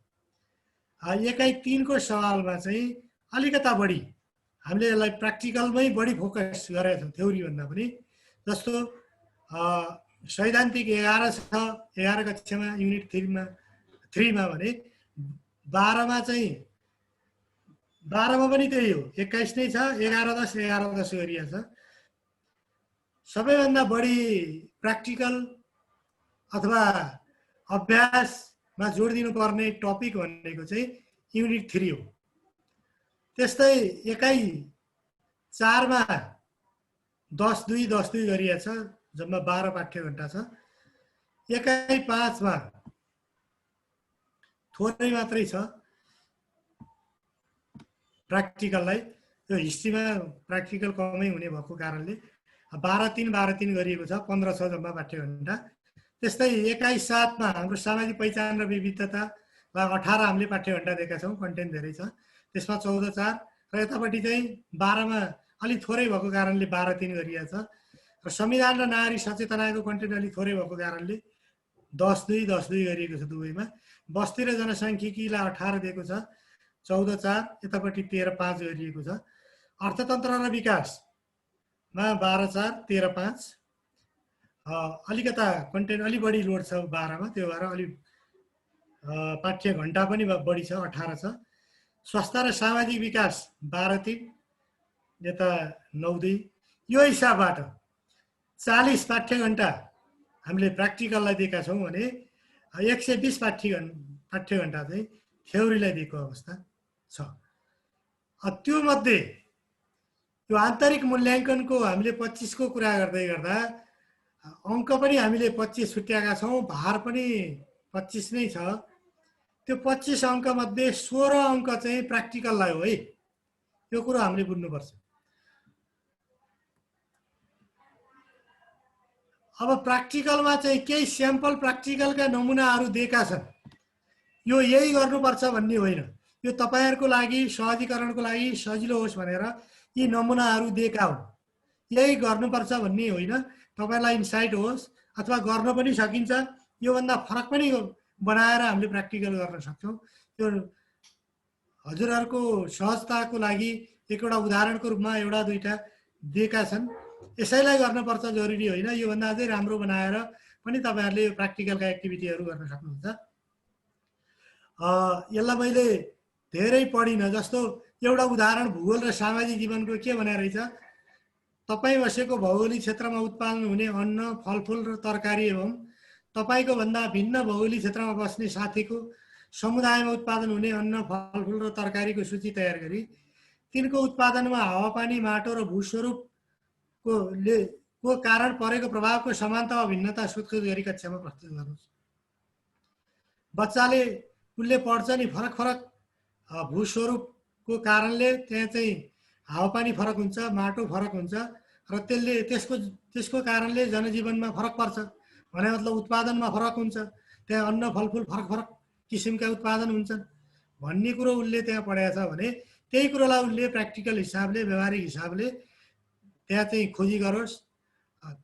1-3 को सवालमा चाहिँ अलिकता बढी हामीले यसलाई प्र्याक्टिकलमै बढी फोकस गरेका छौँ थ्योरी भन्दा पनि। जस्तो सैद्धान्तिक 11 छ 11 कक्षामा युनिट 3 मा भने 12 मा चाहिँ 12 मा पनि त्यही हो, 21 नै छ, 11-10 गरिएको छ। सबैभन्दा बढी प्र्याक्टिकल अथवा अभ्यासमा जोड दिनुपर्ने टपिक भनेको चाहिँ युनिट 3 हो। त्यस्तै एकाइ 4 मा 10-2 गरिएको छ, जम्मा 12 पाठ्य घण्टा छ। एकाइ 5 मा थोरै मात्रै छ प्र्याक्टिकललाई। यो हिस्ट्रीमा प्र्याक्टिकल कमै हुने भएको कारणले 12-3 गरिएको छ, 15 छ जम्मा पाठ्य घण्टा। त्यस्तै एकाइ 7 मा हाम्रो सामाजिक पहिचान र विविधतालाई 18 हामीले पाठ्य घण्टा दिएका छौँ, कन्टेन्ट धेरै छ। त्यसमा 14-4 र यतापट्टि चाहिँ 12 मा अलिक थोरै भएको कारणले 12-3 गरिएको छ। र संविधान र नागरिक सचेतनाको कन्टेन्ट अलिक थोरै भएको कारणले 10-2 गरिएको छ दुवैमा। बस्ती र जनसाङ्ख्यिकीलाई 18 दिएको छ, 14-4, यतापट्टि 13-5 गरिएको छ। अर्थतन्त्र र विकासमा 12-4, 13-5 अलिकता कन्टेन्ट अलि बढी लोड छ 12 मा, त्यो भएर अलि पाठ्य घण्टा पनि बढी छ, 18 छ। स्वास्थ्य र सामाजिक विकास 12-3, यता 9-2। यो हिसाबबाट 40 पाठ्य घण्टा हामीले प्र्याक्टिकललाई दिएका छौँ भने 120 पाठ्य घण्टा चाहिँ थ्योरीलाई दिएको अवस्था छ। त्यो मध्ये यो आन्तरिक मूल्याङ्कनको हामीले 25 को कुरा गर्दै गर्दा अङ्क पनि हामीले 25 छुट्याएका छौँ, भार पनि 25 नै छ। त्यो 25 अङ्क मध्ये 16 अङ्क चाहिँ प्र्याक्टिकललाई हो है, यो कुरो हामीले बुझ्नुपर्छ। अब प्र्याक्टिकलमा चाहिँ केही स्याम्पल प्र्याक्टिकलका नमुनाहरू दिएका छन्, यो यही गर्नुपर्छ भन्ने होइन। यो तपाईहरुको लागि सहजीकरणको लागि सजिलो होस् भनेर यी नमुनाहरू दिएका हुन्। यही गर्नुपर्छ भन्ने होइन, तपाईलाई इन्साइट होस् अथवा गर्न पनि सकिन्छ, यो भन्दा फरक पनि बनाएर हामीले प्र्याक्टिकल गर्न सक्छौं। यो हजुरहरुको सहजताको लागि एकवटा उदाहरणको रूपमा एउटा दुईटा दिएका छन्। यसैलाई गर्नुपर्छ जरुरी होइन, यो भन्दा अझै राम्रो बनाएर पनि तपाईहरुले यो प्र्याक्टिकलका एक्टिभिटीहरू गर्न सक्नुहुन्छ। यसलाई मैले धेरै पढिन, जस्तो एउटा उदाहरण भूगोल र सामाजिक जीवनको के भने रहेछ, तपाई बसेको भौगोलिक क्षेत्रमा उत्पादन हुने अन्न, फलफूल र तरकारी एवं तपाईको भन्दा भिन्न भौगोलिक क्षेत्रमा बस्ने साथीको समुदायमा उत्पादन हुने अन्न, फलफूल र तरकारीको सूची तयार गरी तिनको उत्पादनमा हावापानी, माटो र भूस्वरूपको कारण परेको प्रभावको समानता वा भिन्नता सोधखोज गरी कक्षामा प्रस्तुत गर्नुहोस्। बच्चाले उसले पढ्छ नि फरक फरक भूस्वरूपको कारणले त्यहाँ चाहिँ हावापानी फरक हुन्छ, माटो फरक हुन्छ र त्यसको कारणले जनजीवनमा फरक पर्छ भने मतलब उत्पादनमा फरक हुन्छ, त्यहाँ अन्न फलफूल फरक फरक किसिमका उत्पादन हुन्छन् भन्ने कुरो उसले त्यहाँ पढाएको छ भने त्यही कुरोलाई उसले प्र्याक्टिकल हिसाबले, व्यवहारिक हिसाबले त्यहाँ चाहिँ खोजी गरोस्,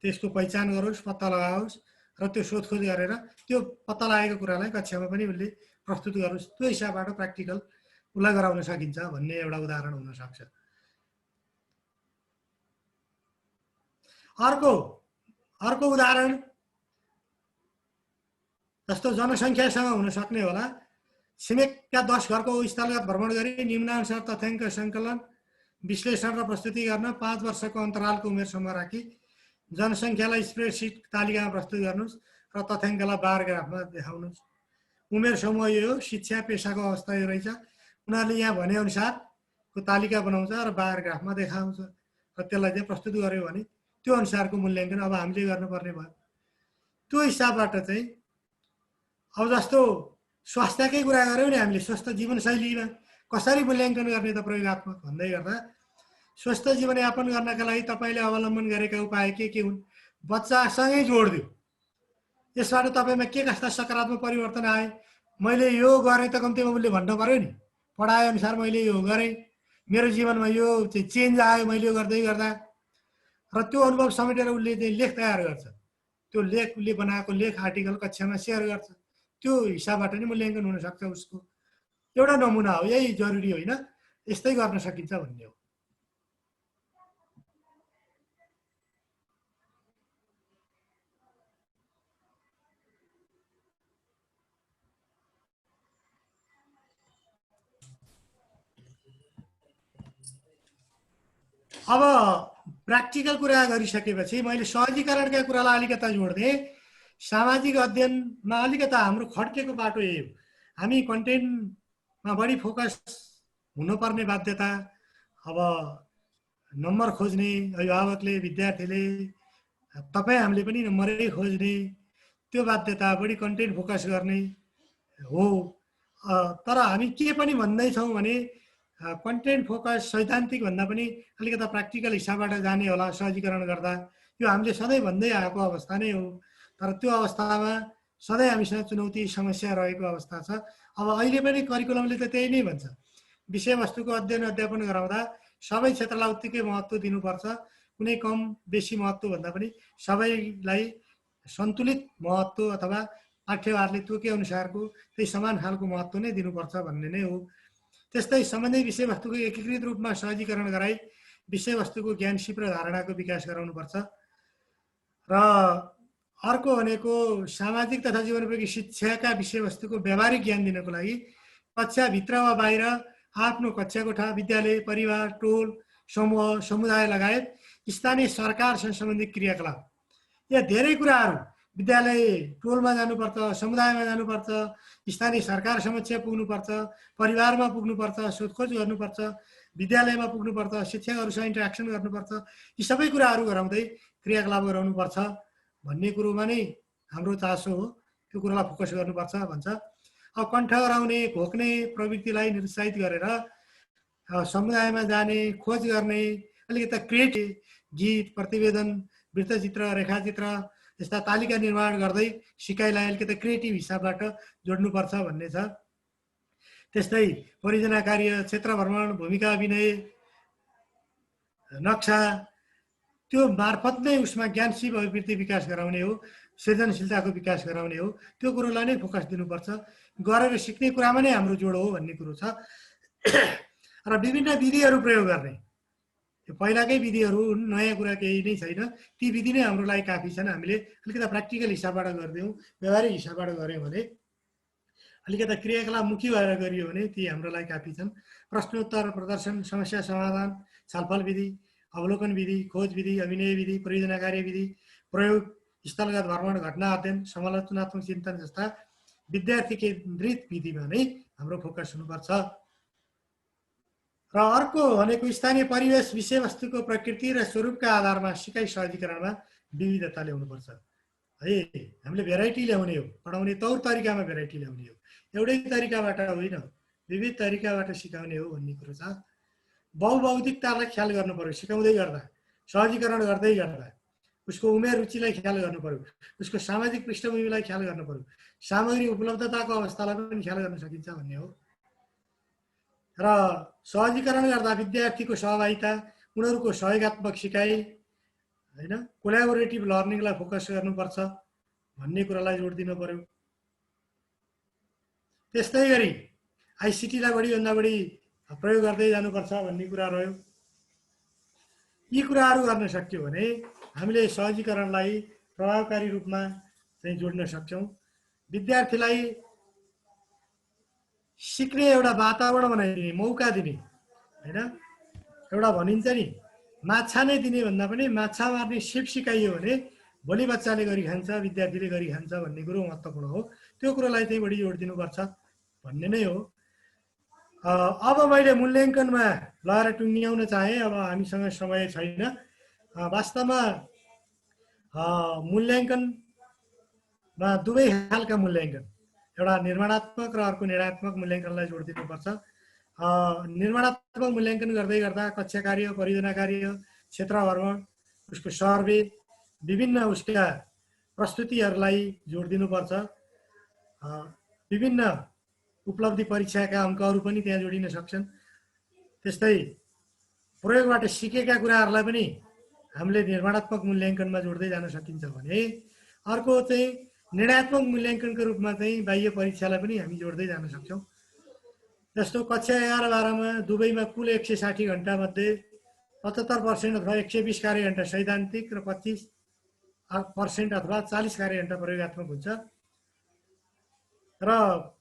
त्यसको पहिचान गरोस्, पत्ता लगाओस् र त्यो सोधखोज गरेर त्यो पत्ता लागेको कुरालाई कक्षामा पनि उसले प्रस्तुत गरोस्। त्यो हिसाबबाट प्र्याक्टिकल उसलाई गराउन सकिन्छ भन्ने एउटा उदाहरण हुन सक्छ। अर्को उदाहरण जस्तो जनसङ्ख्यासँग हुन सक्ने होला, छिमेकका 10 घरको स्थलगत भ्रमण गरी निम्नानुसार तथ्याङ्क सङ्कलन विश्लेषण र प्रस्तुति गर्न 5 वर्षको अन्तरालको उमेर समूह राखी जनसङ्ख्यालाई स्प्रेडसिट तालिकामा प्रस्तुत गर्नुहोस् र तथ्याङ्कलाई बार ग्राफमा देखाउनुहोस्। उमेर समूह यो हो, शिक्षा पेसाको अवस्था यो रहेछ, उनीहरूले यहाँ भनेअनुसारको तालिका बनाउँछ र बार ग्राफमा देखाउँछ र त्यसलाई चाहिँ प्रस्तुत गर्यो भने त्यो अनुसारको मूल्याङ्कन अब हामीले गर्नुपर्ने भयो। त्यो हिसाबबाट चाहिँ अब जस्तो स्वास्थ्यकै कुरा गऱ्यौँ नि हामीले, स्वस्थ जीवनशैलीमा कसरी मूल्याङ्कन गर्ने त प्रयोगात्मक भन्दै गर्दा स्वस्थ जीवनयापन गर्नका लागि तपाईँले अवलम्बन गरेका उपाय के हुन्? बच्चासँगै जोडिदियो, यसबाट तपाईँमा के कस्ता सकारात्मक परिवर्तन आए? मैले यो गरेँ त कम्तीमा उसले भन्नु पऱ्यो नि, पढाएअनुसार मैले यो गरेँ, मेरो जीवनमा यो चाहिँ चेन्ज आयो मैले यो गर्दै गर्दा, र त्यो अनुभव समेटेर उसले चाहिँ लेख तयार गर्छ। त्यो लेख उसले बनाएको लेख आर्टिकल कक्षामा सेयर गर्छ। त्यो हिसाबबाट नि मूल्याङ्कन हुनसक्छ उसको। एउटा नमुना हो, यही जरुरी होइन, यस्तै गर्न सकिन्छ भन्ने हो। अब प्र्याक्टिकल कुरा गरिसकेपछि मैले सहजीकरणका कुरालाई अलिकता जोड्दै सामाजिक अध्ययनमा अलिकता हाम्रो खड्केको बाटो यही हो। हामी कन्टेन्टमा बढी फोकस हुनुपर्ने बाध्यता, अब नम्बर खोज्ने, अभिभावकले विद्यार्थीले तपाईँ हामीले पनि नम्बरै खोज्ने, त्यो बाध्यता, बढी कन्टेन्ट फोकस गर्ने हो। तर हामी के पनि भन्दैछौँ भने कन्टेन्ट फोकस सैद्धान्तिक भन्दा पनि अलिकता प्र्याक्टिकल हिसाबबाट जाने होला सहजीकरण गर्दा। यो हामीले सधैँ भन्दै आएको अवस्था नै हो, तर त्यो अवस्थामा सधैँ हामीसँग चुनौती समस्या रहेको अवस्था छ। अब अहिले पनि करिकुलमले त त्यही नै भन्छ, विषयवस्तुको अध्ययन अध्यापन गराउँदा सबै क्षेत्रलाई उत्तिकै महत्त्व दिनुपर्छ, कुनै कम बेसी महत्त्व भन्दा पनि सबैलाई सन्तुलित महत्त्व अथवा पाठ्यभारले तोके अनुसारको त्यही समान खालको महत्त्व नै दिनुपर्छ भन्ने नै हो। त्यस्तै सम्बन्धित विषयवस्तुको एकीकृत रूपमा सहजीकरण गराई विषयवस्तुको ज्ञान सिप र धारणाको विकास गराउनुपर्छ। र अर्को भनेको सामाजिक तथा जीवनोपयोगी शिक्षाका विषयवस्तुको व्यावहारिक ज्ञान दिनको लागि कक्षाभित्र वा बाहिर आफ्नो कक्षा कोठा, विद्यालय, परिवार, टोल, समूह, समुदाय लगायत स्थानीय सरकारसँग सम्बन्धित क्रियाकलाप, या धेरै कुराहरू, विद्यालय टोलमा जानुपर्छ, समुदायमा जानुपर्छ, स्थानीय सरकार समक्ष पुग्नुपर्छ, परिवारमा पुग्नुपर्छ, सोधखोज गर्नुपर्छ, विद्यालयमा पुग्नुपर्छ, शिक्षकहरूसँग इन्टरेक्सन गर्नुपर्छ, यी सबै कुराहरू गराउँदै क्रियाकलाप गराउनुपर्छ भन्ने कुरोमा नै हाम्रो चासो हो। त्यो कुरालाई फोकस गर्नुपर्छ भन्छ। अब कण्ठ हराउने, घोक्ने प्रवृत्तिलाई निरुत्साहित गरेर समुदायमा जाने, खोज गर्ने, अलिकता क्रिएटिभ गीत, प्रतिवेदन, वृत्तचित्र, रेखाचित्र यस्ता तालिका निर्माण गर्दै सिकाइलाई अलिकति क्रिएटिभ हिसाबबाट जोड्नुपर्छ भन्ने छ। त्यस्तै परियोजना कार्य, क्षेत्र भ्रमण, भूमिका अभिनय, नक्सा, त्यो मार्फत नै उसमा ज्ञान सिप अभिवृद्धि विकास गराउने हो, सृजनशीलताको विकास गराउने हो। त्यो कुरोलाई नै फोकस दिनुपर्छ। गरेर सिक्ने कुरामा नै हाम्रो जोड हो भन्ने कुरो छ। र विभिन्न विधिहरू प्रयोग गर्ने, यो पहिलाकै विधिहरू हुन्, नयाँ कुरा केही नै छैन। ती विधि नै हाम्रो लागि काफी छन्। हामीले अलिकता प्र्याक्टिकल हिसाबबाट गरिदिउँ, व्यावहारिक हिसाबबाट गऱ्यौँ भने, अलिकता क्रियाकलापमुखी भएर गरियो भने ती हाम्रो लागि काफी छन्। प्रश्नोत्तर, प्रदर्शन, समस्या समाधान, छलफल विधि, अवलोकन विधि, खोज विधि, अभिनय विधि, परियोजना कार्य विधि, प्रयोग, स्थलगत भ्रमण, घटना अध्ययन, समालोचनात्मक चिन्तन जस्ता विद्यार्थी केन्द्रित विधिमा नै हाम्रो फोकस हुनुपर्छ। र अर्को भनेको स्थानीय परिवेश, विषयवस्तुको प्रकृति र स्वरूपका आधारमा सिकाइ सहजीकरणमा विविधता ल्याउनुपर्छ। है, हामीले भेराइटी ल्याउने हो, पढाउने तौर तरिकामा भेराइटी ल्याउने हो, एउटै तरिकाबाट होइन, विविध तरिकाबाट सिकाउने हो भन्ने कुरो छ। बहुबौद्धिकतालाई ख्याल गर्नु पर्यो सिकाउँदै गर्दा, सहजीकरण गर्दै गर्दा। उसको उमेर रुचिलाई ख्याल गर्नु पर्यो, उसको सामाजिक पृष्ठभूमिलाई ख्याल गर्नु पर्यो, सामग्री उपलब्धताको अवस्थालाई पनि ख्याल गर्न सकिन्छ भन्ने हो। र सहजीकरण गर्दा विद्यार्थीको सहभागिता, उनीहरूको सहयोगात्मक सिकाइ, होइन, कोल्याबोरेटिभ लर्निङलाई फोकस गर्नुपर्छ भन्ने कुरालाई जोड दिनु पर्यो। त्यस्तै गरी आइसिटीलाई बढीभन्दा बढी प्रयोग गर्दै जानुपर्छ भन्ने कुरा रह्यो। यी कुराहरू गर्न सक्यो भने हामीले सहजीकरणलाई प्रभावकारी रूपमा चाहिँ जोड्न सक्छौँ। विद्यार्थीलाई सिक्ने एउटा वातावरण बनाइदिने, मौका दिने, हैन? एउटा भनिन्छ नि माछा नै दिने भन्दा पनि माछा मार्ने सिप सिकाइयो भने भोलि बच्चाले गरी खान्छ, विद्यार्थीले गरी खान्छ भन्ने कुरो महत्त्वपूर्ण हो। त्यो कुरोलाई चाहिँ बढी जोड दिनुपर्छ भन्ने नै हो। अब मैले मूल्याङ्कनमा लगाएर टुङ्ग्याउन चाहेँ। अब हामीसँग समय छैन। वास्तवमा मूल्याङ्कनमा दुवै खालका मूल्याङ्कन, एउटा निर्माणात्मक र अर्को निर्णयात्मक मूल्याङ्कनलाई जोड दिनुपर्छ। निर्माणात्मक मूल्याङ्कन गर्दै गर्दा कक्षा कार्य, परियोजना कार्य, क्षेत्र भ्रमण, उसको सर्वे, विभिन्न उसका प्रस्तुतिहरूलाई जोड दिनुपर्छ। विभिन्न उपलब्धि परीक्षाका अङ्कहरू पनि त्यहाँ जोडिन सक्छन्। त्यस्तै प्रयोगबाट सिकेका कुराहरूलाई पनि हामीले निर्माणात्मक मूल्याङ्कनमा जोड्दै जान सकिन्छ भने अर्को चाहिँ निर्णयात्मक मूल्याङ्कनको रूपमा चाहिँ बाह्य परीक्षालाई पनि हामी जोड्दै जान सक्छौँ। जस्तो कक्षा 11-12मा दुवैमा कुल 160 घन्टामध्ये 75% अथवा 120 कार्यघण्टा सैद्धान्तिक र 25% अथवा 40 कार्यघण्टा प्रयोगात्मक हुन्छ र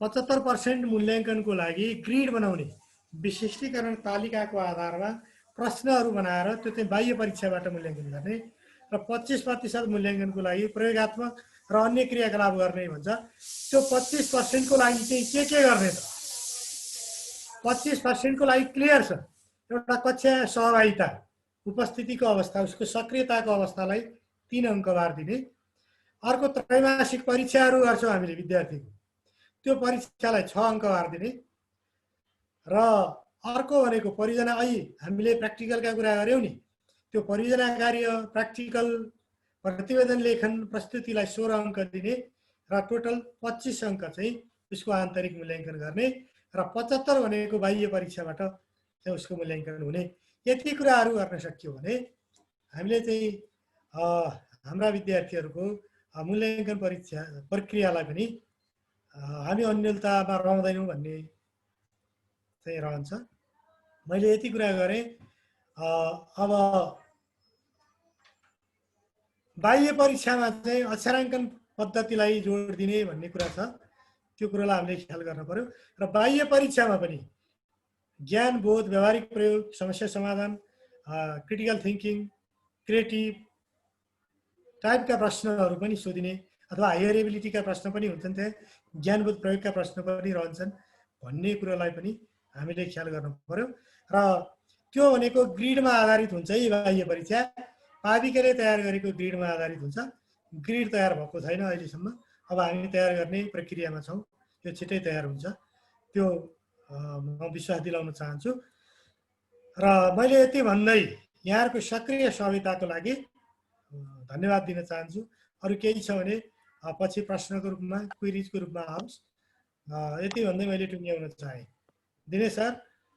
75% मूल्याङ्कनको लागि ग्रिड बनाउने, विशिष्टीकरण तालिकाको आधारमा प्रश्नहरू बनाएर त्यो चाहिँ बाह्य परीक्षाबाट मूल्याङ्कन गर्ने र 25% मूल्याङ्कनको लागि प्रयोगात्मक र अन्य क्रियाकलाप गर्ने भन्छ। त्यो 25% को लागि चाहिँ के गर्ने त? 25% को लागि क्लियर छ। एउटा कक्षा सहभागिता, उपस्थितिको अवस्था, उसको सक्रियताको अवस्थालाई 3 अङ्कबार दिने। अर्को त्रैमासिक परीक्षाहरू गर्छौँ हामीले विद्यार्थीको, त्यो परीक्षालाई 6 अङ्कबार दिने। र अर्को भनेको परियोजना, अहिले हामीले प्र्याक्टिकलका कुरा गऱ्यौँ नि, त्यो परियोजना कार्य, प्र्याक्टिकल, प्रतिवेदन लेखन, प्रस्तुतिलाई 16 अङ्क दिने र टोटल 25 अङ्क चाहिँ उसको आन्तरिक मूल्याङ्कन गर्ने र 75 भनेको बाह्य परीक्षाबाट चाहिँ उसको मूल्याङ्कन हुने। यति कुराहरू गर्न सकियो भने हामीले चाहिँ हाम्रा विद्यार्थीहरूको मूल्याङ्कन परीक्षा प्रक्रियालाई पनि हामी अन्यलतामा रहँदैनौँ भन्ने चाहिँ रहन्छ। मैले यति कुरा गरेँ। अब बाह्य परीक्षामा चाहिँ अक्षराङ्कन पद्धतिलाई जोड दिने भन्ने कुरा छ। त्यो कुरालाई हामीले ख्याल गर्न पर्यो। र बाह्य परीक्षामा पनि ज्ञान, बोध, व्यावहारिक प्रयोग, समस्या समाधान, क्रिटिकल थिङ्किङ, क्रिएटिभ टाइपका प्रश्नहरू पनि सोधिने अथवा हायर एबिलिटीका प्रश्न पनि हुन्छन्, त्यहाँ ज्ञानबोध प्रयोगका प्रश्न पनि रहन्छन् भन्ने कुरालाई पनि हामीले ख्याल गर्नु पर्यो। र त्यो भनेको ग्रिडमा आधारित हुन्छ है बाह्य परीक्षा। पाविकेले तयार गरेको ग्रिडमा आधारित हुन्छ। ग्रिड तयार भएको छैन अहिलेसम्म। अब हामी तयार गर्ने प्रक्रियामा छौँ। त्यो छिटै तयार हुन्छ, त्यो म विश्वास दिलाउन चाहन्छु। र मैले यति भन्दै यहाँहरूको सक्रिय सहभागिताको लागि धन्यवाद दिन चाहन्छु। अरू केही छ भने पछि प्रश्नको रूपमा, क्वेरिजको रूपमा आओस्। यति भन्दै मैले टुङ्ग्याउन चाहेँ। दिनेश सर।